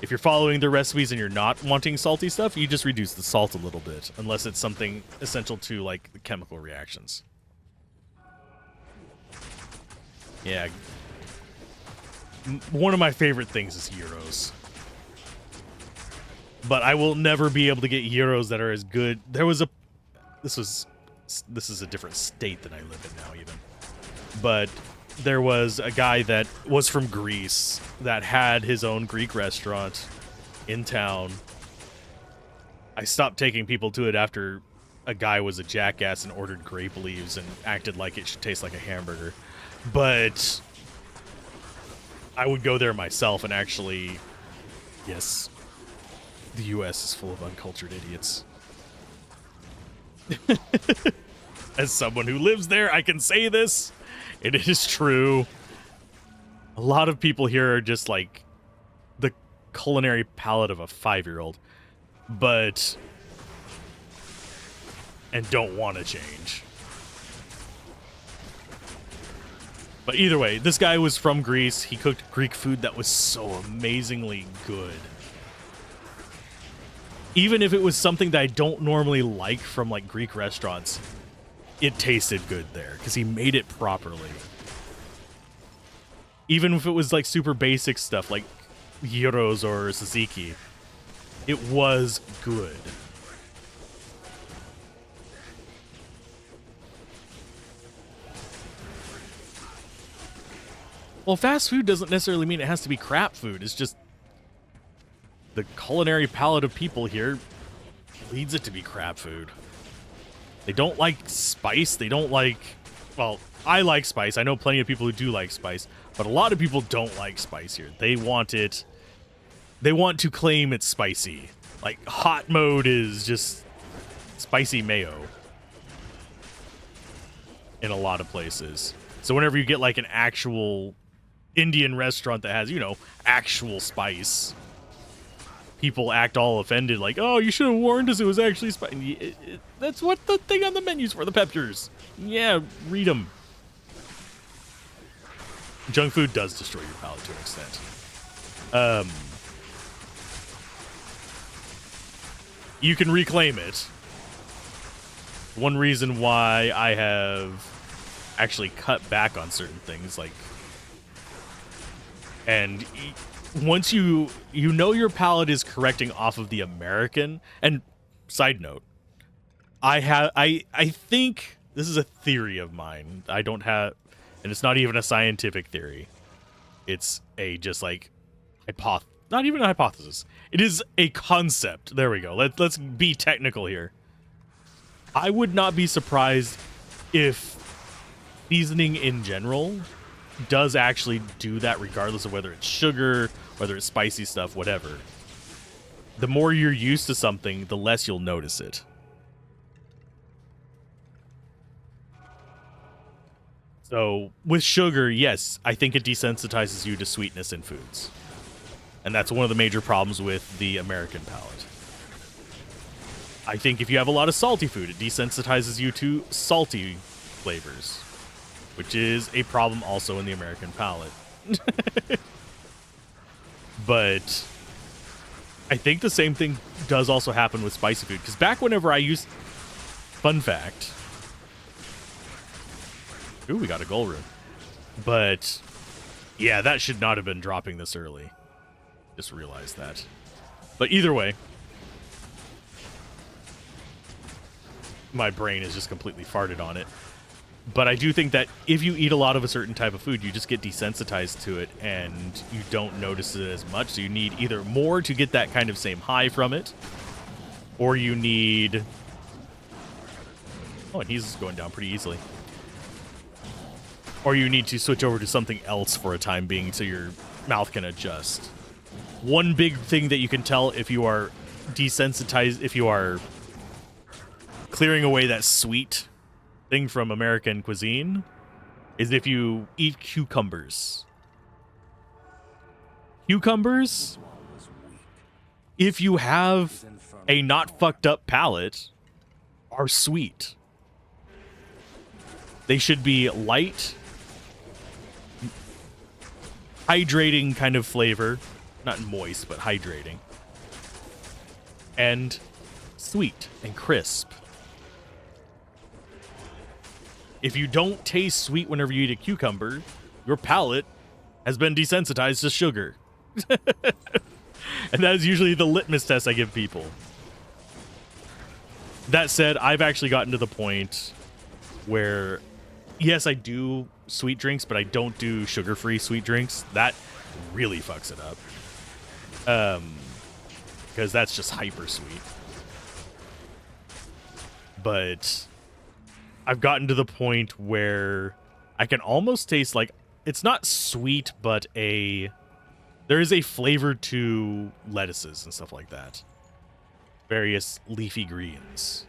If you're following the recipes and you're not wanting salty stuff, you just reduce the salt a little bit, unless it's something essential to, like, the chemical reactions. Yeah. One of my favorite things is gyros. But I will never be able to get gyros that are as good. There was a... This is a different state than I live in now, even. But there was a guy that was from Greece that had his own Greek restaurant in town. I stopped taking people to it after a guy was a jackass and ordered grape leaves and acted like it should taste like a hamburger. But I would go there myself and actually... Yes, the U.S. is full of uncultured idiots. As someone who lives there, I can say this. It is true. A lot of people here are just like the culinary palate of a 5-year-old, and don't want to change. But either way, this guy was from Greece. He cooked Greek food that was so amazingly good. Even if it was something that I don't normally like from like Greek restaurants, it tasted good there because he made it properly. Even if it was like super basic stuff like gyros or tzatziki, it was good. Well, fast food doesn't necessarily mean it has to be crap food. It's just the culinary palate of people here leads it to be crap food. They don't like spice. They don't like... Well, I like spice. I know plenty of people who do like spice, but a lot of people don't like spice here. They want it... They want to claim it's spicy. Like, hot mode is just spicy mayo in a lot of places. So whenever you get, like, an actual Indian restaurant that has, you know, actual spice, people act all offended, like, oh, you should have warned us it was actually spicy. That's what the thing on the menu's for, the peppers. Yeah, read them. Junk food does destroy your palate to an extent. You can reclaim it. One reason why I have actually cut back on certain things, like, and once you know your palate is correcting off of the American, and side note, I think this is a theory of mine. I don't have, and it's not even a scientific theory. It's a just like not even a hypothesis. It is a concept. There we go. Let's be technical here. I would not be surprised if seasoning in general does actually do that, regardless of whether it's sugar, whether it's spicy stuff, whatever. The more you're used to something, the less you'll notice it. So with sugar, yes, I think it desensitizes you to sweetness in foods. And that's one of the major problems with the American palate. I think if you have a lot of salty food, it desensitizes you to salty flavors, which is a problem also in the American palate. But I think the same thing does also happen with spicy food, because back whenever I used... Fun fact. Ooh, we got a goal room. But yeah, that should not have been dropping this early. Just realized that. But either way, my brain is just completely farted on it. But I do think that if you eat a lot of a certain type of food, you just get desensitized to it and you don't notice it as much. So you need either more to get that kind of same high from it, or you need... Oh, and he's going down pretty easily. Or you need to switch over to something else for a time being so your mouth can adjust. One big thing that you can tell if you are desensitized, if you are clearing away that sweet thing from American cuisine, is if you eat cucumbers. Cucumbers, if you have a not fucked up palate, are sweet. They should be light, hydrating kind of flavor, Not moist, but hydrating. And sweet and crisp. If you don't taste sweet whenever you eat a cucumber, your palate has been desensitized to sugar. And that is usually the litmus test I give people. That said, I've actually gotten to the point where, yes, I do sweet drinks, but I don't do sugar-free sweet drinks. That really fucks it up. Because that's just hyper sweet. But I've gotten to the point where I can almost taste like, it's not sweet, but there is a flavor to lettuces and stuff like that. Various leafy greens.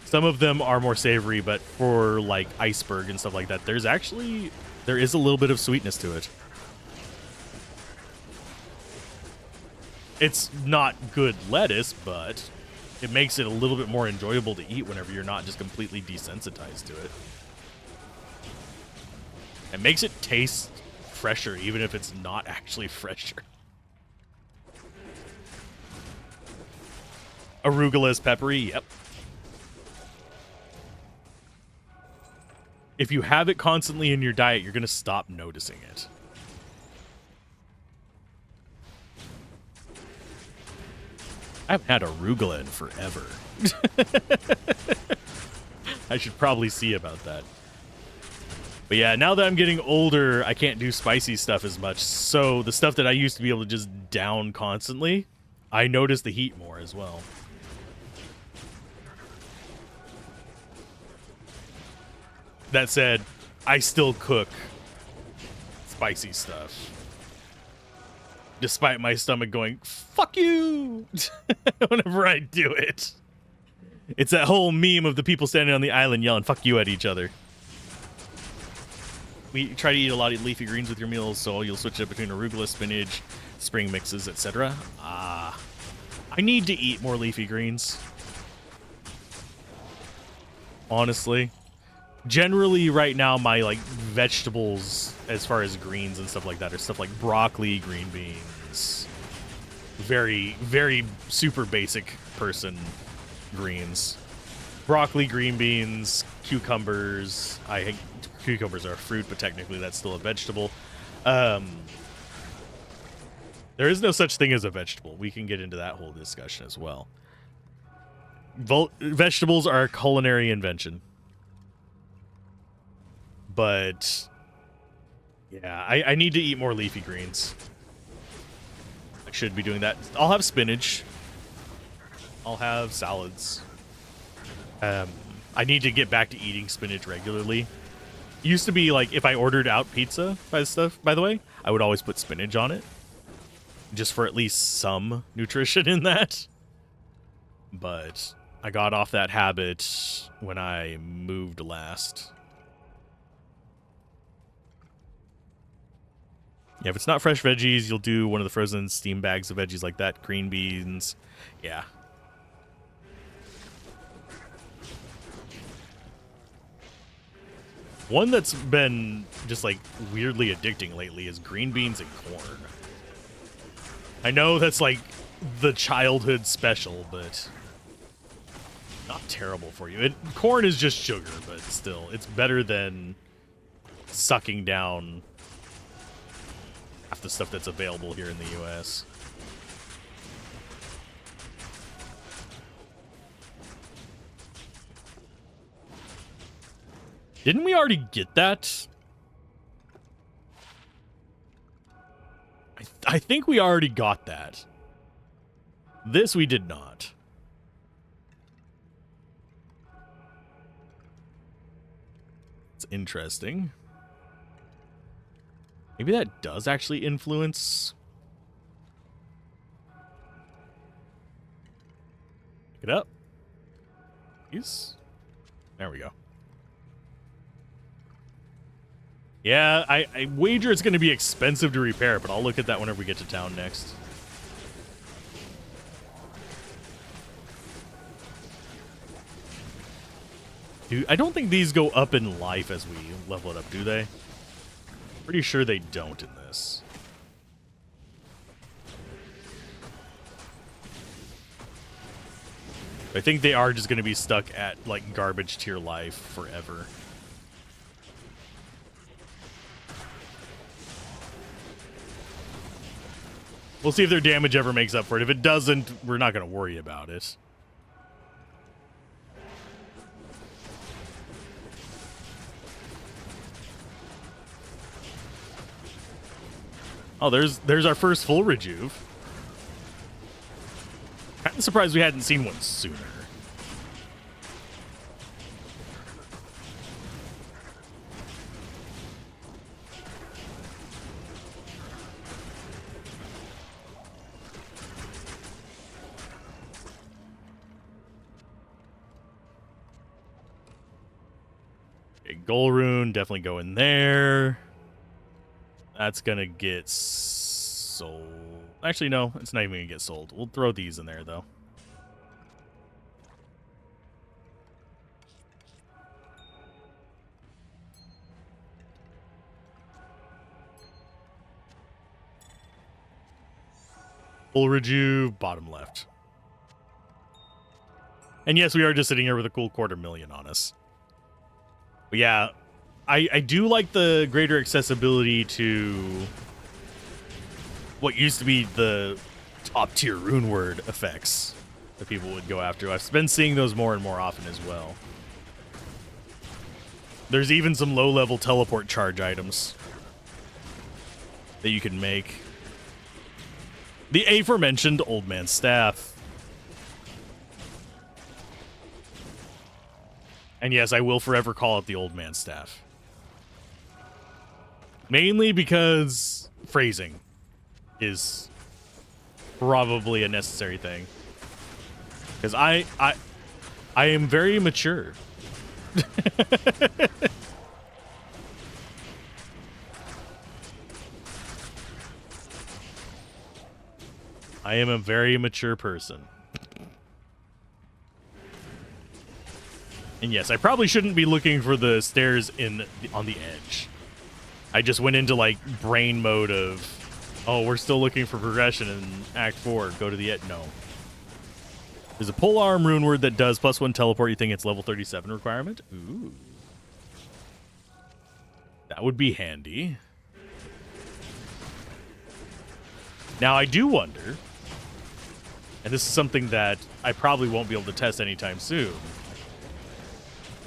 Some of them are more savory, but for like iceberg and stuff like that, there is a little bit of sweetness to it. It's not good lettuce, but it makes it a little bit more enjoyable to eat whenever you're not just completely desensitized to it. It makes it taste fresher, even if it's not actually fresher. Arugula is peppery, yep. If you have it constantly in your diet, you're going to stop noticing it. I haven't had arugula in forever. I should probably see about that. But yeah, now that I'm getting older, I can't do spicy stuff as much. So the stuff that I used to be able to just down constantly, I notice the heat more as well. That said, I still cook spicy stuff. Despite my stomach going, fuck you, whenever I do it. It's that whole meme of the people standing on the island yelling, fuck you at each other. We try to eat a lot of leafy greens with your meals, so you'll switch it between arugula, spinach, spring mixes, etc. I need to eat more leafy greens. Honestly. Generally, right now, my like vegetables, as far as greens and stuff like that, are stuff like broccoli, green beans. Very, very super basic person greens. Broccoli, green beans, cucumbers. Cucumbers are a fruit, but technically that's still a vegetable. There is no such thing as a vegetable. We can get into that whole discussion as well. Vegetables are a culinary invention. But yeah, I need to eat more leafy greens. I should be doing that. I'll have spinach. I'll have salads. I need to get back to eating spinach regularly. It used to be like if I ordered out pizza by the way, I would always put spinach on it. Just for at least some nutrition in that. But I got off that habit when I moved last. Yeah, if it's not fresh veggies, you'll do one of the frozen steam bags of veggies like that. Green beans. Yeah. One that's been just like weirdly addicting lately is green beans and corn. I know that's like the childhood special, but not terrible for you. Corn is just sugar, but still, it's better than sucking down half the stuff that's available here in the US. Didn't we already get that? I think we already got that. This we did not. It's interesting. Maybe that does actually influence. Pick it up. Please. There we go. Yeah, I wager it's going to be expensive to repair, but I'll look at that whenever we get to town next. Dude, I don't think these go up in life as we level it up, do they? Pretty sure they don't in this. I think they are just going to be stuck at, like, garbage tier life forever. We'll see if their damage ever makes up for it. If it doesn't, we're not going to worry about it. Oh, there's our first full rejuve. Kind of surprised we hadn't seen one sooner. Okay, goal rune, definitely go in there. That's gonna get sold. Actually, no, it's not even gonna get sold. We'll throw these in there, though. Full rejuve, bottom left. And yes, we are just sitting here with a cool 250,000 on us. But yeah, I do like the greater accessibility to what used to be the top tier rune word effects that people would go after. I've been seeing those more and more often as well. There's even some low level teleport charge items that you can make. The aforementioned Old Man Staff. And yes, I will forever call it the Old Man Staff. Mainly because phrasing is probably a necessary thing. Because I am very mature. I am a very mature person. And yes, I probably shouldn't be looking for the stairs on the edge. I just went into, like, brain mode of, oh, we're still looking for progression in Act 4. Go to the edge. No. There's a pole arm rune word that does +1 teleport. You think it's level 37 requirement? Ooh. That would be handy. Now, I do wonder, and this is something that I probably won't be able to test anytime soon,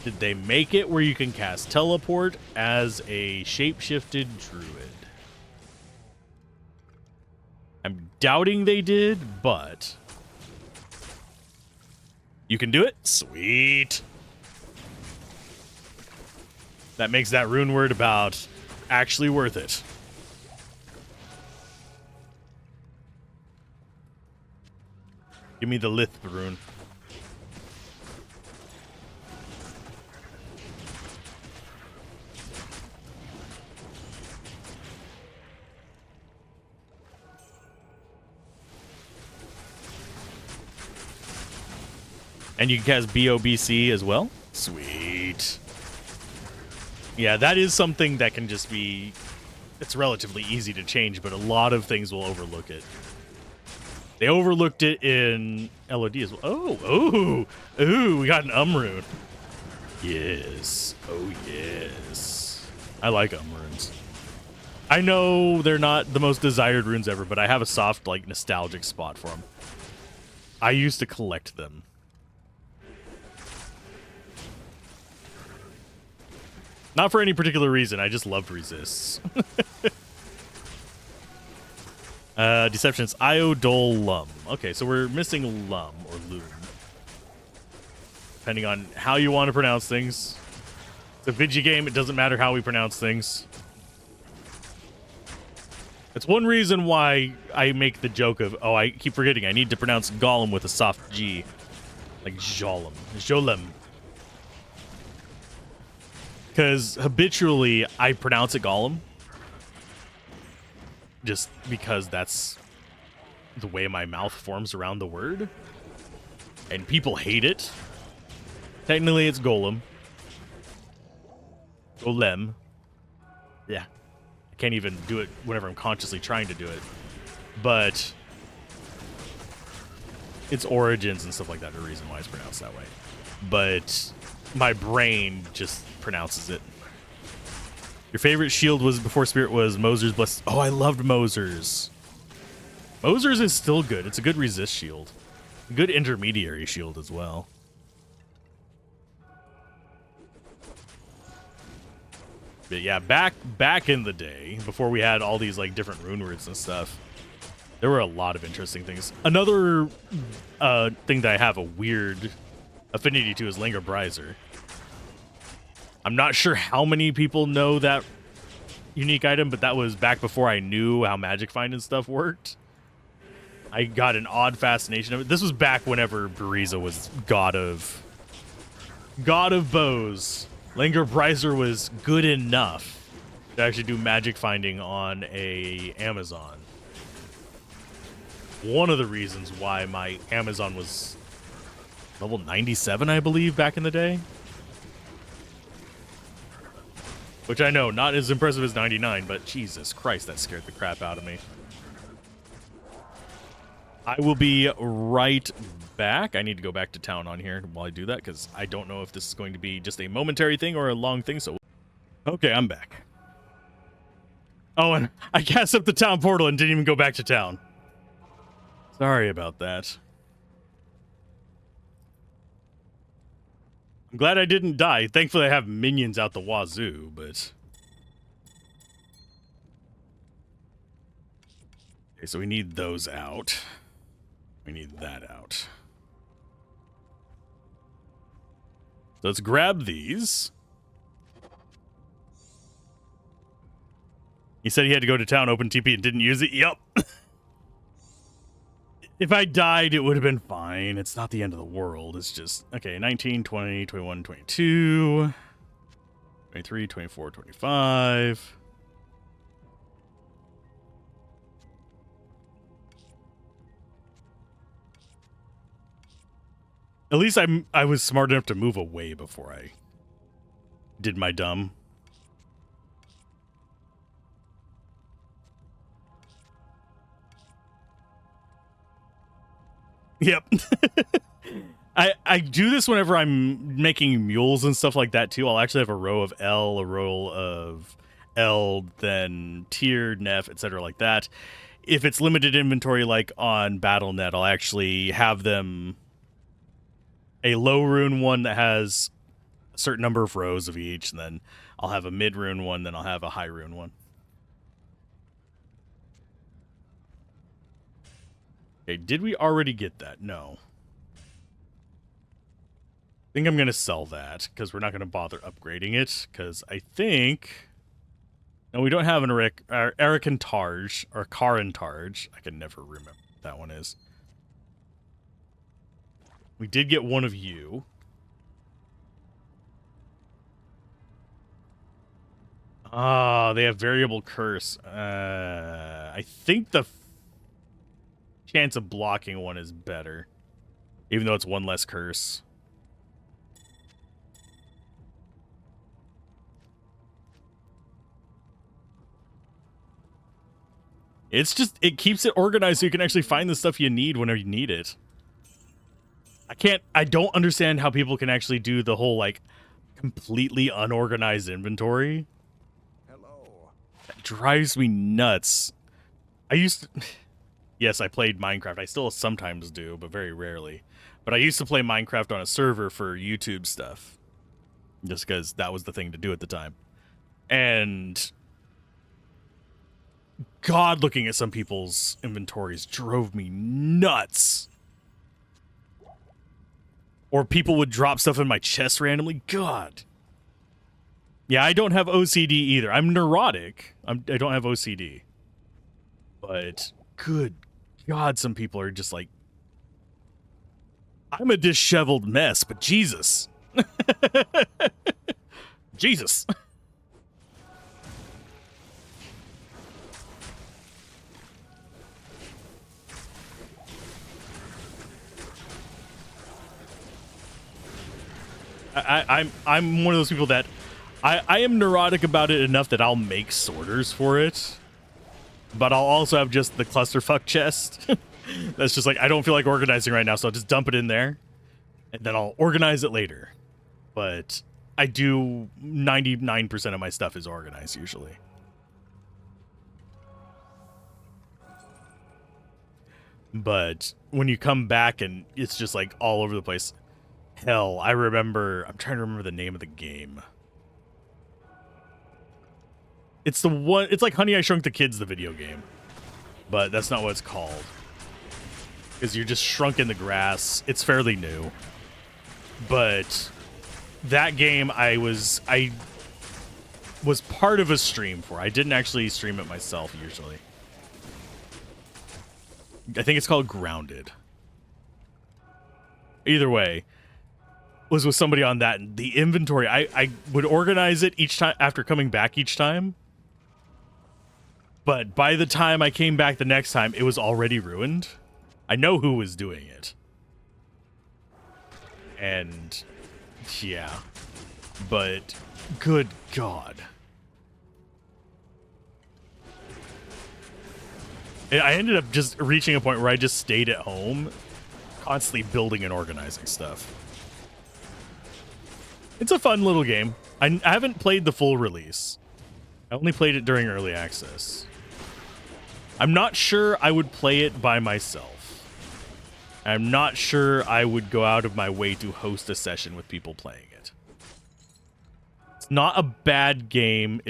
did they make it where you can cast teleport as a shape-shifted druid? I'm doubting they did, but you can do it? Sweet. That makes that rune word about actually worth it. Give me the Lith rune. And you can cast BOBC as well? Sweet. Yeah, that is something that can just be... It's relatively easy to change, but a lot of things will overlook it. They overlooked it in LOD as well. Oh, we got an rune. Yes. Oh, yes. I like runes. I know they're not the most desired runes ever, but I have a soft, like, nostalgic spot for them. I used to collect them. Not for any particular reason. I just loved resists. Deception's Iodol Lum. Okay, so we're missing Lum or Loom. Depending on how you want to pronounce things. It's a Vigi game. It doesn't matter how we pronounce things. It's one reason why I make the joke of, oh, I keep forgetting. I need to pronounce Gollum with a soft G. Like Jolem. Jolem. Because habitually, I pronounce it Gollum. Just because that's the way my mouth forms around the word. And people hate it. Technically, it's Golem. Golem. Yeah. I can't even do it whenever I'm consciously trying to do it. But its origins and stuff like that are the reason why it's pronounced that way. But my brain just pronounces it. Your favorite shield was before Spirit was Moser's Bless. Oh, I loved Moser's. Moser's is still good. It's a good resist shield. A good intermediary shield as well. But yeah, back in the day, before we had all these like different rune words and stuff, there were a lot of interesting things. Another thing that I have a weird affinity to is Linger Briser. I'm not sure how many people know that unique item, but that was back before I knew how Magic Find and stuff worked. I got an odd fascination of it. This was back whenever Bariza was God of Bows. Linger Briser was good enough to actually do magic finding on a Amazon. One of the reasons why my Amazon was level 97, I believe, back in the day. Which I know, not as impressive as 99, but Jesus Christ, that scared the crap out of me. I will be right back. I need to go back to town on here while I do that, because I don't know if this is going to be just a momentary thing or a long thing, so... Okay, I'm back. Oh, and I cast up the town portal and didn't even go back to town. Sorry about that. I'm glad I didn't die. Thankfully, I have minions out the wazoo, but... Okay, so we need those out. We need that out. So let's grab these. He said he had to go to town, open TP, and didn't use it. Yep. If I died, it would have been fine. It's not the end of the world. It's just, okay, 19, 20, 21, 22, 23, 24, 25. At least I was smart enough to move away before I did my dumb. Yep. I do this whenever I'm making mules and stuff like that too. I'll actually have a row of L, a row of L, then tiered, Nef, etc. like that. If it's limited inventory like on BattleNet, I'll actually have them a low rune one that has a certain number of rows of each, and then I'll have a mid rune one, then I'll have a high rune one. Okay, did we already get that? No. I think I'm going to sell that, because we're not going to bother upgrading it, because I think... No, we don't have an Ericantarge, or Carantarge. I can never remember what that one is. We did get one of you. Ah, they have variable curse. I think the chance of blocking one is better, even though it's one less curse. It's just, it keeps it organized so you can actually find the stuff you need whenever you need it. I don't understand how people can actually do the whole, like, completely unorganized inventory. Hello. That drives me nuts. I used to... Yes, I played Minecraft. I still sometimes do, but very rarely. But I used to play Minecraft on a server for YouTube stuff. Just because that was the thing to do at the time. And... God, looking at some people's inventories drove me nuts. Or people would drop stuff in my chest randomly. God. Yeah, I don't have OCD either. I'm neurotic. I don't have OCD. But, good God, some people are just like... I'm a disheveled mess, but Jesus. Jesus. I'm one of those people that I am neurotic about it enough that I'll make sorters for it, but I'll also have just the clusterfuck chest That's just like, I don't feel like organizing right now, so I'll just dump it in there, and then I'll organize it later. But I do 99% of my stuff is organized usually. But when you come back and it's just like all over the place. Hell, I'm trying to remember the name of the game. It's the one, it's like Honey, I Shrunk the Kids, the video game. But that's not what it's called. Because you're just shrunk in the grass. It's fairly new. But that game I was part of a stream for. I didn't actually stream it myself usually. I think it's called Grounded. Either way, was with somebody on that. And the inventory, I would organize it each time after coming back each time. But by the time I came back the next time, it was already ruined. I know who was doing it. And yeah, but good God. I ended up just reaching a point where I just stayed at home, constantly building and organizing stuff. It's a fun little game. I haven't played the full release. I only played it during early access. I'm not sure I would play it by myself. I'm not sure I would go out of my way to host a session with people playing it. It's not a bad game.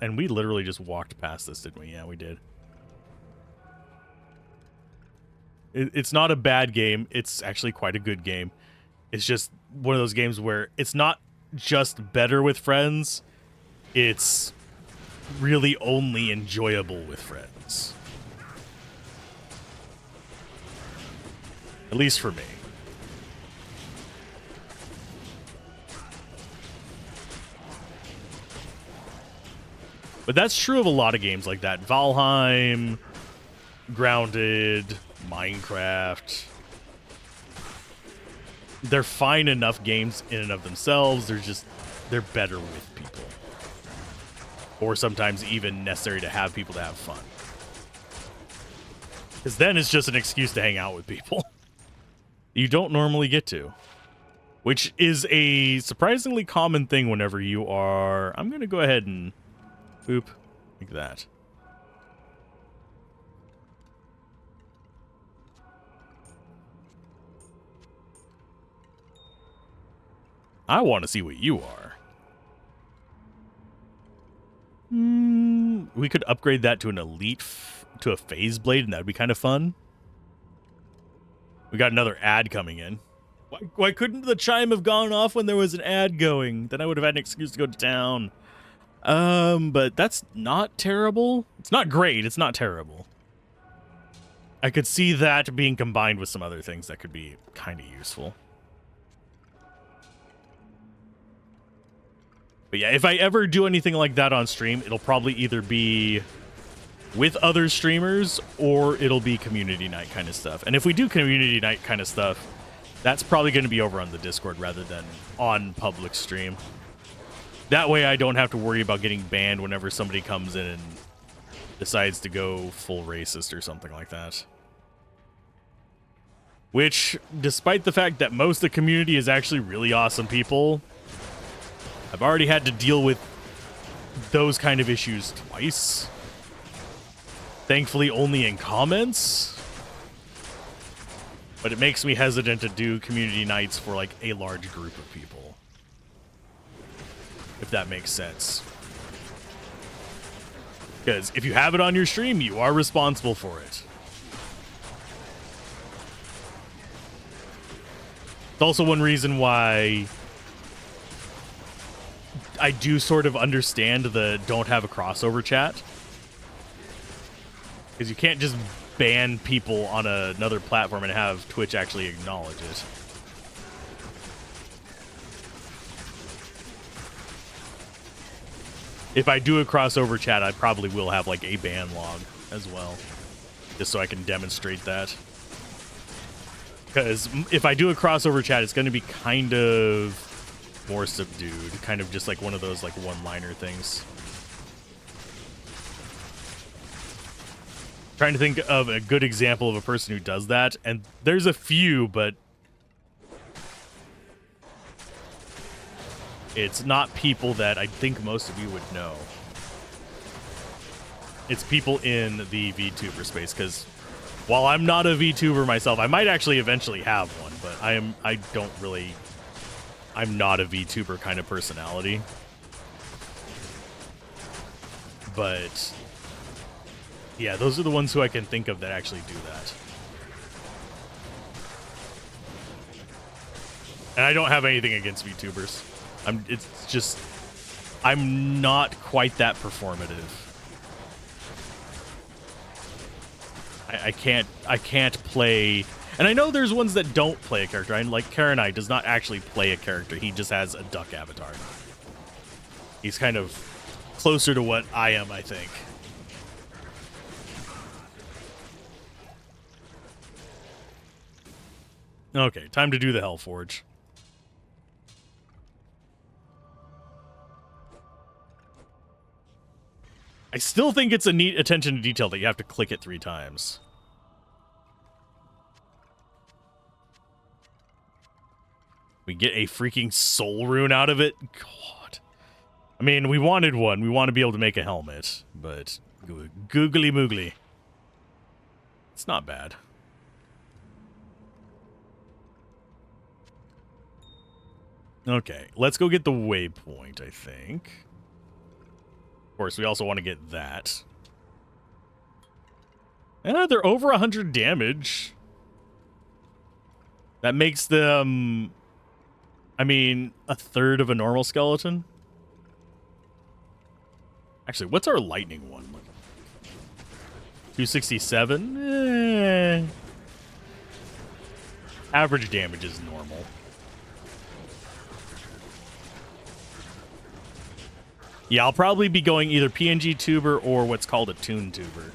And we literally just walked past this, didn't we? Yeah, we did. It's not a bad game. It's actually quite a good game. It's just one of those games where it's not just better with friends. It's really only enjoyable with friends. At least for me. But that's true of a lot of games like that. Valheim, Grounded, Minecraft. They're fine enough games in and of themselves. They're better with people. Or sometimes even necessary to have people to have fun. Because then it's just an excuse to hang out with people. You don't normally get to. Which is a surprisingly common thing whenever you are... I'm going to go ahead and... Boop. Like that. I want to see what you are. We could upgrade that to an elite, to a phase blade, and that would be kind of fun. We got another ad coming in. Why couldn't the chime have gone off when there was an ad going? Then I would have had an excuse to go to town. But that's not terrible. It's not great. It's not terrible. I could see that being combined with some other things that could be kind of useful. But yeah, if I ever do anything like that on stream, it'll probably either be with other streamers or it'll be community night kind of stuff. And if we do community night kind of stuff, that's probably going to be over on the Discord rather than on public stream. That way I don't have to worry about getting banned whenever somebody comes in and decides to go full racist or something like that. Which, despite the fact that most of the community is actually really awesome people, I've already had to deal with those kind of issues twice. Thankfully, only in comments. But it makes me hesitant to do community nights for like a large group of people. If that makes sense. Because if you have it on your stream, you are responsible for it. It's also one reason why I do sort of understand the don't have a crossover chat. Because you can't just ban people on another platform and have Twitch actually acknowledge it. If I do a crossover chat, I probably will have like a ban log as well. Just so I can demonstrate that. Because if I do a crossover chat, it's going to be kind of more subdued. Kind of just like one of those like one-liner things. Trying to think of a good example of a person who does that, and there's a few, but it's not people that I think most of you would know. It's people in the VTuber space, because while I'm not a VTuber myself, I might actually eventually have one, but I'm not a VTuber kind of personality. But yeah, those are the ones who I can think of that actually do that. And I don't have anything against VTubers. It's just, I'm not quite that performative. I can't play, and I know there's ones that don't play a character. Like Karanai does not actually play a character. He just has a duck avatar. He's kind of closer to what I am, I think. Okay, time to do the Hellforge. I still think it's a neat attention to detail that you have to click it 3 times. We get a freaking soul rune out of it? God. I mean, we wanted one. We want to be able to make a helmet, but googly moogly. It's not bad. Okay, let's go get the waypoint, I think. Of course, we also want to get that. They're over 100 damage. That makes them, I mean, a third of a normal skeleton. Actually, what's our lightning one? 267? Average damage is normal. Yeah, I'll probably be going either PNG tuber or what's called a toon tuber.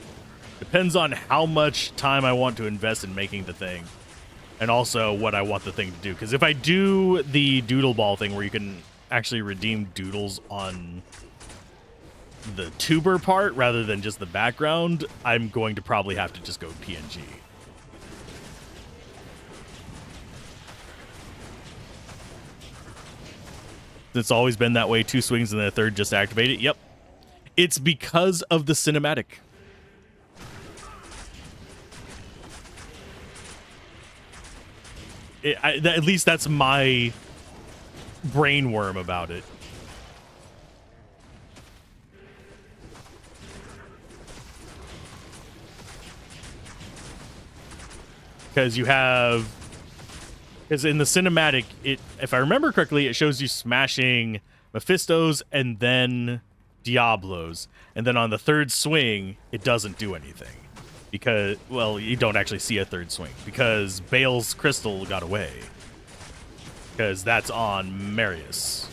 Depends on how much time I want to invest in making the thing. And also what I want the thing to do. Because if I do the doodle ball thing where you can actually redeem doodles on the tuber part rather than just the background, I'm going to probably have to just go PNG. It's always been that way. 2 swings and then a third just activate it. Yep. It's because of the cinematic. At least that's my brainworm about it. Because you have... Because in the cinematic, if I remember correctly, it shows you smashing Mephistos and then Diablos. And then on the third swing, it doesn't do anything. Because, well, you don't actually see a third swing. Because Bale's crystal got away. Because that's on Marius.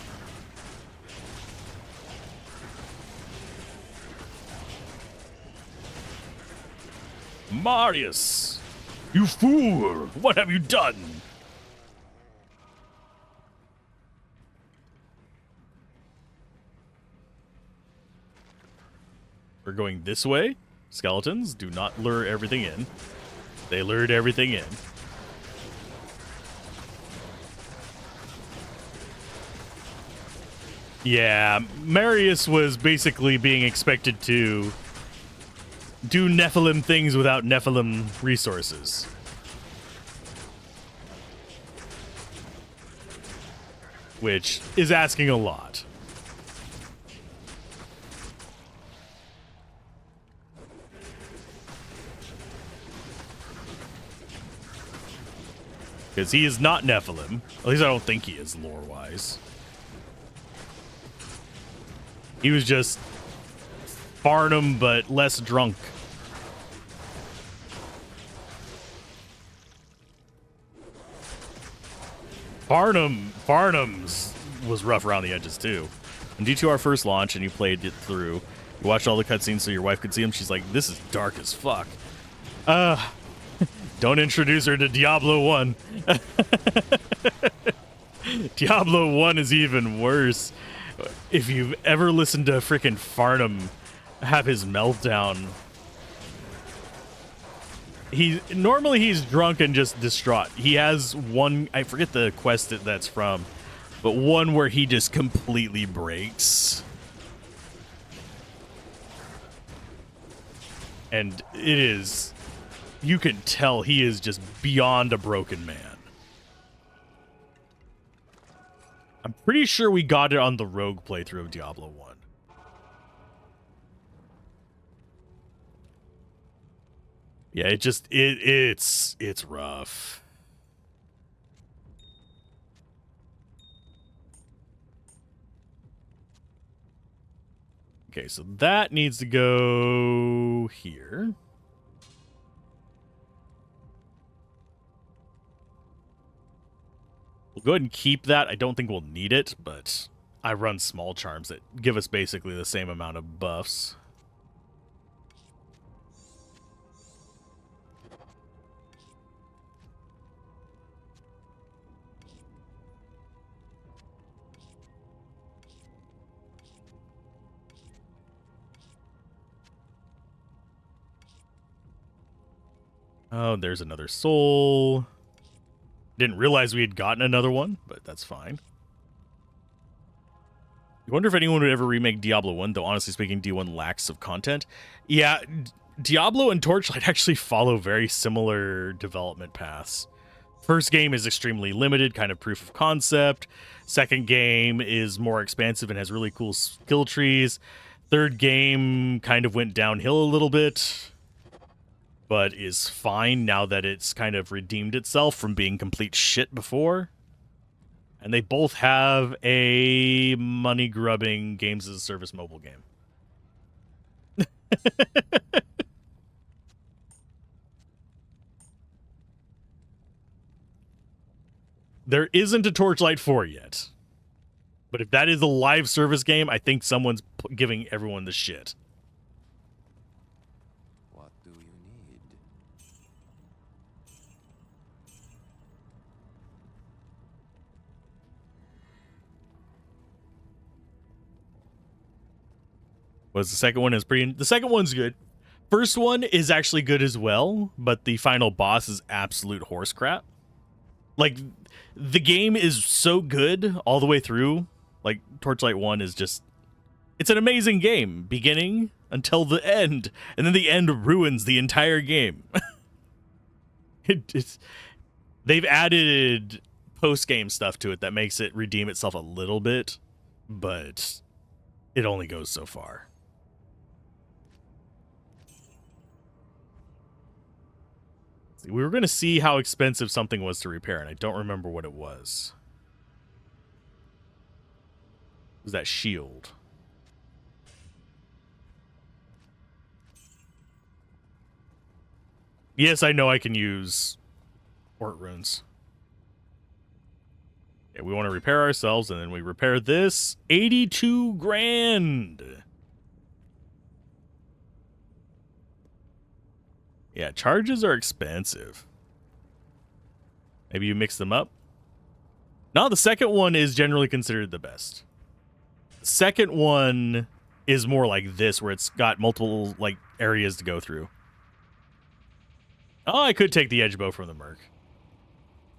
Marius! You fool! What have you done? We're going this way. Skeletons do not lure everything in. They lured everything in. Yeah, Marius was basically being expected to do Nephilim things without Nephilim resources. Which is asking a lot. Because he is not Nephilim. At least I don't think he is, lore-wise. He was just Farnham, but less drunk. Farnham's was rough around the edges, too. When D2R first launched and you played it through, you watched all the cutscenes so your wife could see them, she's like, this is dark as fuck. Don't introduce her to Diablo 1. Diablo 1 is even worse. If you've ever listened to frickin' Farnham have his meltdown, Normally he's drunk and just distraught. He has one, I forget the quest that's from, but one where he just completely breaks. And it is, you can tell he is just beyond a broken man. I'm pretty sure we got it on the rogue playthrough of Diablo 1. Yeah, it's rough. Okay, so that needs to go here. We'll go ahead and keep that. I don't think we'll need it, but I run small charms that give us basically the same amount of buffs. Oh, there's another soul. Didn't realize we had gotten another one, but that's fine. I wonder if anyone would ever remake Diablo 1, though honestly speaking, D1 lacks of content. Yeah, Diablo and Torchlight actually follow very similar development paths. First game is extremely limited, kind of proof of concept. Second game is more expansive and has really cool skill trees. Third game kind of went downhill a little bit, but is fine now that it's kind of redeemed itself from being complete shit before. And they both have a money-grubbing games-as-a-service mobile game. There isn't a Torchlight 4 yet. But if that is a live service game, I think someone's giving everyone the shit. What do you need? Was the second one is pretty... The second one's good. First one is actually good as well, but the final boss is absolute horse crap. Like, the game is so good all the way through. Like, Torchlight 1 is just... It's an amazing game, beginning until the end. And then the end ruins the entire game. They've added post-game stuff to it that makes it redeem itself a little bit, but it only goes so far. We were going to see how expensive something was to repair, and I don't remember what it was. It was that shield. Yes, I know I can use Ort runes. Yeah, we want to repair ourselves, and then we repair this. 82 grand. Yeah, charges are expensive. Maybe you mix them up. No, the second one is generally considered the best. The second one is more like this, where it's got multiple like areas to go through. Oh, I could take the edge bow from the Merc.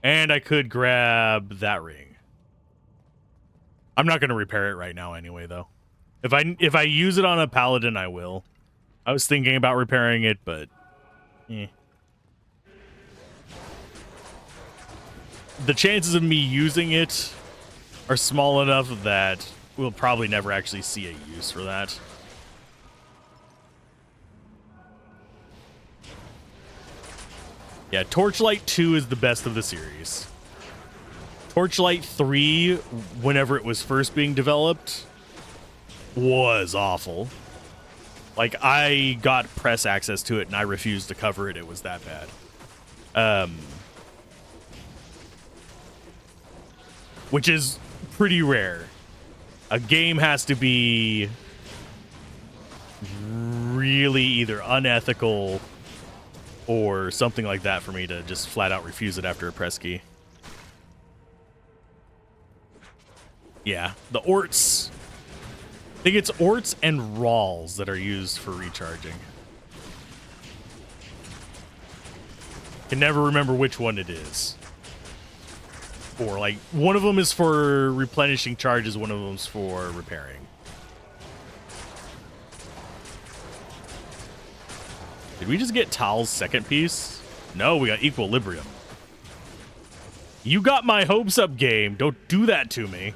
And I could grab that ring. I'm not going to repair it right now anyway, though. If I use it on a paladin, I will. I was thinking about repairing it, but... The chances of me using it are small enough that we'll probably never actually see a use for that. Yeah, Torchlight 2 is the best of the series. Torchlight 3, whenever it was first being developed, was awful. Like, I got press access to it, and I refused to cover it. It was that bad. Which is pretty rare. A game has to be really either unethical or something like that for me to just flat out refuse it after a press key. Yeah, the Orts... I think it's Orts and Rawls that are used for recharging. Can never remember which one it is. For, like, one of them is for replenishing charges, one of them's for repairing. Did we just get Tal's second piece? No, we got Equilibrium. You got my hopes up, game. Don't do that to me.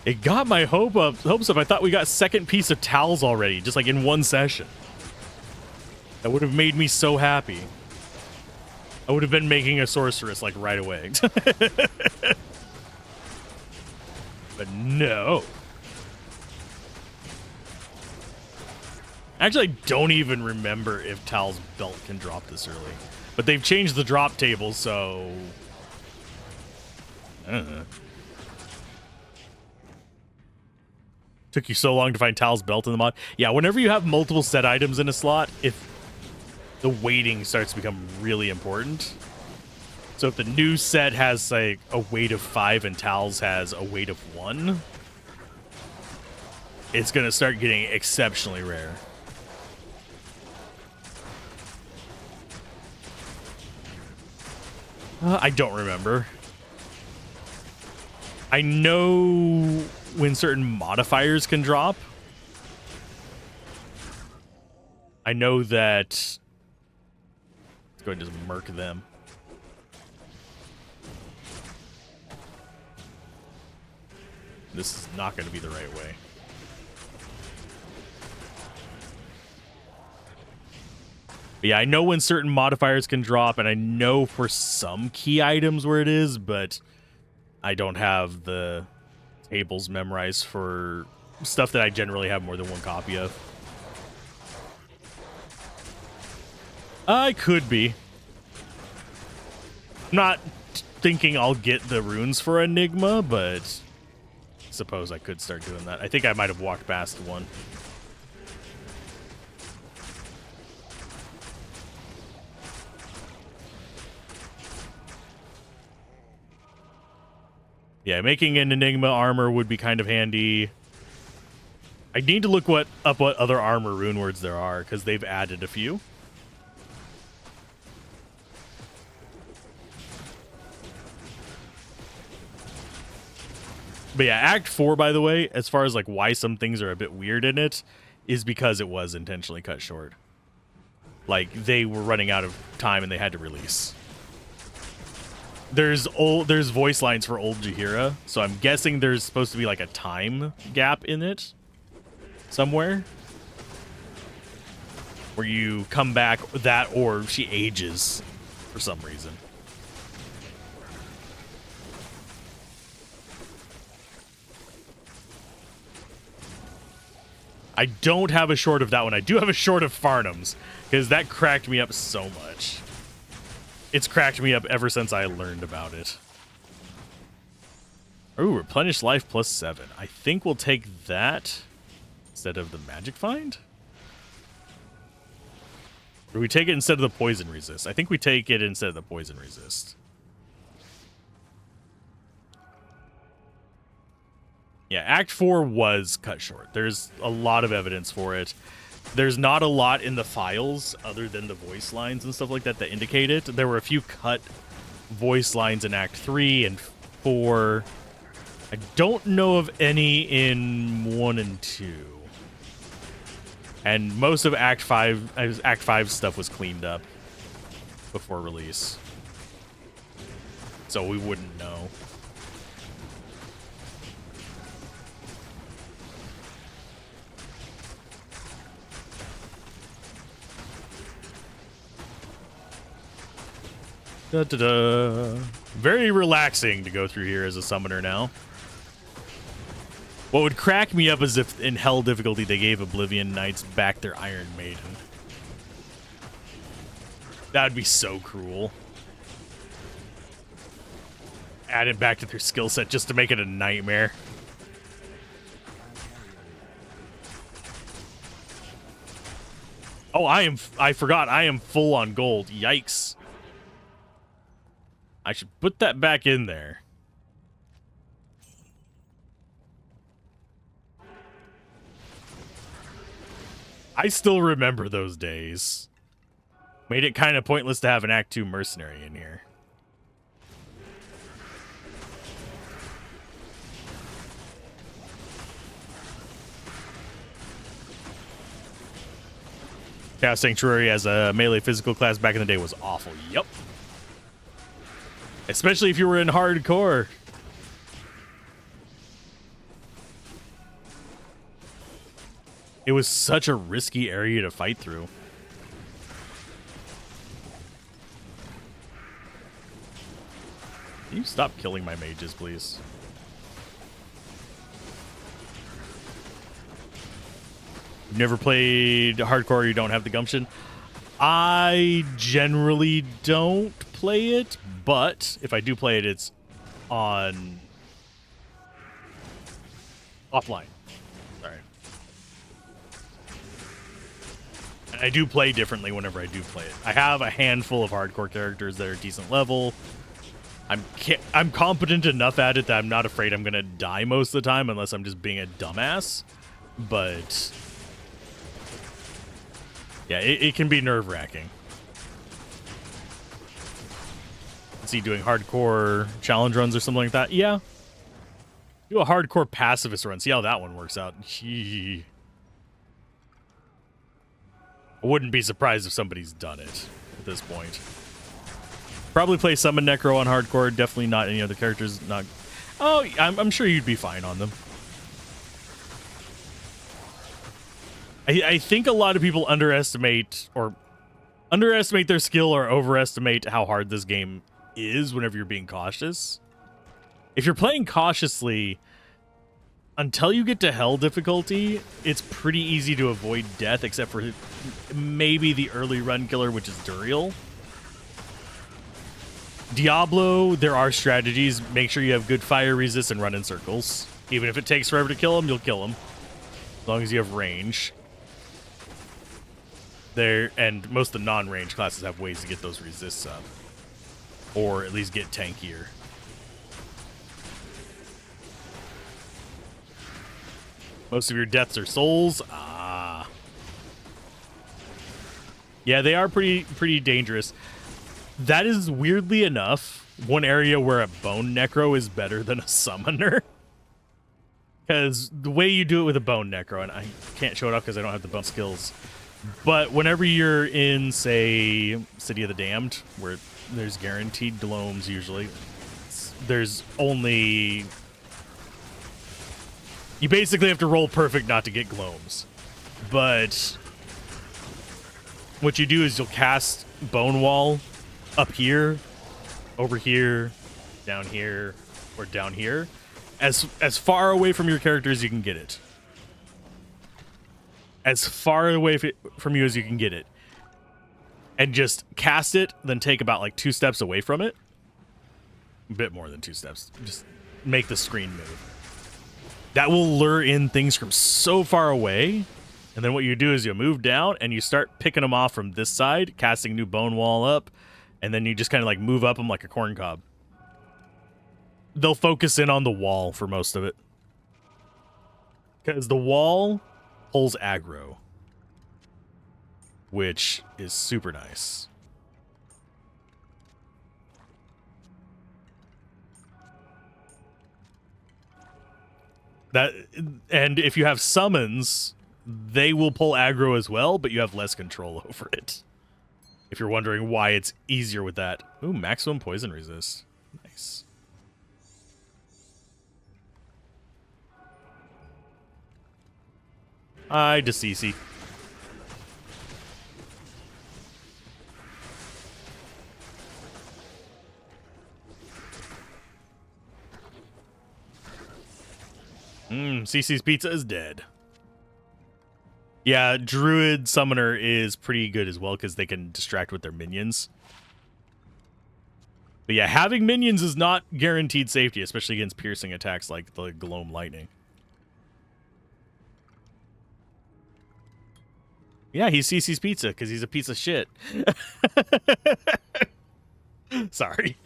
It got my hopes up. I thought we got second piece of Tal's already, just like in one session. That would have made me so happy. I would have been making a sorceress like right away. But no. Actually, I don't even remember if Tal's belt can drop this early. But they've changed the drop table, so... I don't know. Took you so long to find Tal's belt in the mod. Yeah, whenever you have multiple set items in a slot, if the weighting starts to become really important. So if the new set has like a weight of 5 and Tal's has a weight of 1, it's gonna start getting exceptionally rare. I don't remember. I know when certain modifiers can drop. I know that... Let's go ahead and just murk them. This is not going to be the right way. But yeah, I know when certain modifiers can drop, and I know for some key items where it is, but I don't have the tables memorized for stuff that I generally have more than one copy of. I could be. I'm not thinking I'll get the runes for Enigma, but I suppose I could start doing that. I think I might have walked past one. Yeah, making an Enigma armor would be kind of handy. I need to look up what other armor rune words there are, because they've added a few. But yeah, Act 4, by the way, as far as like why some things are a bit weird in it, is because it was intentionally cut short. Like, they were running out of time and they had to release. There's voice lines for old Jaheira, so I'm guessing there's supposed to be like a time gap in it somewhere where you come back, that or she ages for some reason. I don't have a short of that one. I do have a short of Farnham's, because that cracked me up so much. It's cracked me up ever since I learned about it. Ooh, replenish life plus 7. I think we'll take that instead of the magic find? Or we take it instead of the poison resist? I think we take it instead of the poison resist. Yeah, Act 4 was cut short. There's a lot of evidence for it. There's not a lot in the files other than the voice lines and stuff like that that indicate it. There were a few cut voice lines in Act 3 and 4. I don't know of any in 1 and 2. And most of Act 5 stuff was cleaned up before release. So we wouldn't know. Da, da, da. Very relaxing to go through here as a summoner now. What would crack me up is if in Hell difficulty they gave Oblivion Knights back their Iron Maiden. That would be so cruel. Add it back to their skill set just to make it a nightmare. Oh, I forgot. I am full on gold. Yikes. I should put that back in there. I still remember those days. Made it kind of pointless to have an Act 2 mercenary in here. Chaos Sanctuary as a melee physical class back in the day was awful. Yep. Especially if you were in hardcore. It was such a risky area to fight through. Can you stop killing my mages, please? You've never played hardcore, you don't have the gumption? I generally don't play it, but if I do play it, it's on offline. Sorry. And I do play differently whenever I do play it. I have a handful of hardcore characters that are decent level. I'm competent enough at it that I'm not afraid I'm gonna die most of the time unless I'm just being a dumbass. But yeah, it can be nerve-wracking. Is he doing hardcore challenge runs or something like that? Yeah. Do a hardcore pacifist run. See how that one works out. I wouldn't be surprised if somebody's done it at this point. Probably play Summon Necro on hardcore. Definitely not any other characters. Not. Oh, I'm sure you'd be fine on them. I think a lot of people underestimate their skill or overestimate how hard this game is whenever you're being cautious. If you're playing cautiously, until you get to hell difficulty, it's pretty easy to avoid death, except for maybe the early run killer, which is Duriel. Diablo, there are strategies. Make sure you have good fire resist and run in circles. Even if it takes forever to kill him, you'll kill him. As long as you have range. And most of the non-range classes have ways to get those resists up. Or at least get tankier. Most of your deaths are souls. Ah. Yeah, they are pretty dangerous. That is, weirdly enough, one area where a bone necro is better than a summoner. Because the way you do it with a bone necro, and I can't show it up because I don't have the bone skills, but whenever you're in, say, City of the Damned, where there's guaranteed gloams usually, there's only... You basically have to roll perfect not to get gloams. But what you do is you'll cast Bone Wall up here, over here, down here, or down here, as far away from your character as you can get it. As far away from you as you can get it. And just cast it, then take about like 2 steps away from it. A bit more than 2 steps. Just make the screen move. That will lure in things from so far away. And then what you do is you move down and you start picking them off from this side, casting new Bone Wall up. And then you just kind of like move up them like a corn cob. They'll focus in on the wall for most of it. Because the wall pulls aggro. Which is super nice. And if you have summons, they will pull aggro as well, but you have less control over it. If you're wondering why it's easier with that. Ooh, maximum poison resist. Nice. Hi, Deceasy. Cece's Pizza is dead. Yeah, Druid Summoner is pretty good as well because they can distract with their minions. But yeah, having minions is not guaranteed safety, especially against piercing attacks like the Gloam Lightning. Yeah, he's Cece's Pizza because he's a piece of shit. Sorry.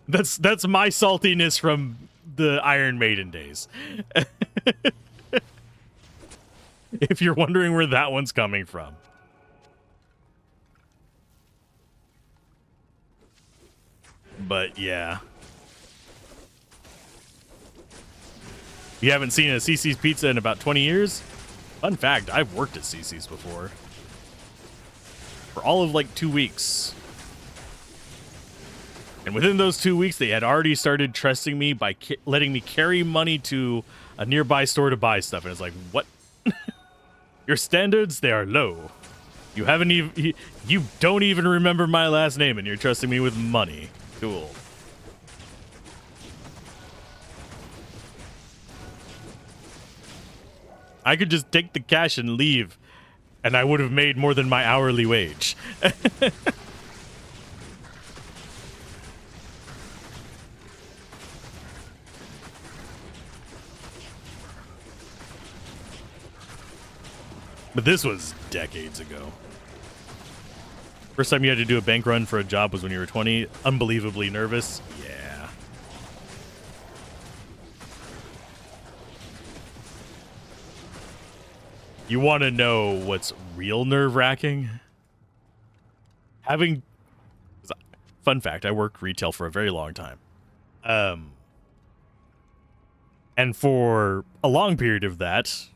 That's my saltiness from the Iron Maiden days. If you're wondering where that one's coming from. But yeah. You haven't seen a CC's Pizza in about 20 years? Fun fact, I've worked at CC's before. For all of like 2 weeks. And within those 2 weeks, they had already started trusting me by letting me carry money to a nearby store to buy stuff. And it's like, what? Your standards, they are low. You haven't even, you don't even remember my last name and you're trusting me with money. Cool. I could just take the cash and leave, and I would have made more than my hourly wage. But this was decades ago. First time you had to do a bank run for a job was when you were 20. Unbelievably nervous. Yeah. You want to know what's real nerve-wracking? Fun fact, I worked retail for a very long time. And for a long period of that,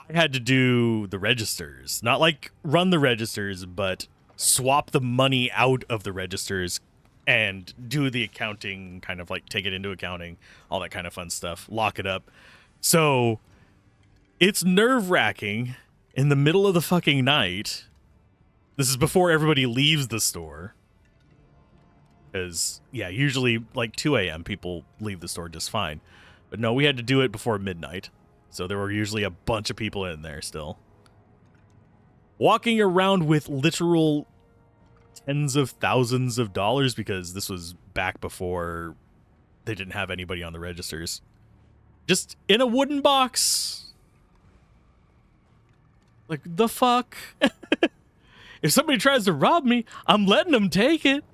I had to do the registers. Not like run the registers, but swap the money out of the registers and do the accounting, kind of like take it into accounting, all that kind of fun stuff, lock it up. So it's nerve-wracking in the middle of the fucking night. This is before everybody leaves the store. Because, yeah, usually like 2 a.m. people leave the store just fine. But no, we had to do it before midnight. So there were usually a bunch of people in there still. Walking around with literal tens of thousands of dollars, because this was back before they didn't have anybody on the registers. Just in a wooden box. Like, the fuck? If somebody tries to rob me, I'm letting them take it.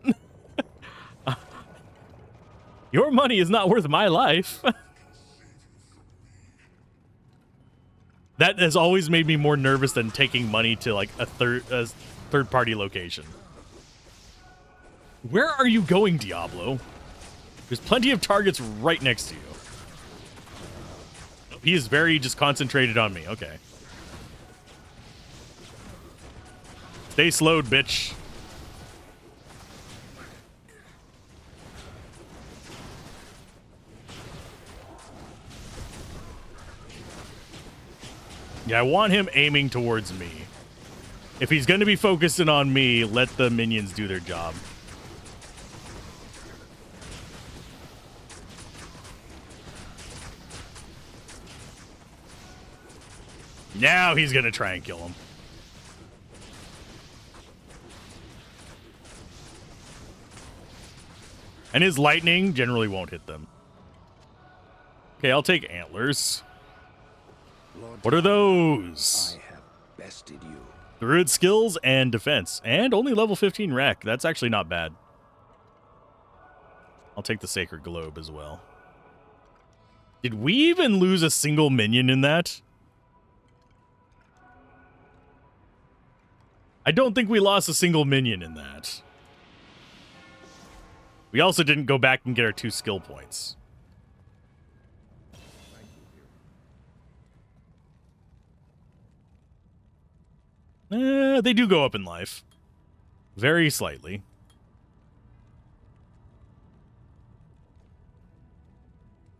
Your money is not worth my life. That has always made me more nervous than taking money to like a third party location. Where are you going, Diablo? There's plenty of targets right next to you. He is very just concentrated on me. Okay. Stay slowed, bitch. Yeah, I want him aiming towards me. If he's going to be focusing on me, let the minions do their job. Now he's going to try and kill him. And his lightning generally won't hit them. Okay, I'll take antlers. Lord, What are those? I have bested you. Druid skills and defense. And only level 15 wreck. That's actually not bad. I'll take the Sacred Globe as well. Did we even lose a single minion in that? I don't think we lost a single minion in that. We also didn't go back and get our 2 skill points. They do go up in life. Very slightly.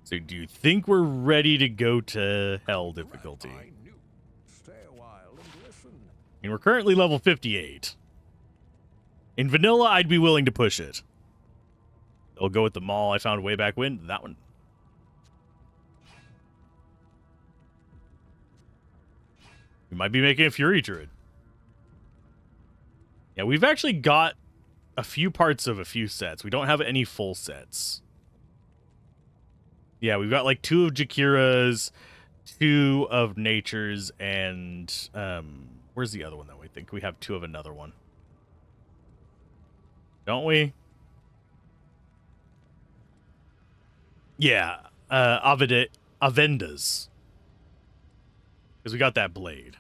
So do you think we're ready to go to hell difficulty? Stay a while and listen. And we're currently level 58. In vanilla, I'd be willing to push it. I'll go with the mall I found way back when. That one. We might be making a Fury Druid. Yeah, we've actually got a few parts of a few sets. We don't have any full sets. Yeah, we've got like 2 of Jakira's, 2 of Nature's, and where's the other one that we think? We have 2 of another one. Don't we? Yeah, Avenda's. Because we got that blade.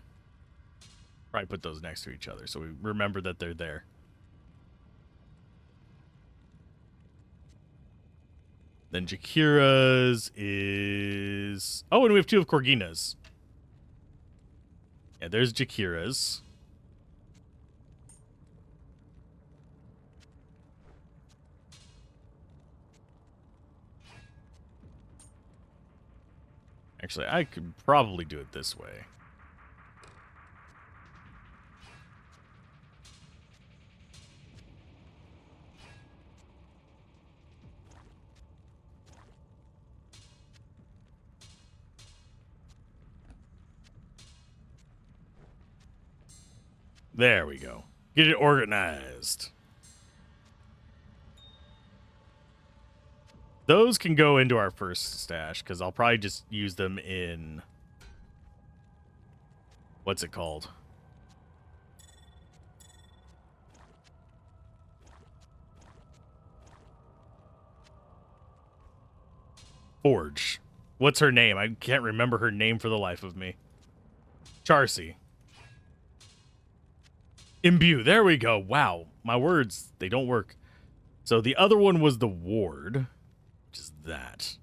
Probably put those next to each other so we remember that they're there. Then Jakira's is... Oh, and we have 2 of Corgina's. Yeah, there's Jakira's. Actually, I could probably do it this way. There we go. Get it organized. Those can go into our first stash, because I'll probably just use them in... What's it called? Forge. What's her name? I can't remember her name for the life of me. Charcy. Imbue. There we go. Wow. My words, they don't work. So the other one was the ward, which is that.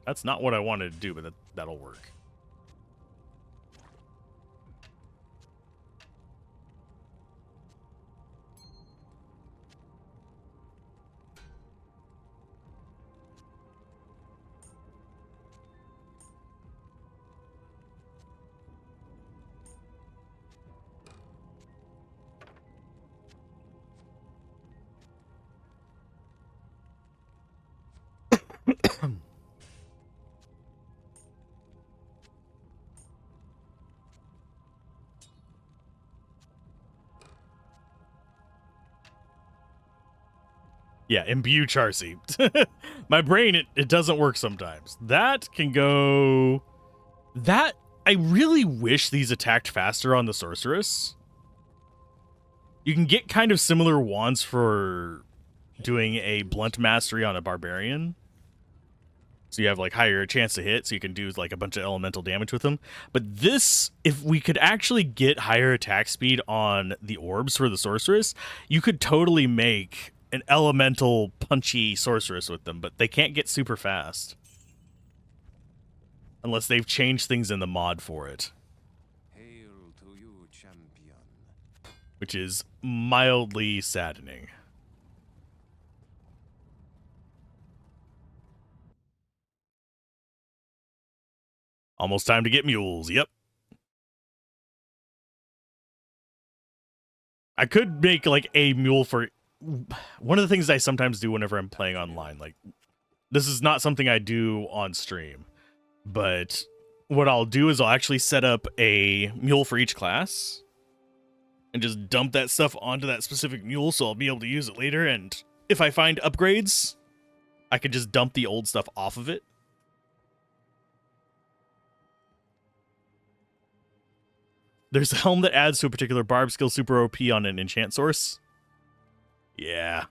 That's not what I wanted to do, but that'll work. Yeah, imbue Charcy. My brain, it doesn't work sometimes. That can go... That... I really wish these attacked faster on the Sorceress. You can get kind of similar wands for doing a blunt mastery on a Barbarian. So you have like higher chance to hit, so you can do like a bunch of elemental damage with them. But this, if we could actually get higher attack speed on the orbs for the Sorceress, you could totally make an elemental punchy Sorceress with them, but they can't get super fast. Unless they've changed things in the mod for it. Hail to you, champion. Which is mildly saddening. Almost time to get mules, yep. I could make like a mule for... One of the things I sometimes do whenever I'm playing online, like, this is not something I do on stream, but what I'll do is I'll actually set up a mule for each class and just dump that stuff onto that specific mule so I'll be able to use it later, and if I find upgrades, I can just dump the old stuff off of it. There's a helm that adds to a particular barb skill super OP on an enchant source. Yeah.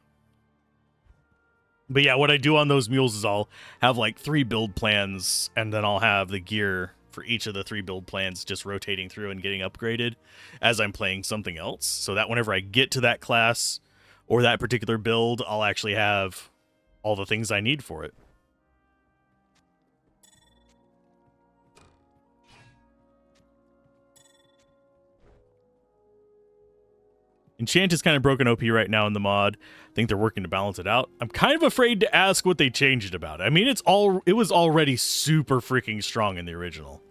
But yeah, what I do on those mules is I'll have like 3 build plans, and then I'll have the gear for each of the 3 build plans just rotating through and getting upgraded as I'm playing something else. So that whenever I get to that class or that particular build, I'll actually have all the things I need for it. Enchant is kind of broken OP right now in the mod. I think they're working to balance it out. I'm kind of afraid to ask what they changed about it. I mean, it was already super freaking strong in the original.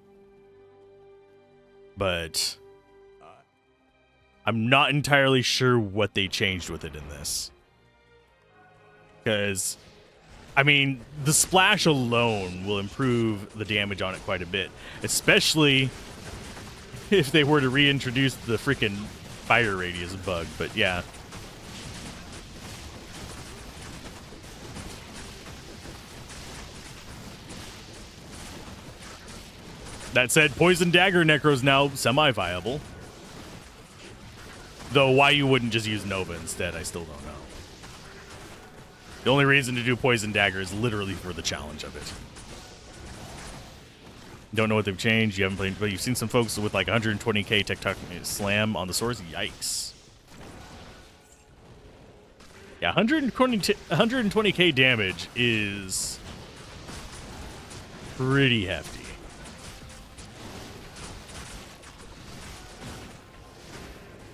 But I'm not entirely sure what they changed with it in this. Because, I mean, the splash alone will improve the damage on it quite a bit. Especially if they were to reintroduce the freaking fire radius bug, but yeah. That said, Poison Dagger Necro's now semi-viable. Though why you wouldn't just use Nova instead, I still don't know. The only reason to do Poison Dagger is literally for the challenge of it. Don't know what they've changed. You haven't played, but you've seen some folks with like 120k tectonic slam on the swords. Yikes. Yeah, 120k damage is pretty hefty.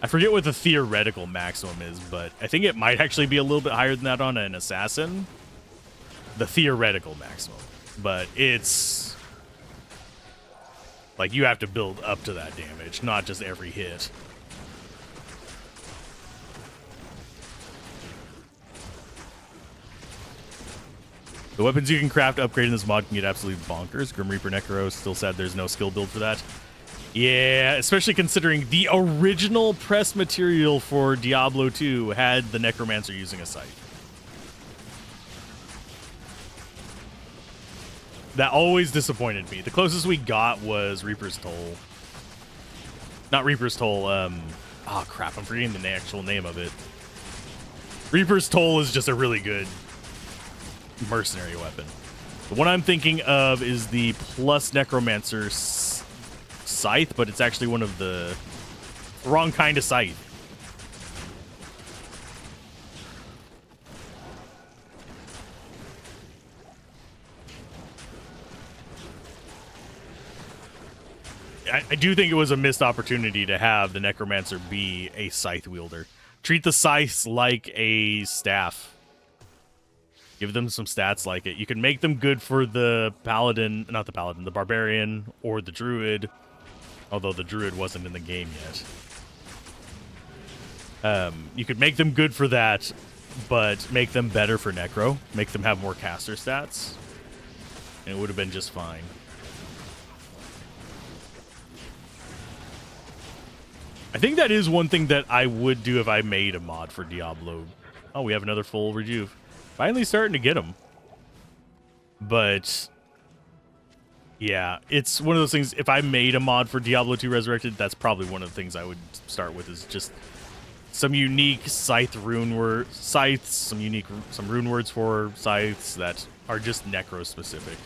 I forget what the theoretical maximum is, but I think it might actually be a little bit higher than that on an assassin. The theoretical maximum. But it's like you have to build up to that damage, not just every hit. The weapons you can craft upgrading this mod can get absolutely bonkers. Grim Reaper Necro, still sad there's no skill build for that. Yeah, especially considering the original press material for Diablo 2 had the Necromancer using a scythe. That always disappointed me. The closest we got was Reaper's Toll. Not Reaper's Toll, oh crap, I'm forgetting the actual name of it. Reaper's Toll is just a really good mercenary weapon. The one I'm thinking of is the plus Necromancer scythe, but it's actually one of the wrong kind of scythe. I do think it was a missed opportunity to have the Necromancer be a scythe wielder. Treat the scythes like a staff. Give them some stats like it. You can make them good for the paladin, not the paladin, the barbarian or the druid. Although the druid wasn't in the game yet. You could make them good for that, but make them better for necro. Make them have more caster stats. And it would have been just fine. I think that is one thing that I would do if I made a mod for Diablo. Oh, we have another full rejuve. Finally starting to get them. But yeah, it's one of those things. If I made a mod for Diablo 2 Resurrected, that's probably one of the things I would start with, is just some unique scythes, some rune words for scythes that are just necro specific.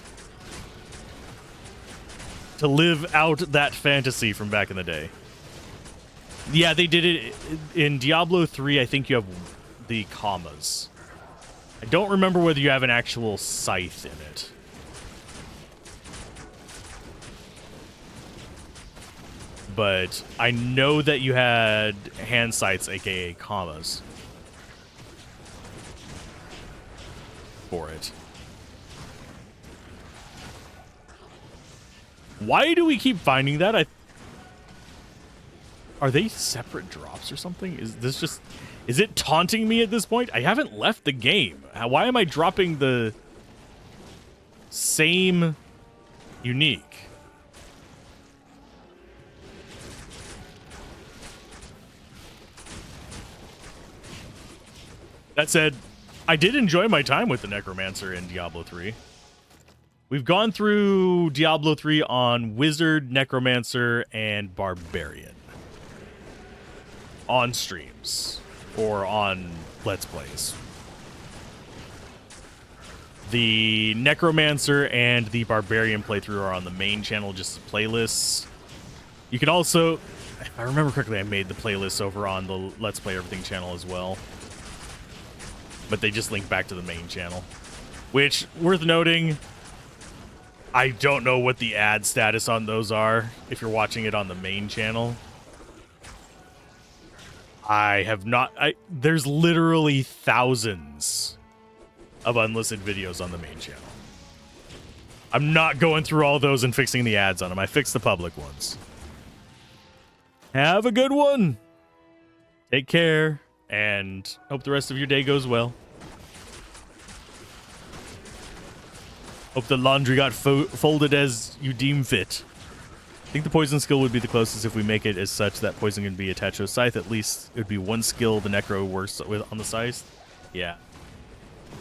To live out that fantasy from back in the day. Yeah, they did it in Diablo 3. I think you have the commas. I don't remember whether you have an actual scythe in it. But I know that you had hand scythes, aka commas, for it. Why do we keep finding that? Are they separate drops or something? Is it taunting me at this point? I haven't left the game. Why am I dropping the same unique? That said, I did enjoy my time with the Necromancer in Diablo 3. We've gone through Diablo 3 on Wizard, Necromancer, and Barbarian. On streams. Or on Let's Plays. The Necromancer and the Barbarian playthrough are on the main channel, just playlists. You can also, if I remember correctly, I made the playlists over on the Let's Play Everything channel as well. But they just link back to the main channel. Which, worth noting, I don't know what the ad status on those are if you're watching it on the main channel. I have not... there's literally thousands of unlisted videos on the main channel. I'm not going through all those and fixing the ads on them. I fixed the public ones. Have a good one. Take care, and hope the rest of your day goes well. Hope the laundry got folded as you deem fit. I think the poison skill would be the closest if we make it as such that poison can be attached to a scythe. At least it would be one skill the necro works with on the scythe. Yeah.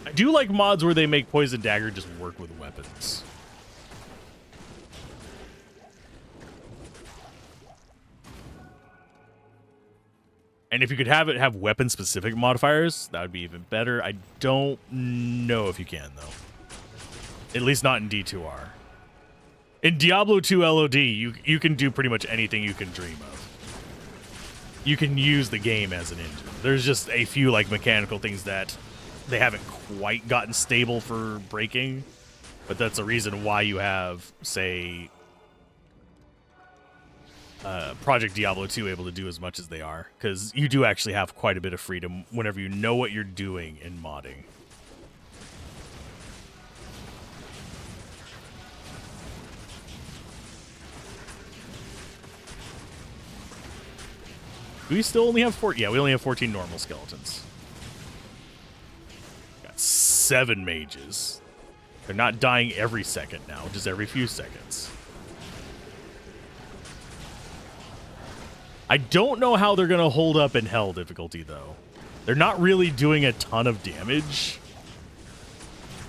I do like mods where they make poison dagger just work with weapons. And if you could have it have weapon-specific modifiers, that would be even better. I don't know if you can, though. At least not in D2R. In Diablo 2 LOD, you can do pretty much anything you can dream of. You can use the game as an engine. There's just a few like mechanical things that they haven't quite gotten stable for breaking, but that's a reason why you have, say, Project Diablo 2 able to do as much as they are, because you do actually have quite a bit of freedom whenever you know what you're doing in modding. Do we still only have 4? Yeah, we only have 14 normal skeletons. Got 7 mages. They're not dying every second now, just every few seconds. I don't know how they're going to hold up in Hell difficulty, though. They're not really doing a ton of damage.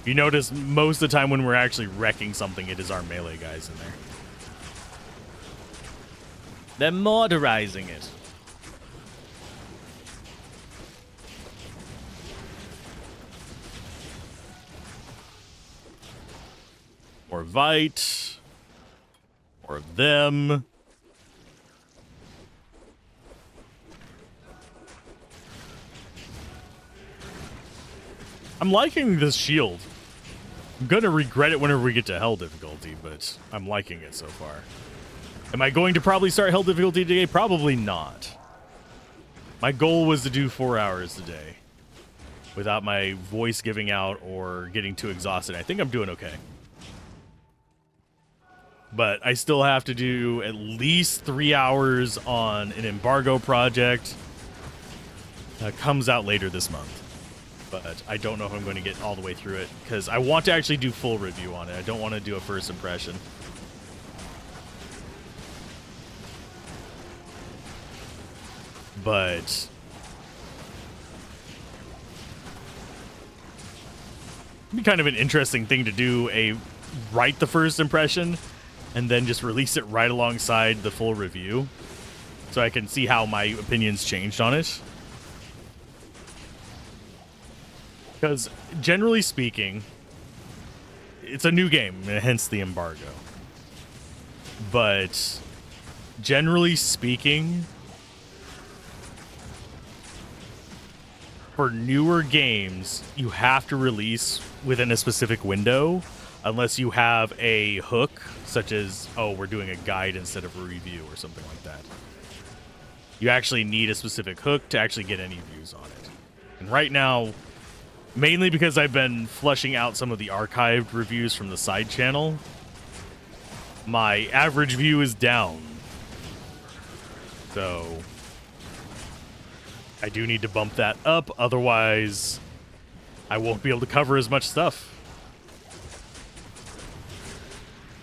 You notice most of the time when we're actually wrecking something, it is our melee guys in there. They're motorizing it. More Vite. More of them. I'm liking this shield. I'm going to regret it whenever we get to Hell difficulty, but I'm liking it so far. Am I going to probably start Hell difficulty today? Probably not. My goal was to do 4 hours today without my voice giving out or getting too exhausted. I think I'm doing okay. But I still have to do at least 3 hours on an embargo project that comes out later this month. But I don't know if I'm going to get all the way through it because I want to actually do full review on it. I don't want to do a first impression. But it'd be kind of an interesting thing to do, write the first impression and then just release it right alongside the full review so I can see how my opinions changed on it. Because generally speaking, it's a new game, hence the embargo. But generally speaking, for newer games, you have to release within a specific window unless you have a hook, such as, oh, we're doing a guide instead of a review or something like that. You actually need a specific hook to actually get any views on it. And right now, mainly because I've been flushing out some of the archived reviews from the side channel, my average view is down. So I do need to bump that up, otherwise I won't be able to cover as much stuff.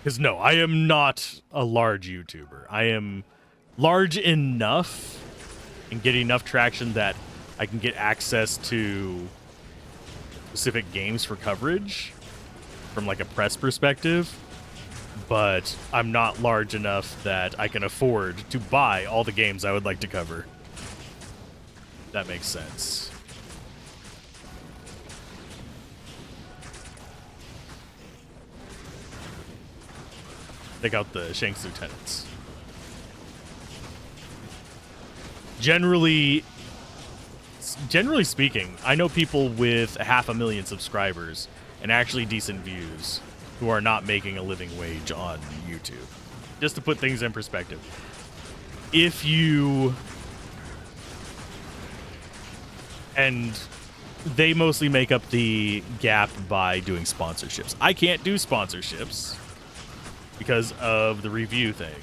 Because no, I am not a large YouTuber. I am large enough and get enough traction that I can get access to specific games for coverage from like a press perspective, but I'm not large enough that I can afford to buy all the games I would like to cover. That makes sense. Take out the Shanks Lieutenants. Generally speaking, I know people with 500,000 subscribers and actually decent views who are not making a living wage on YouTube. Just to put things in perspective. If you... And they mostly make up the gap by doing sponsorships. I can't do sponsorships because of the review thing.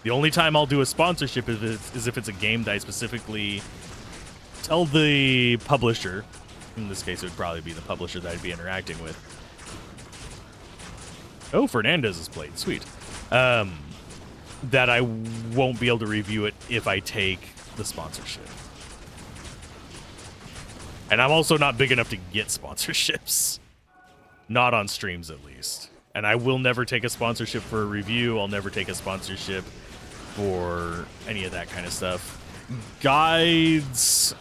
The only time I'll do a sponsorship is if it's a game that I specifically tell the publisher, in this case it would probably be the publisher that I'd be interacting with. Oh, Fernandez is played. Sweet. That I won't be able to review it if I take the sponsorship. And I'm also not big enough to get sponsorships. Not on streams, at least. And I will never take a sponsorship for a review. I'll never take a sponsorship for any of that kind of stuff. Guides,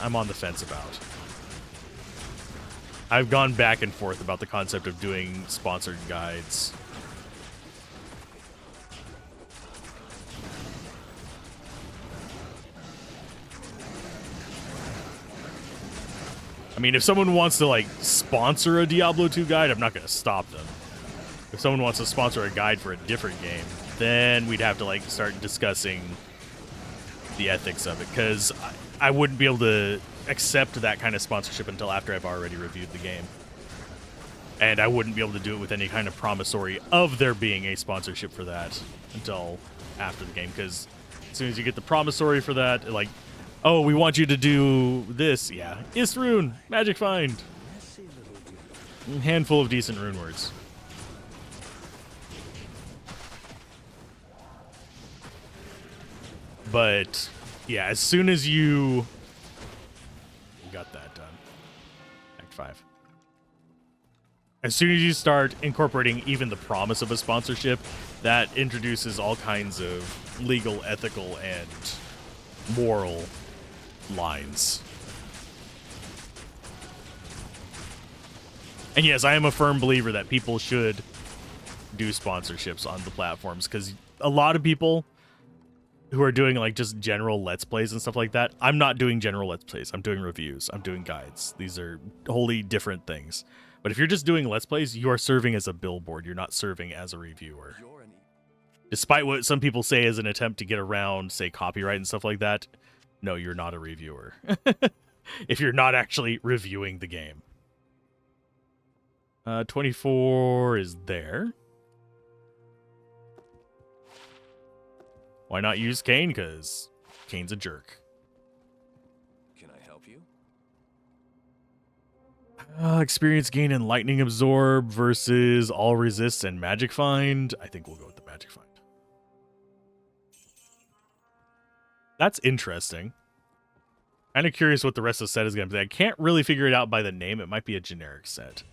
I'm on the fence about. I've gone back and forth about the concept of doing sponsored guides. I mean, if someone wants to, like, sponsor a Diablo 2 guide, I'm not going to stop them. If someone wants to sponsor a guide for a different game, then we'd have to, like, start discussing the ethics of it, because I wouldn't be able to accept that kind of sponsorship until after I've already reviewed the game. And I wouldn't be able to do it with any kind of promissory of there being a sponsorship for that until after the game, because as soon as you get the promissory for that, like, oh, we want you to do this. Yeah. Isrune, Magic Find. A handful of decent rune words. But, yeah, as soon as you got that done. Act 5. As soon as you start incorporating even the promise of a sponsorship, that introduces all kinds of legal, ethical, and moral lines. And yes, I am a firm believer that people should do sponsorships on the platforms, because a lot of people who are doing like just general Let's Plays and stuff like that, I'm not doing general Let's Plays. I'm doing reviews. I'm doing guides. These are wholly different things. But if you're just doing Let's Plays, you are serving as a billboard. You're not serving as a reviewer. Despite what some people say is an attempt to get around, say, copyright and stuff like that, no, you're not a reviewer. If you're not actually reviewing the game. 24 is there. Why not use Kane? Because Kane's a jerk. Can I help you? Experience gain and lightning absorb versus all resist and magic find. I think we'll go with the magic find. That's interesting. Kind of curious what the rest of the set is going to be. I can't really figure it out by the name. It might be a generic set.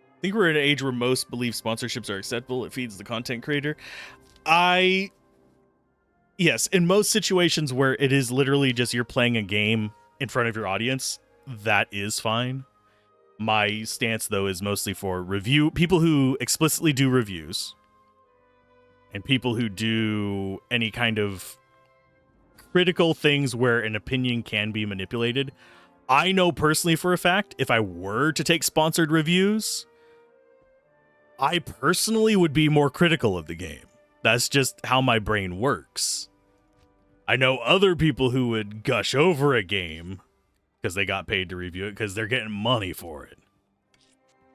I think we're in an age where most believe sponsorships are acceptable. It feeds the content creator. Yes, in most situations where it is literally just you're playing a game in front of your audience, that is fine. My stance, though, is mostly for people who explicitly do reviews and people who do any kind of critical things where an opinion can be manipulated. I know personally for a fact, if I were to take sponsored reviews, I personally would be more critical of the game. That's just how my brain works. I know other people who would gush over a game because they got paid to review it because they're getting money for it.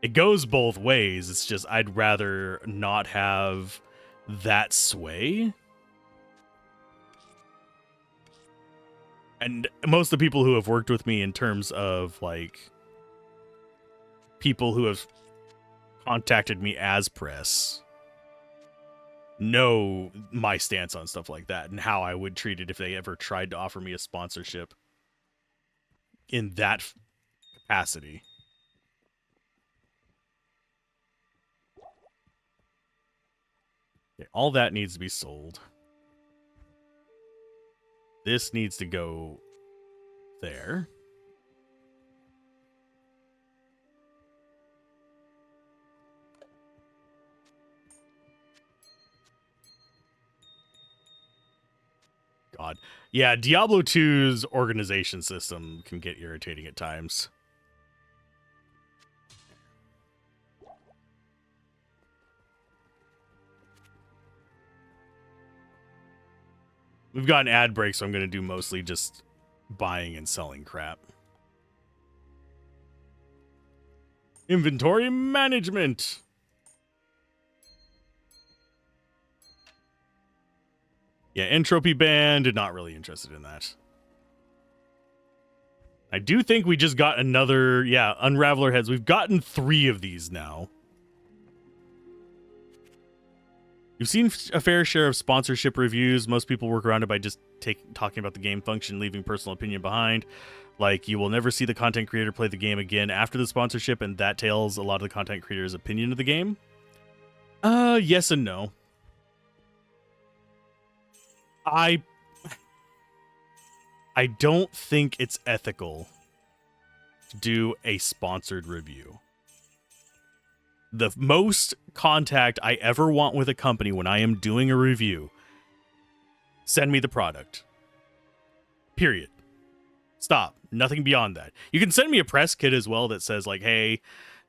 It goes both ways. It's just I'd rather not have that sway. And most of the people who have worked with me in terms of like people who have contacted me as press know my stance on stuff like that and how I would treat it if they ever tried to offer me a sponsorship in that capacity. Okay, all that needs to be sold. This needs to go there. God. Yeah, Diablo 2's organization system can get irritating at times. We've got an ad break, so I'm going to do mostly just buying and selling crap. Inventory management. Yeah, entropy band, not really interested in that. I do think we just got another, yeah, Unraveler heads. We've gotten 3 of these now. You've seen a fair share of sponsorship reviews. Most people work around it by just talking about the game function, leaving personal opinion behind. Like, you will never see the content creator play the game again after the sponsorship, and that tells a lot of the content creator's opinion of the game. Yes and no. I don't think it's ethical to do a sponsored review. The most contact I ever want with a company when I am doing a review, send me the product. Period. Stop. Nothing beyond that. You can send me a press kit as well that says, like, hey,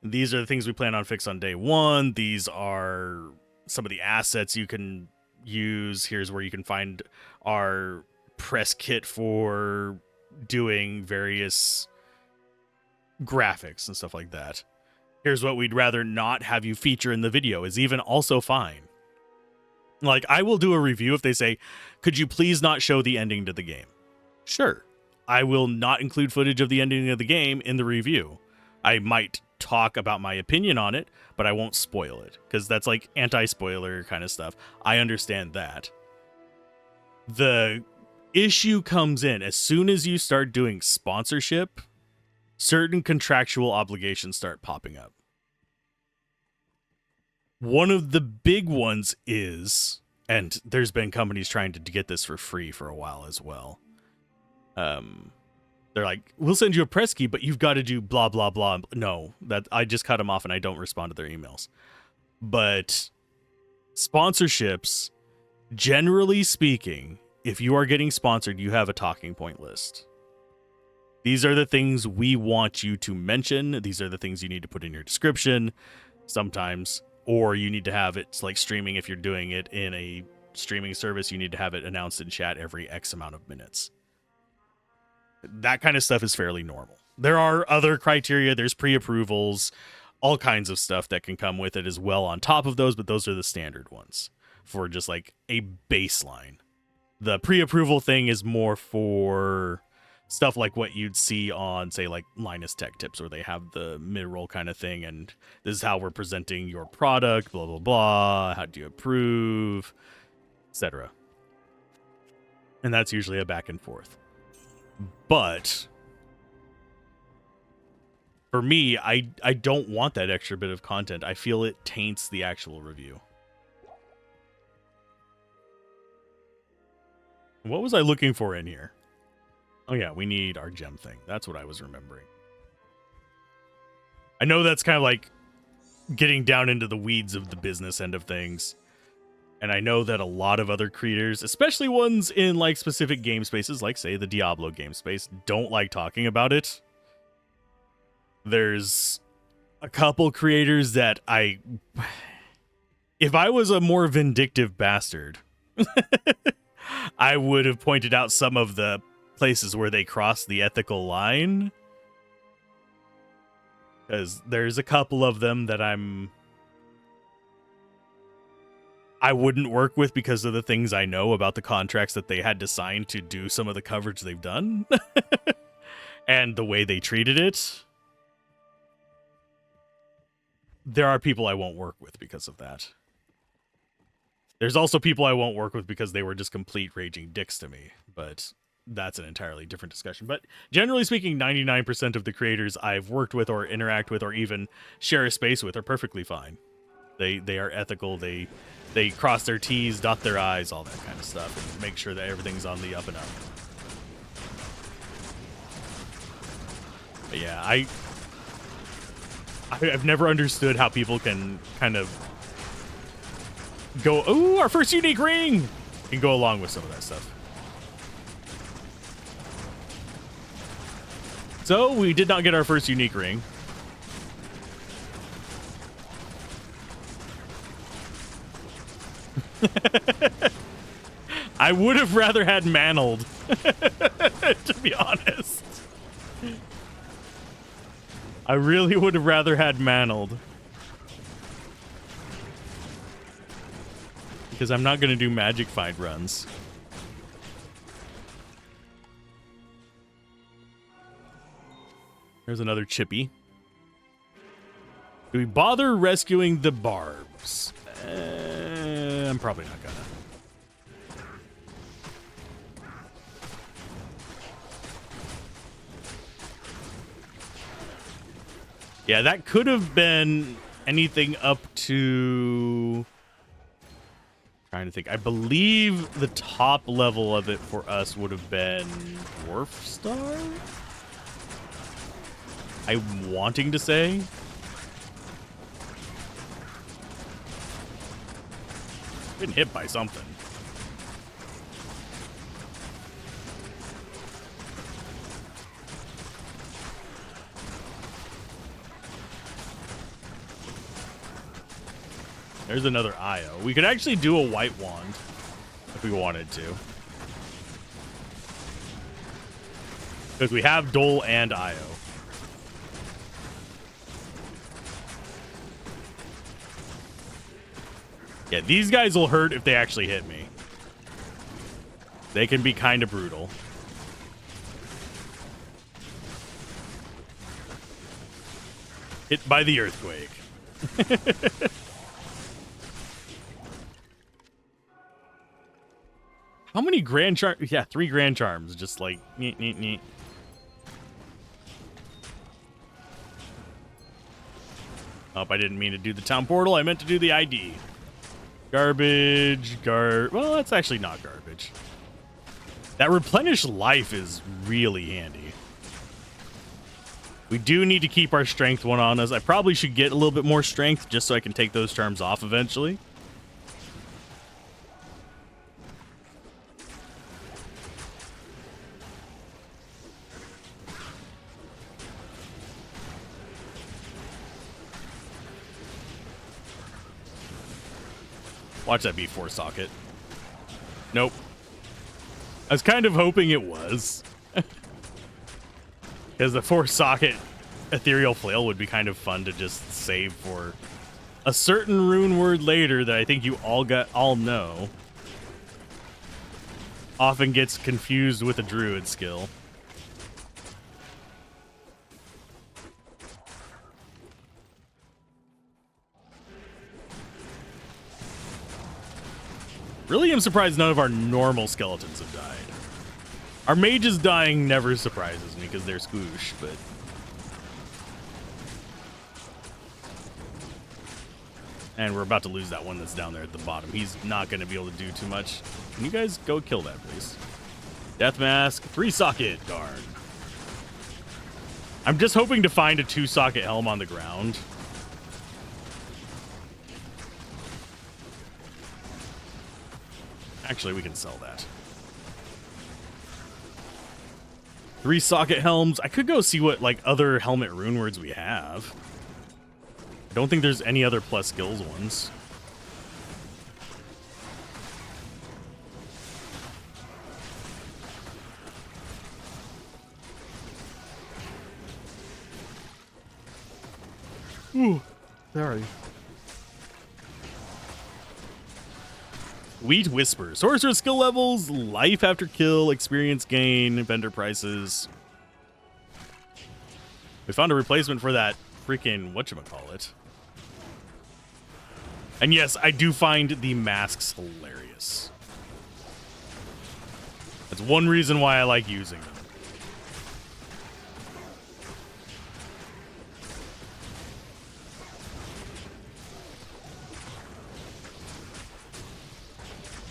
these are the things we plan on fix on day one. These are some of the assets you can use. Here's where you can find our press kit for doing various graphics and stuff like that. Here's what we'd rather not have you feature in the video is even also fine. Like, I will do a review if they say, could you please not show the ending to the game? Sure. I will not include footage of the ending of the game in the review. I might talk about my opinion on it, but I won't spoil it, because that's like anti-spoiler kind of stuff. I understand that. The issue comes in as soon as you start doing sponsorship, certain contractual obligations start popping up. One of the big ones is, and there's been companies trying to get this for free for a while as well. They're like, we'll send you a press key, but you've got to do blah, blah, blah. No, that I just cut them off and I don't respond to their emails. But sponsorships, generally speaking, if you are getting sponsored, you have a talking point list. These are the things we want you to mention. These are the things you need to put in your description sometimes, or you need to have it like streaming. If you're doing it in a streaming service, you need to have it announced in chat every X amount of minutes. That kind of stuff is fairly normal. There are other criteria. There's pre-approvals, all kinds of stuff that can come with it as well on top of those, but those are the standard ones for just like a baseline. The pre-approval thing is more for stuff like what you'd see on, say, like Linus Tech Tips, where they have the mid-roll kind of thing, and this is how we're presenting your product, blah, blah, blah, how do you approve, etc. And that's usually a back and forth. But for me, I don't want that extra bit of content. I feel it taints the actual review. What was I looking for in here? Oh yeah, we need our gem thing. That's what I was remembering. I know that's kind of like getting down into the weeds of the business end of things. And I know that a lot of other creators, especially ones in like specific game spaces, like say the Diablo game space, don't like talking about it. There's a couple creators that if I was a more vindictive bastard, I would have pointed out some of the places where they cross the ethical line. Because there's a couple of them that I wouldn't work with because of the things I know about the contracts that they had to sign to do some of the coverage they've done. And the way they treated it. There are people I won't work with because of that. There's also people I won't work with because they were just complete raging dicks to me. But that's an entirely different discussion. But generally speaking, 99% of the creators I've worked with or interact with or even share a space with are perfectly fine. They are ethical. They cross their T's, dot their I's, all that kind of stuff, and make sure that everything's on the up and up. But yeah, I've never understood how people can kind of go, ooh, our first unique ring, and go along with some of that stuff. So we did not get our first unique ring. I would have rather had Mantled, to be honest. I really would have rather had Mantled. Because I'm not going to do magic find runs. There's another chippy. Do we bother rescuing the barbs? I'm probably not gonna. Yeah, that could have been anything up to... Trying to think. I believe the top level of it for us would have been Dwarf Star? I'm wanting to say. Been hit by something. There's another IO. We could actually do a white wand if we wanted to. Because we have Dole and IO. Yeah, these guys will hurt if they actually hit me. They can be kind of brutal. Hit by the earthquake. How many grand charms? Yeah, 3 grand charms. Just like, neat, neat, neat. Oh, I didn't mean to do the town portal. I meant to do the ID. Garbage, well, that's actually not garbage. That replenish life is really handy. We do need to keep our strength one on us. I probably should get a little bit more strength just so I can take those charms off eventually. Watch that B4 socket. Nope. I was kind of hoping it was. Because the 4 socket ethereal flail would be kind of fun to just save for a certain rune word later that I think you all know. Often gets confused with a druid skill. Really am surprised none of our normal skeletons have died. Our mages dying never surprises me because they're squoosh, but... And we're about to lose that one that's down there at the bottom. He's not going to be able to do too much. Can you guys go kill that, please? Death Mask, 3-socket, darn. I'm just hoping to find a 2-socket helm on the ground. Actually, we can sell that. 3-socket helms. I could go see what, like, other helmet rune words we have. I don't think there's any other plus skills ones. Ooh, sorry. Wheat Whisper. Sorcerer skill levels, life after kill, experience gain, vendor prices. We found a replacement for that freaking whatchamacallit. And yes, I do find the masks hilarious. That's one reason why I like using them.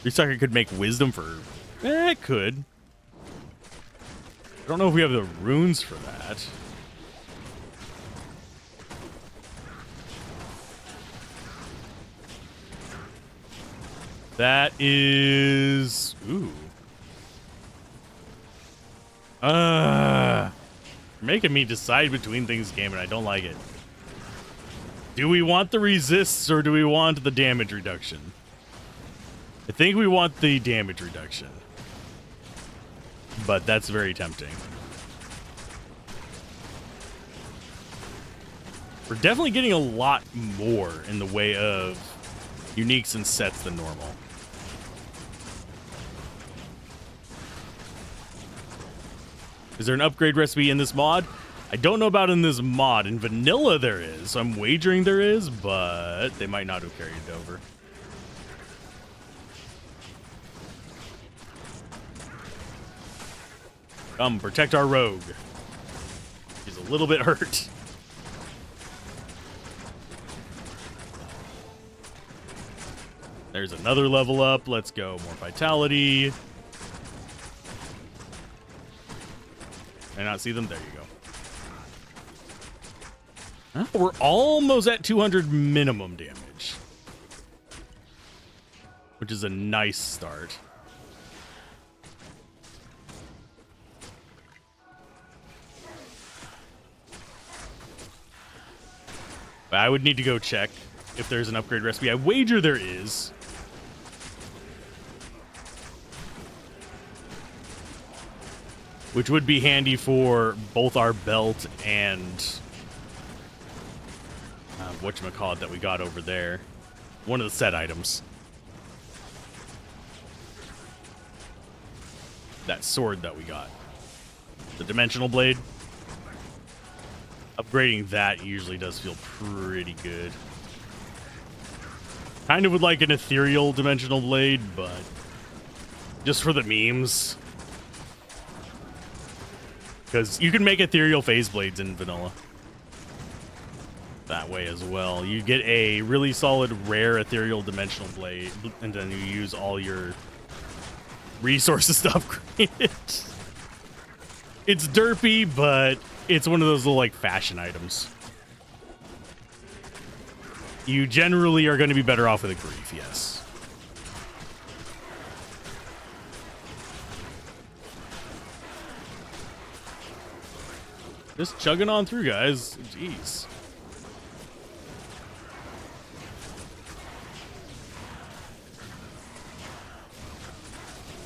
Resucker could make wisdom for... it could. I don't know if we have the runes for that. That is... ooh. You're making me decide between things, game, and I don't like it. Do we want the resists or do we want the damage reduction? I think we want the damage reduction. But that's very tempting. We're definitely getting a lot more in the way of uniques and sets than normal. Is there an upgrade recipe in this mod? I don't know about in this mod. In vanilla there is, so I'm wagering there is, but they might not have carried it over. Come, protect our rogue. He's a little bit hurt. There's another level up. Let's go. More vitality. Can I not see them? There you go. Oh, we're almost at 200 minimum damage, which is a nice start. But I would need to go check if there's an upgrade recipe. I wager there is. Which would be handy for both our belt and whatchamacallit that we got over there. One of the set items. That sword that we got. The dimensional blade. Upgrading that usually does feel pretty good. Kind of would like an ethereal dimensional blade, but just for the memes. Because you can make ethereal phase blades in vanilla. That way as well. You get a really solid rare ethereal dimensional blade, and then you use all your resources to upgrade it. It's derpy, but it's one of those little like fashion items. You generally are going to be better off with a grief, yes. Just chugging on through, guys. Jeez.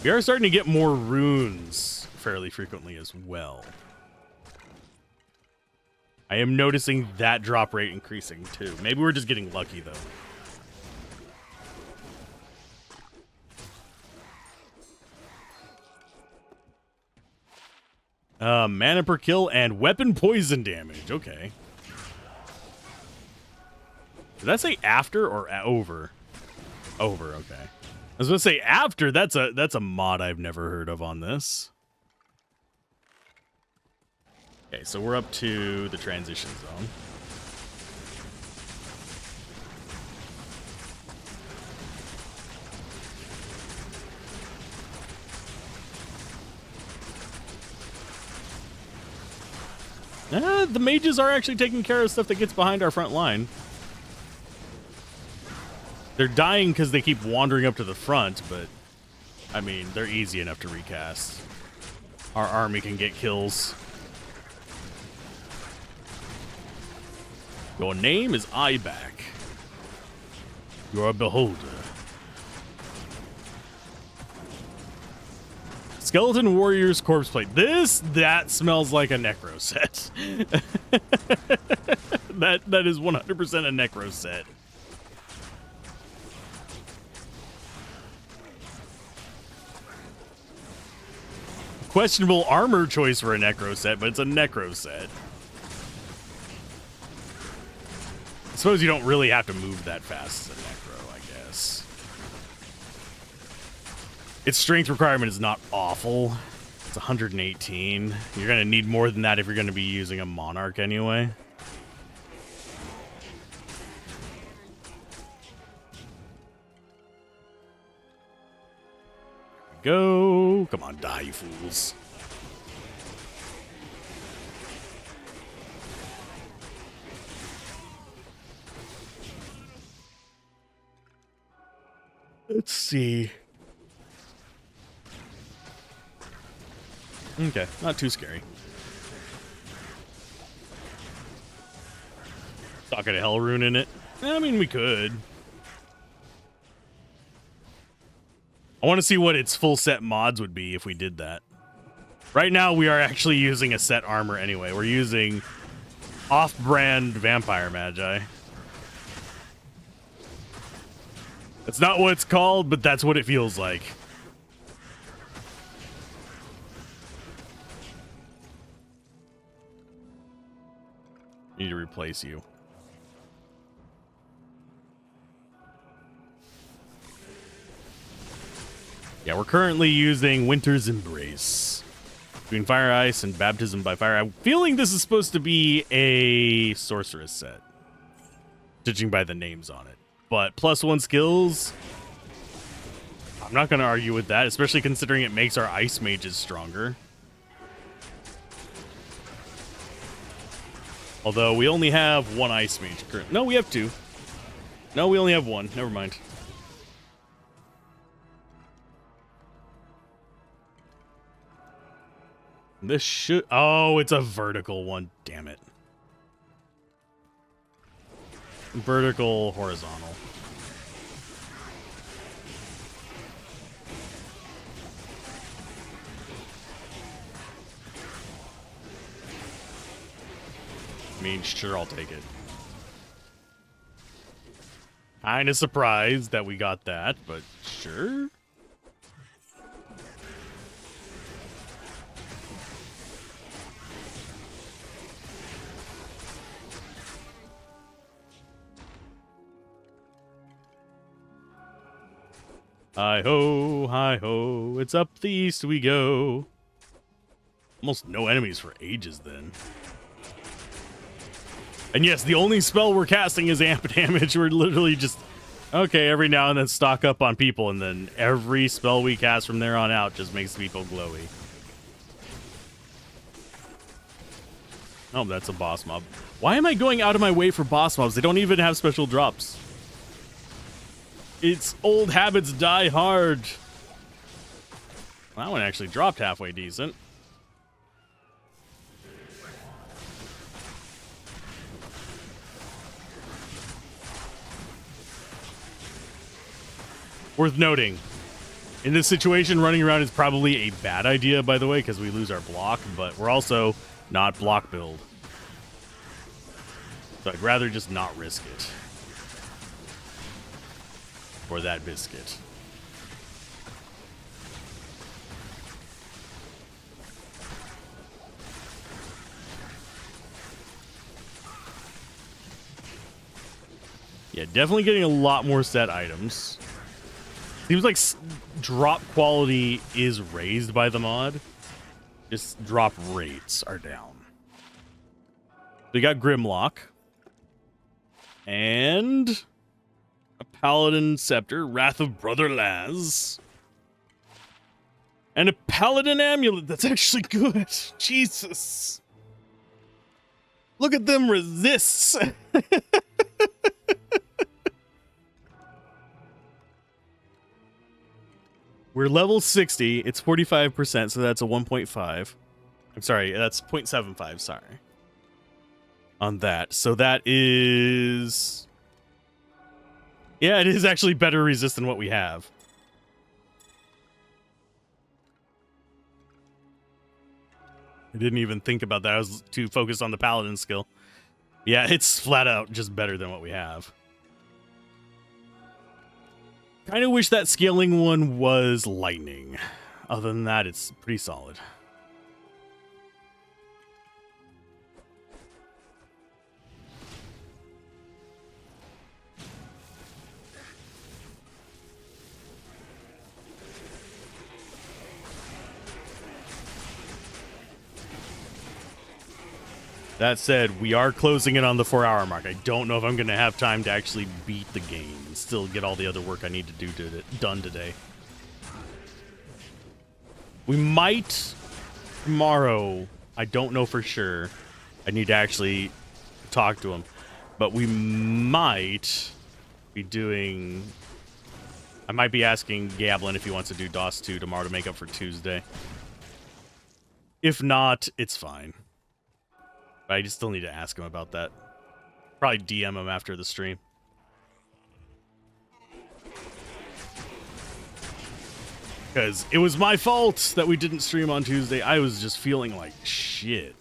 We are starting to get more runes fairly frequently as well. I am noticing that drop rate increasing too. Maybe we're just getting lucky though. Mana per kill and weapon poison damage. Okay. Did that say after or over? Over, okay. I was gonna say after, that's a mod I've never heard of on this. Okay, so we're up to the transition zone. The mages are actually taking care of stuff that gets behind our front line. They're dying because they keep wandering up to the front, but I mean, they're easy enough to recast. Our army can get kills. Your name is Eyeback. You're a beholder. Skeleton Warrior's corpse plate. That smells like a necro set. that is 100% a necro set. Questionable armor choice for a necro set, but it's a necro set. I suppose you don't really have to move that fast as a necro, I guess. Its strength requirement is not awful. It's 118. You're going to need more than that if you're going to be using a monarch anyway. Go. Come on, die, you fools. Let's see. Okay, not too scary. Socket of Hell rune in it. I mean, we could. I want to see what its full set mods would be if we did that. Right now, we are actually using a set armor anyway. We're using off-brand Vampire Magi. That's not what it's called, but that's what it feels like. Need to replace you. Yeah, we're currently using Winter's Embrace. Between Fire Ice and Baptism by Fire. I'm feeling this is supposed to be a sorceress set, judging by the names on it. But +1 skills, I'm not going to argue with that, especially considering it makes our Ice Mages stronger. Although we only have one Ice Mage. No, we have two. No, we only have one. Never mind. This should... Oh, it's a vertical one. Damn it. Vertical, horizontal. I mean, sure, I'll take it. Kinda surprised that we got that, but sure. Hi ho, it's up the east we go. Almost no enemies for ages then. And yes, the only spell we're casting is amp damage. We're literally just, okay, every now and then stock up on people, and then every spell we cast from there on out just makes people glowy. Oh, that's a boss mob. Why am I going out of my way for boss mobs? They don't even have special drops. It's old habits die hard. Well, that one actually dropped halfway decent. Worth noting, in this situation, running around is probably a bad idea, by the way, because we lose our block, but we're also not block build. So I'd rather just not risk it. For that biscuit. Yeah, definitely getting a lot more set items. Seems like drop quality is raised by the mod. Just drop rates are down. We got Grimlock. And a Paladin Scepter, Wrath of Brother Laz. And a Paladin Amulet that's actually good. Jesus. Look at them resists. We're level 60. It's 45%, so that's a 1.5. I'm sorry, that's 0.75, sorry. On that. So that is... Yeah, it is actually better resist than what we have. I didn't even think about that. I was too focused on the Paladin skill. Yeah, it's flat out just better than what we have. Kind of wish that scaling one was lightning. Other than that, it's pretty solid. That said, we are closing in on the 4-hour mark. I don't know if I'm going to have time to actually beat the game and still get all the other work I need to do done today. We might tomorrow. I don't know for sure. I need to actually talk to him. But we might be doing... I might be asking Gablin if he wants to do DOS 2 tomorrow to make up for Tuesday. If not, it's fine. But I just still need to ask him about that. Probably DM him after the stream. Because it was my fault that we didn't stream on Tuesday. I was just feeling like shit.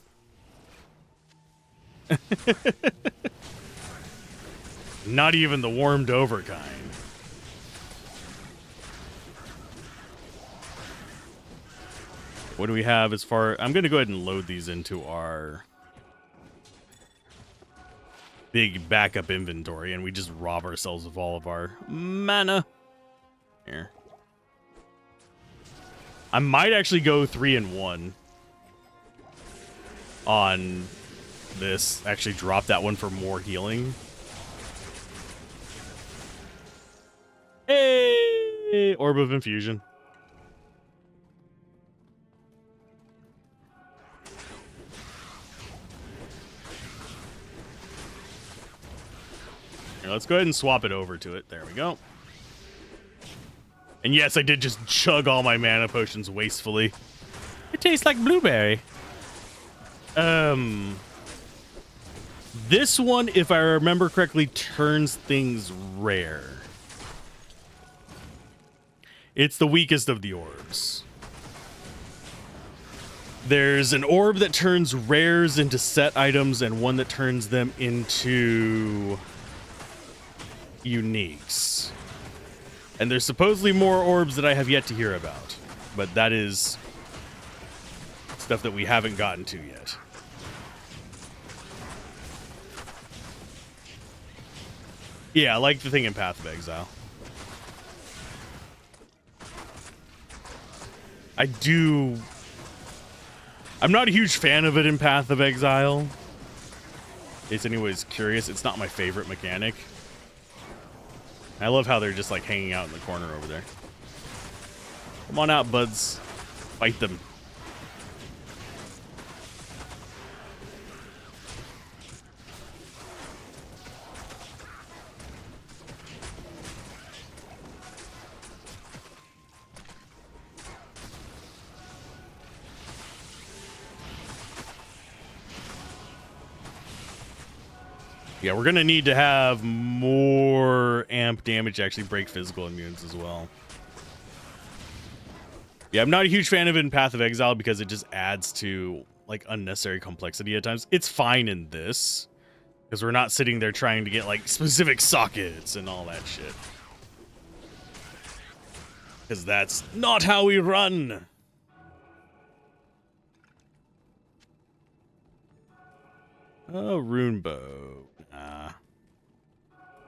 Not even the warmed over kind. What do we have as far... I'm going to go ahead and load these into our... big backup inventory, and we just rob ourselves of all of our mana. Here. I might actually go 3 and 1 on this. Actually drop that one for more healing. Hey! Orb of Infusion. Here, let's go ahead and swap it over to it. There we go. And yes, I did just chug all my mana potions wastefully. It tastes like blueberry. This one, if I remember correctly, turns things rare. It's the weakest of the orbs. There's an orb that turns rares into set items and one that turns them into uniques. And there's supposedly more orbs that I have yet to hear about. But that is stuff that we haven't gotten to yet. Yeah, I like the thing in Path of Exile. I'm not a huge fan of it in Path of Exile. In case anyone's curious, it's not my favorite mechanic. I love how they're just like hanging out in the corner over there. Come on out, buds. Fight them. Yeah, we're going to need to have more amp damage to actually break physical immunes as well. Yeah, I'm not a huge fan of it in Path of Exile because it just adds to, like, unnecessary complexity at times. It's fine in this, because we're not sitting there trying to get, like, specific sockets and all that shit. Because that's not how we run! Oh, rune bow.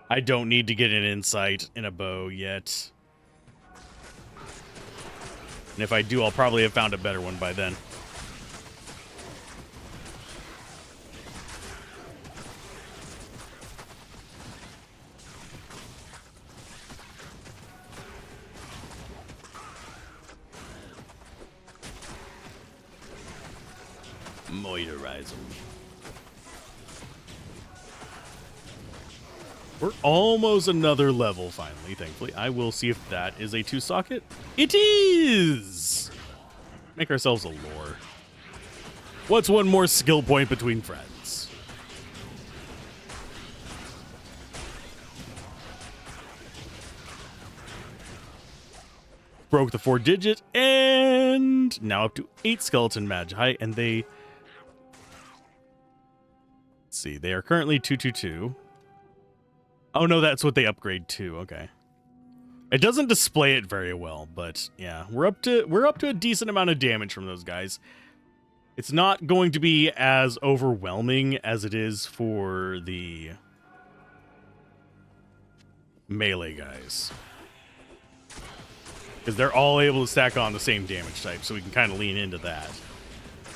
I don't need to get an insight in a bow yet. And if I do, I'll probably have found a better one by then. Moiderizer. We're almost another level, finally, thankfully. I will see if that is a 2-socket. It is! Make ourselves a lore. What's one more skill point between friends? Broke the 4-digit, and now up to 8 skeleton magi, and they... Let's see, they are currently 222. Oh no, that's what they upgrade to. Okay. It doesn't display it very well, but yeah, we're up to a decent amount of damage from those guys. It's not going to be as overwhelming as it is for the melee guys, because they're all able to stack on the same damage type, so we can kind of lean into that.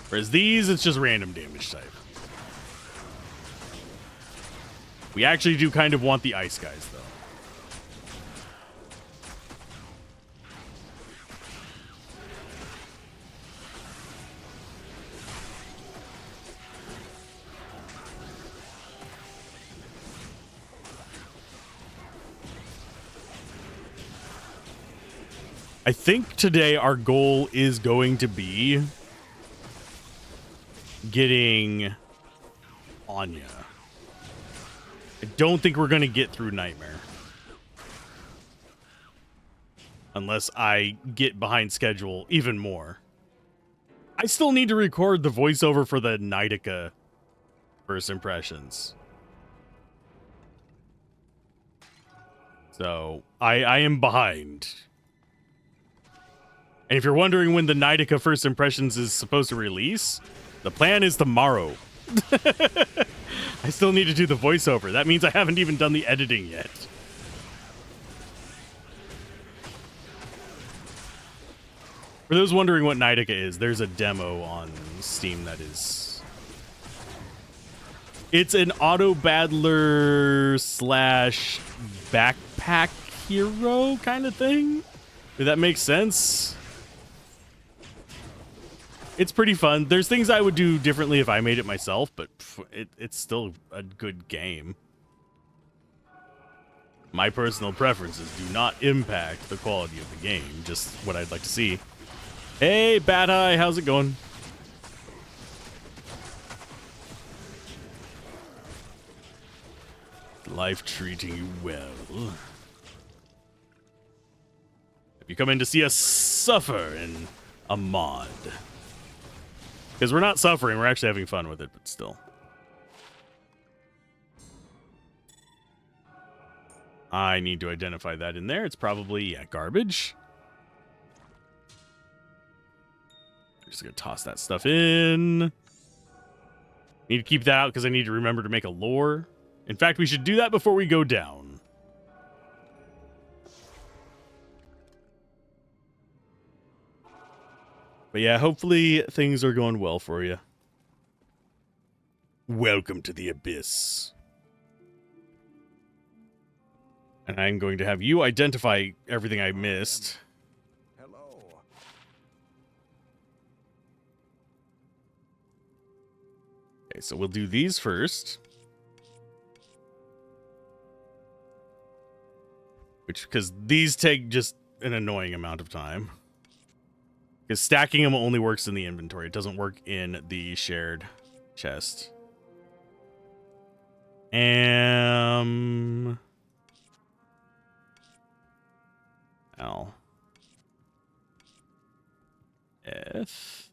Whereas these, it's just random damage type. We actually do kind of want the ice guys, though. I think today our goal is going to be getting Anya. I don't think we're going to get through Nightmare. Unless I get behind schedule even more. I still need to record the voiceover for the Nightica first impressions. So, I am behind. And if you're wondering when the Nightica first impressions is supposed to release, the plan is tomorrow. I still need to do the voiceover. That means I haven't even done the editing yet. For those wondering what Nightica is, there's a demo on Steam that is It's an auto battler slash backpack hero kind of thing. Did that make sense? It's pretty fun. There's things I would do differently if I made it myself, but it's still a good game. My personal preferences do not impact the quality of the game, just what I'd like to see. Hey, Bad Eye, how's it going? Life treating you well. Have you come in to see us suffer in a mod? Because we're not suffering, we're actually having fun with it, but still. I need to identify that in there. It's probably, yeah, garbage. I'm just going to toss that stuff in. Need to keep that out because I need to remember to make a lore. In fact, we should do that before we go down. But yeah, hopefully things are going well for you. Welcome to the Abyss. And I'm going to have you identify everything I missed. Hello. Okay, so we'll do these first. Because these take just an annoying amount of time. Because stacking them only works in the inventory. It doesn't work in the shared chest. L. F.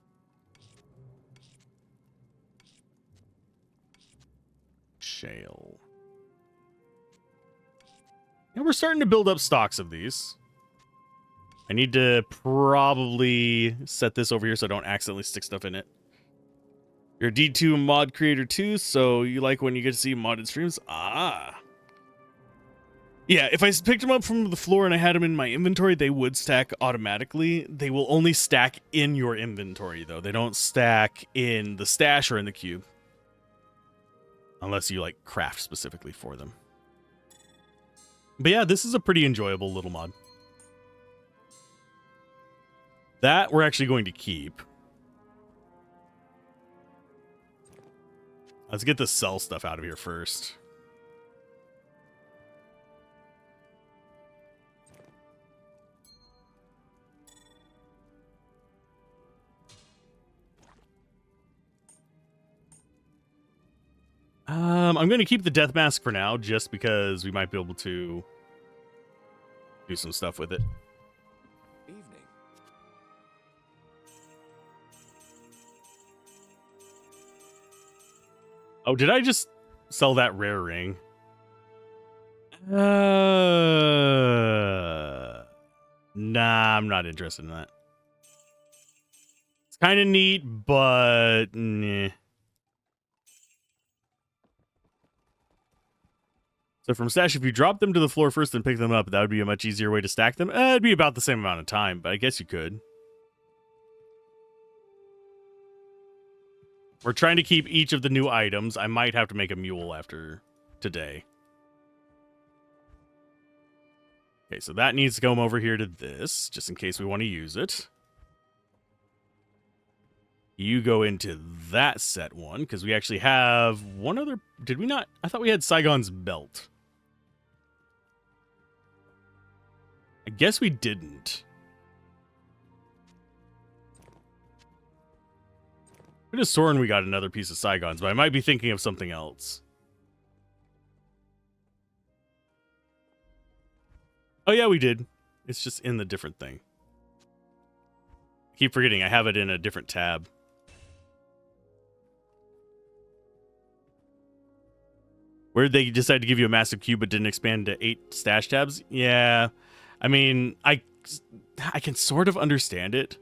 Shale. And we're starting to build up stocks of these. I need to probably set this over here so I don't accidentally stick stuff in it. You're a D2 mod creator too, so you like when you get to see modded streams? Ah. Yeah, if I picked them up from the floor and I had them in my inventory, they would stack automatically. They will only stack in your inventory, though. They don't stack in the stash or in the cube. Unless you, like, craft specifically for them. But yeah, this is a pretty enjoyable little mod. That we're actually going to keep. Let's get the sell stuff out of here first. I'm going to keep the death mask for now, just because we might be able to do some stuff with it. Evening. Oh, did I just sell that rare ring? Nah, I'm not interested in that. It's kind of neat, but nah. So from stash, if you drop them to the floor first and pick them up, that would be a much easier way to stack them. It'd be about the same amount of time, but I guess you could. We're trying to keep each of the new items. I might have to make a mule after today. Okay, so that needs to come over here to this, just in case we want to use it. You go into that set one, because we actually have one other... Did we not? I thought we had Saigon's belt. I guess we didn't. I could have sworn we got another piece of Saigon's, but I might be thinking of something else. Oh yeah, we did. It's just in the different thing. I keep forgetting I have it in a different tab. Where they decide to give you a massive cube but didn't expand to 8 stash tabs? Yeah. I mean, I can sort of understand it.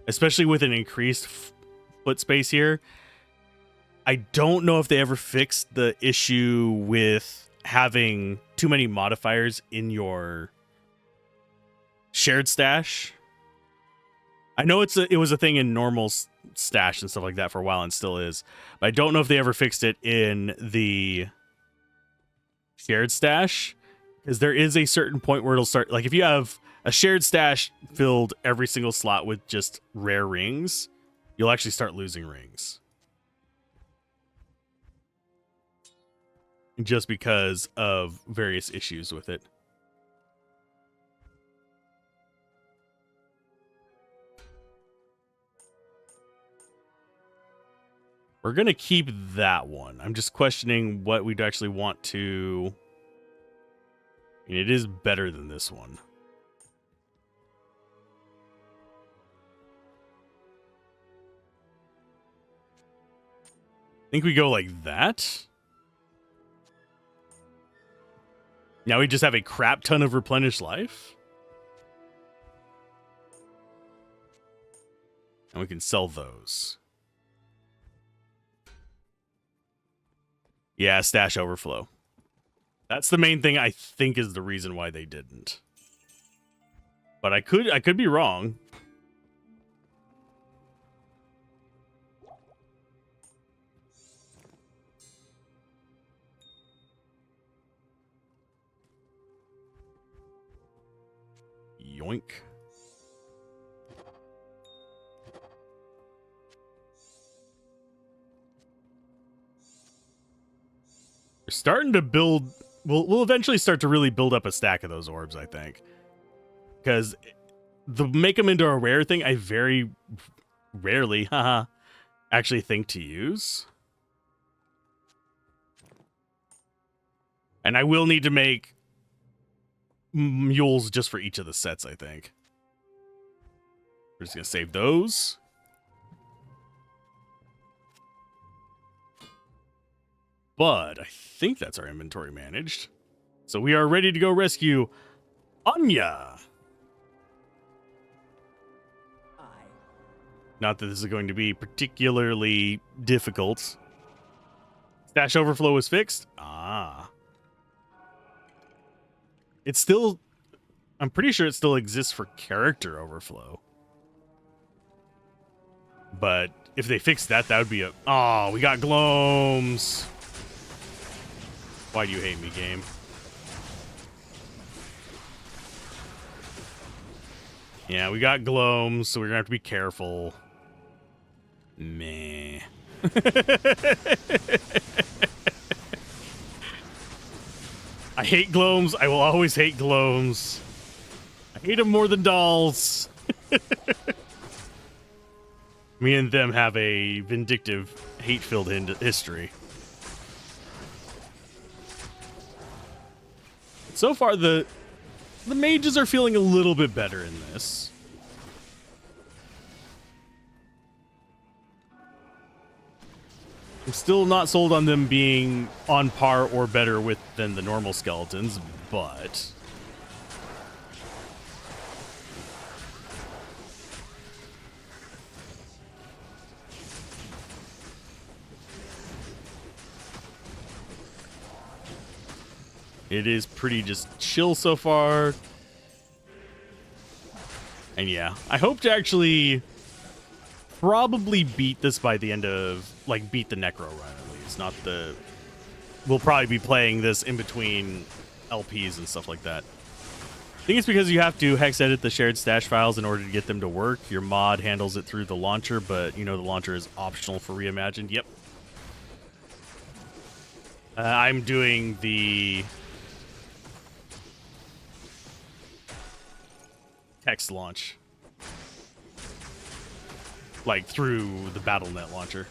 Especially with an increased foot space here. I don't know if they ever fixed the issue with having too many modifiers in your shared stash. I know it was a thing in normal stash and stuff like that for a while and still is. But I don't know if they ever fixed it in the shared stash, because there is a certain point where it'll start, like if you have a shared stash filled every single slot with just rare rings, you'll actually start losing rings. Just because of various issues with it. We're going to keep that one. I'm just questioning what we'd actually want to... I mean, it is better than this one. I think we go like that. Now we just have a crap ton of replenished life. And we can sell those. Yeah, stash overflow. That's the main thing I think is the reason why they didn't. But I could be wrong. Yoink. We're starting to build... We'll eventually start to really build up a stack of those orbs, I think. Because the make them into a rare thing, I very rarely, actually think to use. And I will need to make mules just for each of the sets, I think. We're just going to save those. But I think that's our inventory managed. So we are ready to go rescue Anya. Not that this is going to be particularly difficult. Stash overflow is fixed. Ah. It's still... I'm pretty sure it still exists for character overflow. But if they fixed that, that would be a... Oh, we got Gloams. Why do you hate me, game? Yeah, we got Gloams, so we're gonna have to be careful. Meh. I hate Gloams. I will always hate Gloams. I hate them more than dolls. Me and them have a vindictive, hate-filled history. So far, the mages are feeling a little bit better in this. I'm still not sold on them being on par or better than the normal skeletons, but... It is pretty just chill so far. And yeah, I hope to actually probably beat this by the end of, like, beat the Necro run at least. Not the... We'll probably be playing this in between LPs and stuff like that. I think it's because you have to hex edit the shared stash files in order to get them to work. Your mod handles it through the launcher, but you know the launcher is optional for Reimagined. Yep. I'm doing the... text launch, like through the BattleNet launcher.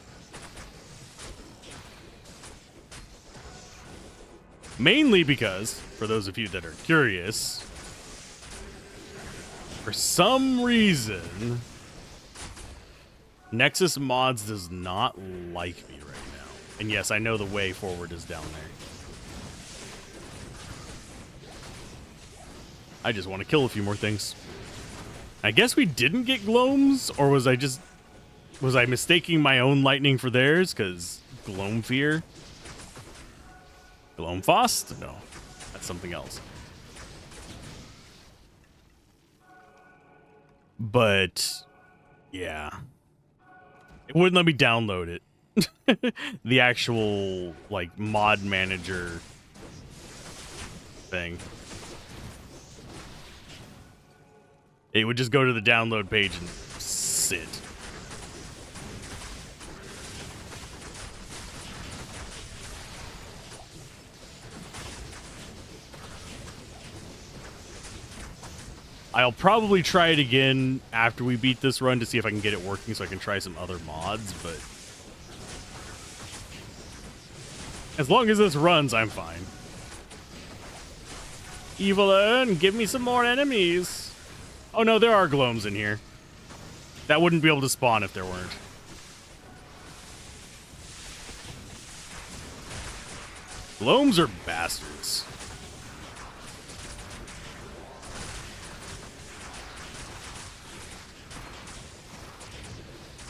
Mainly because, for those of you that are curious, for some reason, Nexus Mods does not like me right now. And yes, I know the way forward is down there. I just want to kill a few more things. I guess we didn't get Gloams, or was I mistaking my own lightning for theirs? Because Gloam Fear? Gloam Fost? No, that's something else. But, yeah. It wouldn't let me download it. The actual, like, mod manager thing. It would just go to the download page and sit. I'll probably try it again after we beat this run to see if I can get it working so I can try some other mods, but as long as this runs, I'm fine. Evelyn, give me some more enemies. Oh no, there are glomes in here. That wouldn't be able to spawn if there weren't. Glomes are bastards.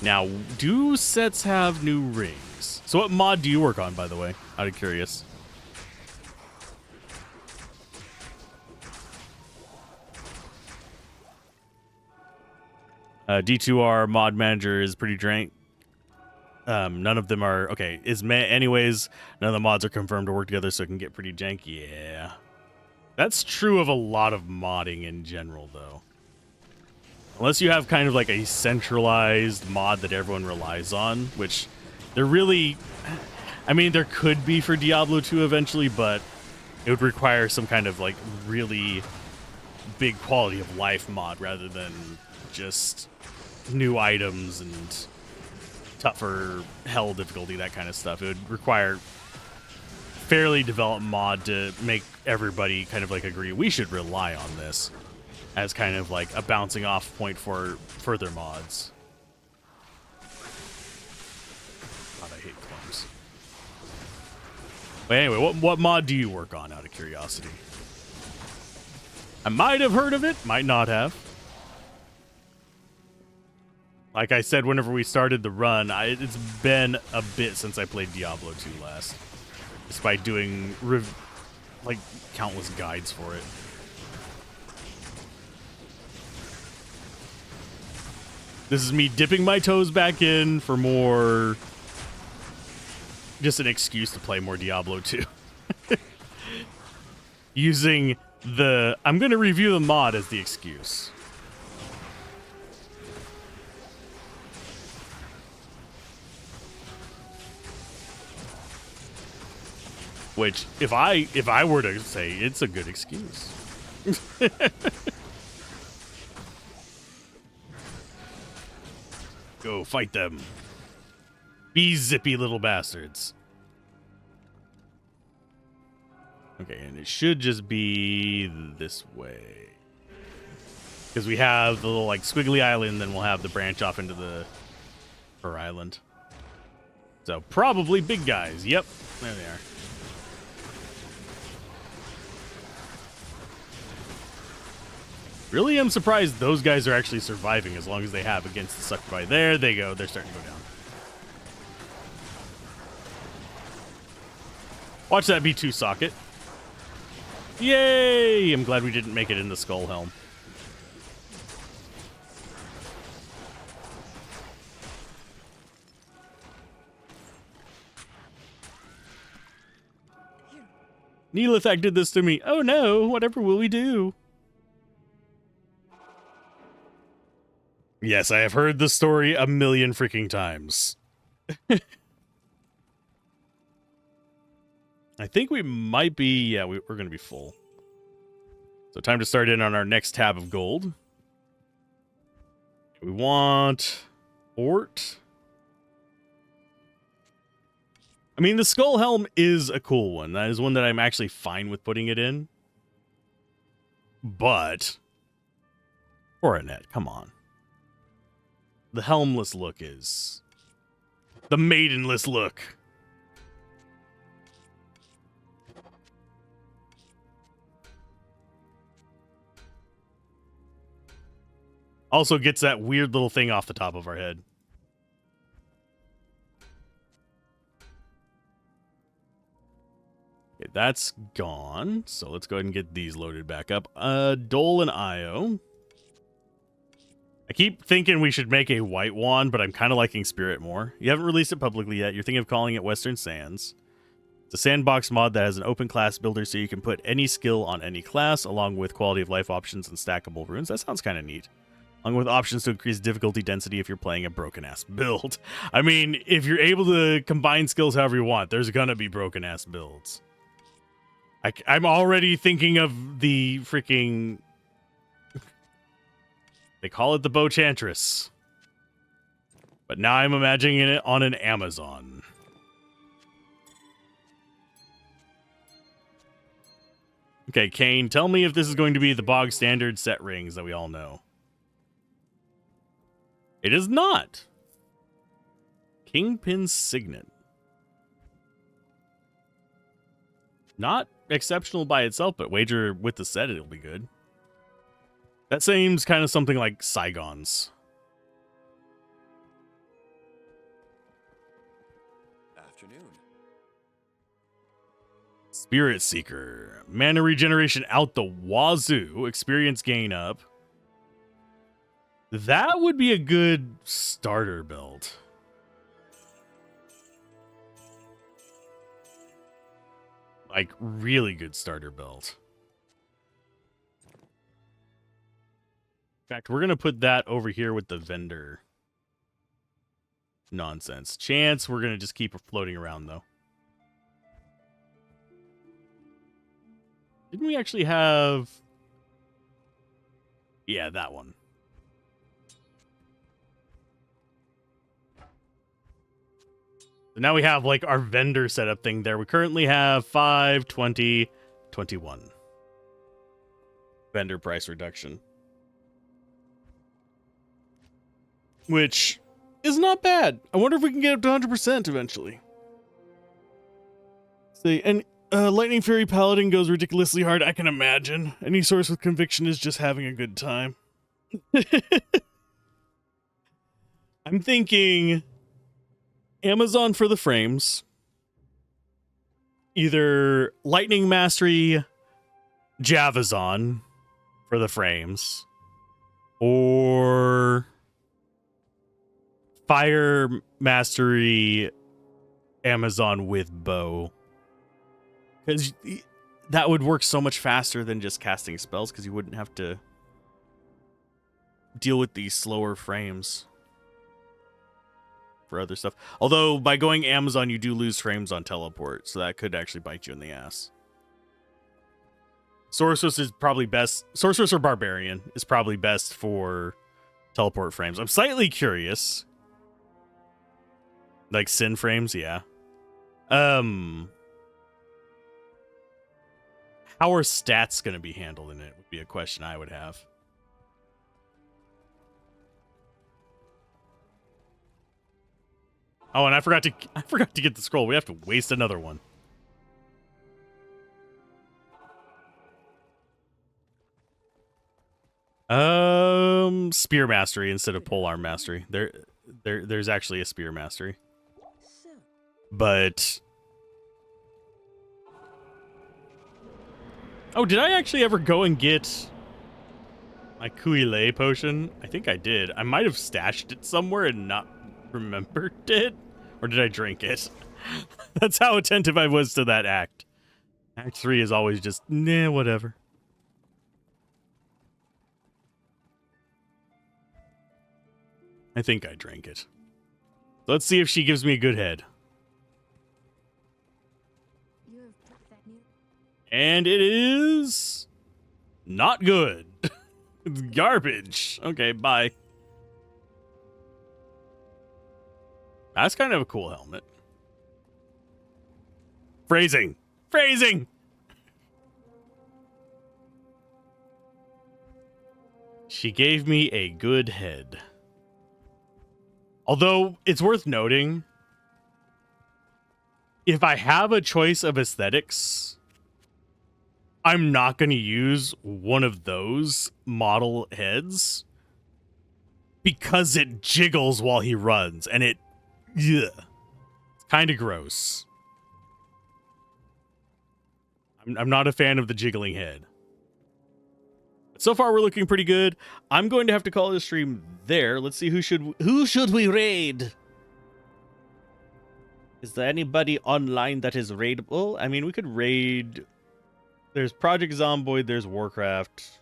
Now, do sets have new rings? So what mod do you work on, by the way? Out of curious. D2R mod manager is pretty drank. None of them are... Okay, anyways, none of the mods are confirmed to work together, so it can get pretty janky. Yeah. That's true of a lot of modding in general, though. Unless you have kind of like a centralized mod that everyone relies on, which they're really... I mean, there could be for Diablo 2 eventually, but it would require some kind of like really big quality of life mod rather than just new items and tougher hell difficulty, that kind of stuff. It would require fairly developed mod to make everybody kind of like agree we should rely on this as kind of like a bouncing off point for further mods. God, I hate clones. But anyway, what mod do you work on, out of curiosity? I might have heard of it, might not have. Like I said, whenever we started the run, it's been a bit since I played Diablo 2 last. Despite doing, like, countless guides for it. This is me dipping my toes back in for more... Just an excuse to play more Diablo 2. Using the... I'm going to review the mod as the excuse. Which, if I were to say, it's a good excuse. Go fight them. Be zippy little bastards. Okay, and it should just be this way. Because we have the little, like, squiggly island, then we'll have the branch off into the her island. So, probably big guys. Yep, there they are. Really am surprised those guys are actually surviving as long as they have against the succubi. There they go. They're starting to go down. Watch that B2 socket. Yay! I'm glad we didn't make it in the skull helm. Neelithak did this to me. Oh no, whatever will we do? Yes, I have heard the story a million freaking times. I think we might be... Yeah, we're going to be full. So time to start in on our next tab of gold. We want... Fort. I mean, the skull helm is a cool one. That is one that I'm actually fine with putting it in. But... Coronet, come on. The helmless look is... The maidenless look. Also gets that weird little thing off the top of our head. Okay, that's gone. So let's go ahead and get these loaded back up. Dole and Io. I keep thinking we should make a white wand, but I'm kind of liking Spirit more. You haven't released it publicly yet. You're thinking of calling it Western Sands. It's a sandbox mod that has an open class builder, so you can put any skill on any class, along with quality of life options and stackable runes. That sounds kind of neat. Along with options to increase difficulty density if you're playing a broken-ass build. I mean, if you're able to combine skills however you want, there's gonna be broken-ass builds. I'm already thinking of the freaking... They call it the Bochantress. But now I'm imagining it on an Amazon. Okay, Kane, tell me if this is going to be the bog standard set rings that we all know. It is not. Kingpin Signet. Not exceptional by itself, but wager with the set it'll be good. That seems kind of something like Saigon's. Afternoon. Spirit Seeker. Mana regeneration out the wazoo. Experience gain up. That would be a good starter build. Like, really good starter build. In fact, we're going to put that over here with the vendor nonsense. Chance, we're going to just keep floating around, though. Didn't we actually have... Yeah, that one. So now we have, like, our vendor setup thing there. We currently have 5, 20, 21. Vendor price reduction. Which is not bad. I wonder if we can get up to 100% eventually. See, and Lightning Fury Paladin goes ridiculously hard, I can imagine. Any source with conviction is just having a good time. I'm thinking Amazon for the frames. Either Lightning Mastery Javazon for the frames. Or Fire Mastery Amazon with bow. Because that would work so much faster than just casting spells, because you wouldn't have to deal with these slower frames for other stuff. Although, by going Amazon, you do lose frames on teleport, so that could actually bite you in the ass. Sorceress is probably best. Sorceress or Barbarian is probably best for teleport frames. I'm slightly curious. Like Sin frames, yeah. How are stats going to be handled in it would be a question I would have. Oh, and I forgot to get the scroll. We have to waste another one. Spear Mastery instead of Polearm Mastery. There's actually a Spear Mastery. But oh, did I actually ever go and get my Kuile potion? I think I did. I might have stashed it somewhere and not remembered it. Or did I drink it? That's how attentive I was to that act. Act 3 is always just, nah, whatever. I think I drank it. Let's see if she gives me a good head. And it is not good. It's garbage. Okay, bye. That's kind of a cool helmet. Phrasing. Phrasing! She gave me a good head. Although, it's worth noting, if I have a choice of aesthetics, I'm not going to use one of those model heads because it jiggles while he runs, and it's kind of gross. I'm not a fan of the jiggling head. so far we're looking pretty good. I'm going to have to call this stream there. Let's see who should we raid? Is there anybody online that is raidable? I mean, we could raid. There's Project Zomboid, there's Warcraft.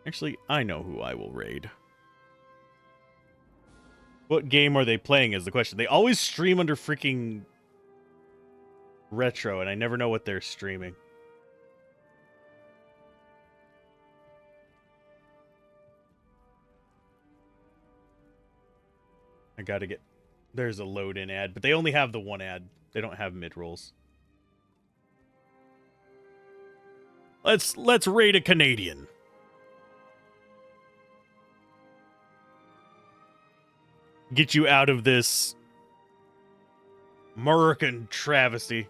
Actually, I know who I will raid. What game are they playing is the question. They always stream under freaking retro, and I never know what they're streaming. I gotta get... There's a load-in ad, but they only have the one ad. They don't have mid-rolls. Let's raid a Canadian. Get you out of this American travesty.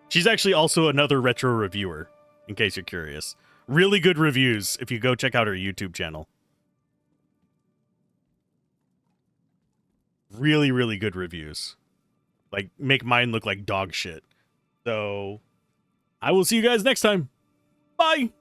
She's actually also another retro reviewer, in case you're curious. Really good reviews if you go check out her YouTube channel. Really, really good reviews. Like, make mine look like dog shit. So, I will see you guys next time. Bye!